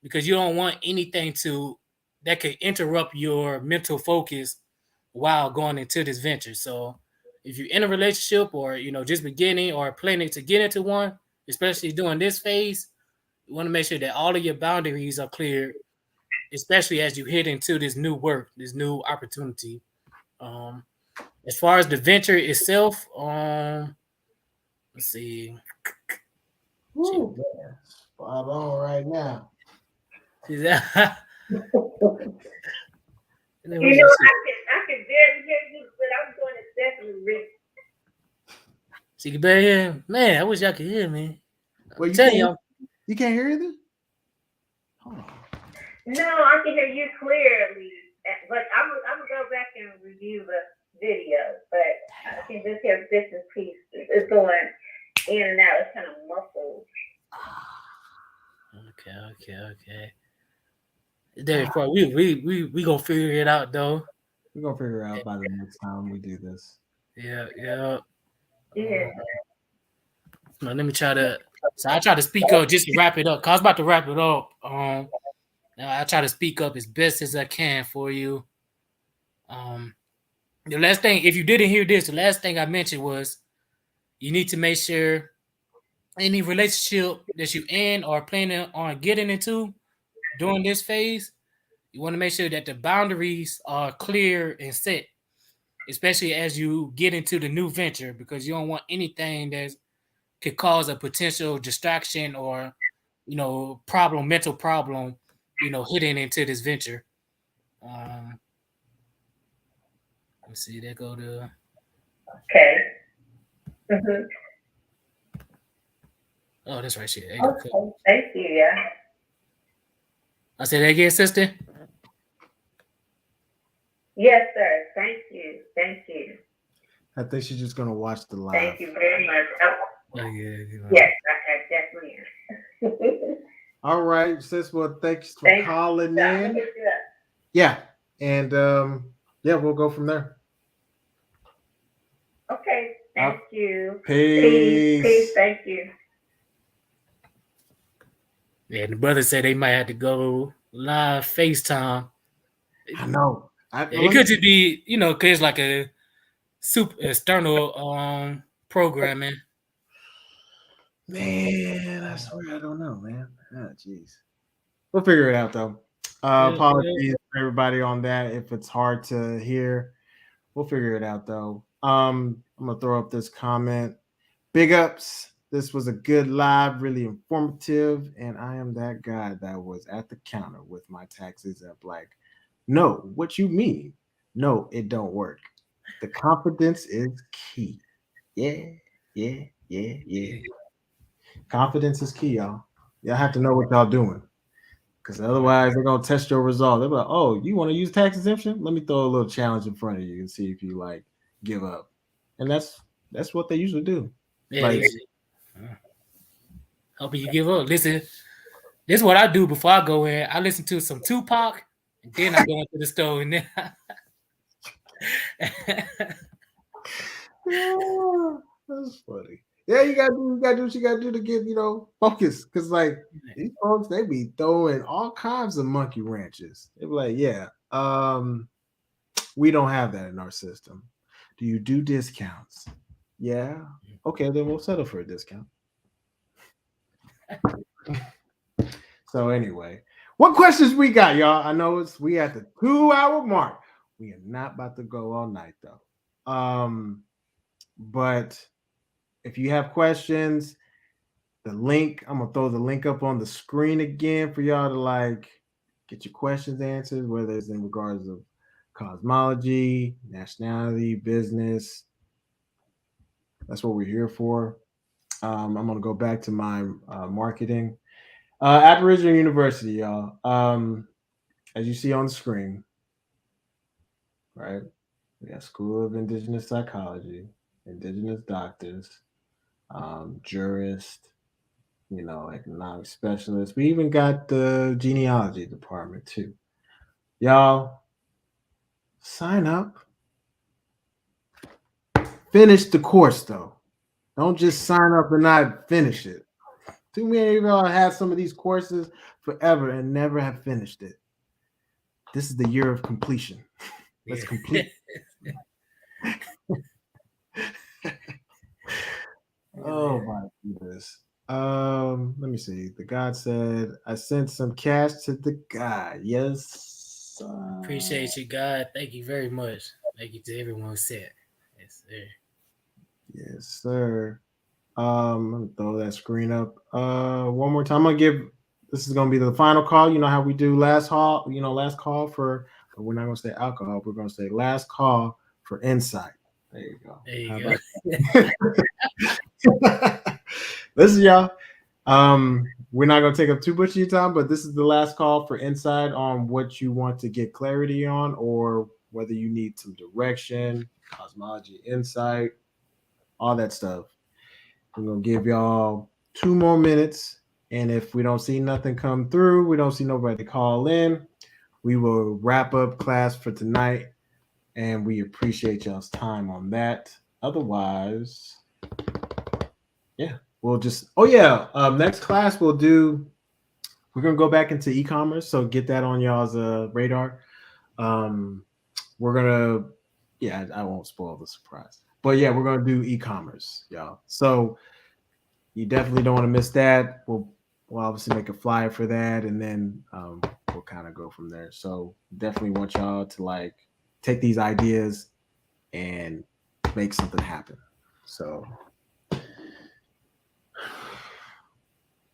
because you don't want anything that could interrupt your mental focus while going into this venture. So if you're in a relationship or, just beginning or planning to get into one, especially during this phase, you want to make sure that all of your boundaries are clear, especially as you head into this new work, this new opportunity. As far as the venture itself, let's see. Ooh, spot on right now. You know, I can barely hear you, but I'm going to definitely read. So you can barely hear? Man, I wish y'all could hear me. Well, you can't hear either? Hold on. No, I can hear you clearly, but I'm gonna go back and review the video, but I can just hear bits and pieces. It's going in and out. It's kind of muffled. Okay. Derek, we gonna figure it out though. We're gonna figure it out by the next time we do this. Yeah. Yeah. Now, let me try to. So I try to speak up just to wrap it up. Cause I was about to wrap it up. Now I try to speak up as best as I can for you. The last thing, if you didn't hear this, the last thing I mentioned was you need to make sure any relationship that you in or planning on getting into during this phase, you want to make sure that the boundaries are clear and set, especially as you get into the new venture, because you don't want anything that could cause a potential distraction or, mental problem, hitting into this venture. Let's see, there go to. Okay. Mm-hmm. Oh, that's right, shit. Okay. Thank you. Yeah. I said that again, sister. Yes, sir. Thank you. Thank you. I think she's just gonna watch the live. Thank you very much. Yeah. Yes, I definitely am. All right, sis. Well, thanks for calling in. Yeah, and we'll go from there. Okay. Thank you. Peace. Thank you. Yeah, the brother said they might have to go live FaceTime. I know. It could just be, because it's like a super external programming. Man, I swear I don't know, man. Oh, jeez. We'll figure it out though. Apologies for everybody on that if it's hard to hear. We'll figure it out though. I'm gonna throw up this comment. Big ups. This was a good live, really informative, and I am that guy that was at the counter with my taxes up. Like, no, what you mean? No, it don't work. The confidence is key. Yeah. Confidence is key, y'all. Y'all have to know what y'all doing. Because otherwise they're gonna test your result. They're like, oh, you want to use tax exemption? Let me throw a little challenge in front of you and see if you like give up. And that's what they usually do. Yeah, hoping you give up. Listen, this is what I do before I go in. I listen to some Tupac, and then I go into the store, and then that's funny. Yeah, you gotta do what you gotta do to get focused. Cause like these folks, they be throwing all kinds of monkey wrenches. They be like, yeah, we don't have that in our system. Do you do discounts? Yeah. Okay, then we'll settle for a discount. So anyway, what questions we got, y'all? I know we at the 2-hour mark. We are not about to go all night though. But if you have questions, the link, I'm gonna throw the link up on the screen again for y'all to get your questions answered, whether it's in regards of cosmology, nationality, business. That's what we're here for. I'm gonna go back to my marketing. Aboriginal University, y'all. As you see on the screen, right? We got School of Indigenous Psychology, Indigenous doctors, jurists, economic specialists. We even got the genealogy department too. Y'all, sign up. Finish the course though. Don't just sign up and not finish it. Too many of y'all have some of these courses forever and never have finished it. This is the year of completion. Let's complete. Oh my goodness. Let me see. The God said, I sent some cash to the guy. Yes. Appreciate you, God. Thank you very much. Thank you to everyone who said. Yes, sir. Yes, sir. I'm gonna throw that screen up one more time. This is gonna be the final call. You know how we do last call, for, but we're not gonna say alcohol, we're gonna say last call for insight. There you go. Listen, y'all. We're not gonna take up too much of your time, but this is the last call for insight on what you want to get clarity on, or whether you need some direction, cosmology, insight, all that stuff. I'm gonna give y'all 2 more minutes And if we don't see nothing come through, we don't see nobody call in, we will wrap up class for tonight. And we appreciate y'all's time on that. Otherwise, yeah, we'll just, next class we're going to go back into e-commerce. So get that on y'all's radar. We're going to, I won't spoil the surprise. But yeah, we're going to do e-commerce, y'all. So you definitely don't want to miss that. We'll obviously make a flyer for that, and then we'll kind of go from there. So definitely want y'all to like take these ideas and make something happen. So,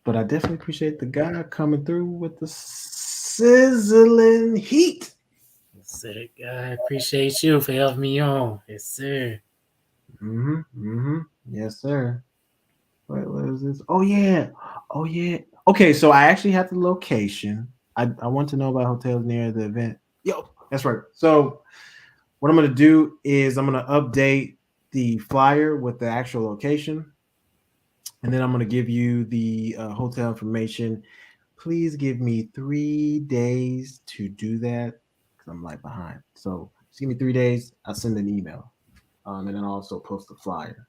but I definitely appreciate the guy coming through with the sizzling heat. Yes, sir. I appreciate you for helping me on. Yes, sir. Yes, sir. Wait, what is this? Oh yeah. Okay, so I actually have the location. I want to know about hotels near the event. Yo, that's right. So what I'm going to do is I'm going to update the flyer with the actual location, and then I'm going to give you the hotel information. Please give me 3 days to do that because I'm like behind. So just give me 3 days. I'll send an email, and then I'll also post the flyer.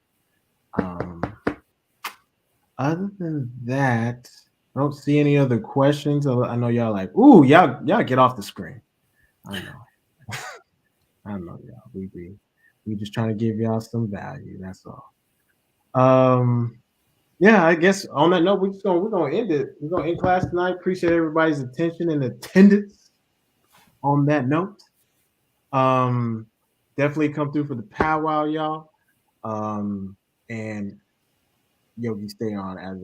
Other than that, I don't see any other questions. I know y'all like, ooh, y'all get off the screen. I know. I know, y'all. We just trying to give y'all some value. That's all. Yeah, I guess on that note, we're gonna end it. We're gonna end class tonight. Appreciate everybody's attention and attendance. On that note, definitely come through for the powwow, y'all. And Yogi, stay on as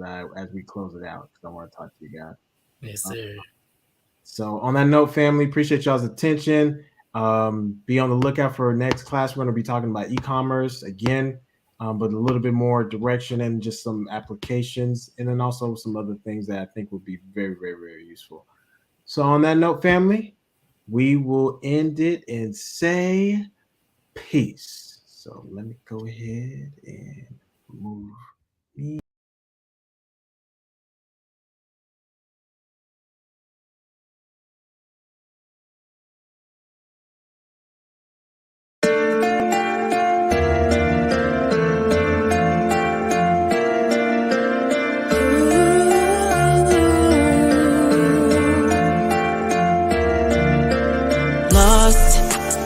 we close it out because I want to talk to you guys. Yes, sir. So on that note, family, appreciate y'all's attention. Be on the lookout for our next class. We're going to be talking about e-commerce again, but a little bit more direction and just some applications, and then also some other things that I think would be very, very, very useful. So on that note, family, we will end it and say peace. So let me go ahead and move me. Lost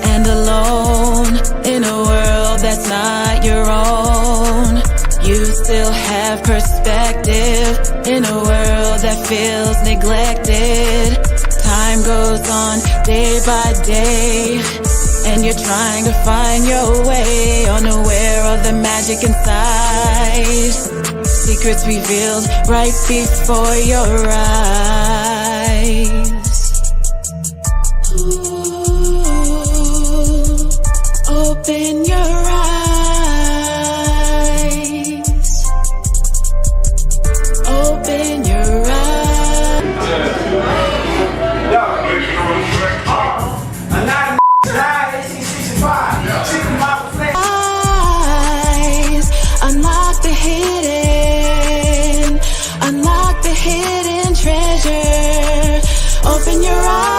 and alone in a world that's not your own. You still have perspective in a world that feels neglected. Time goes on day by day, and you're trying to find your way, unaware of the magic inside. Secrets revealed right before your eyes. Open your eyes. Open your eyes. Unlock the hidden treasure. Open your eyes.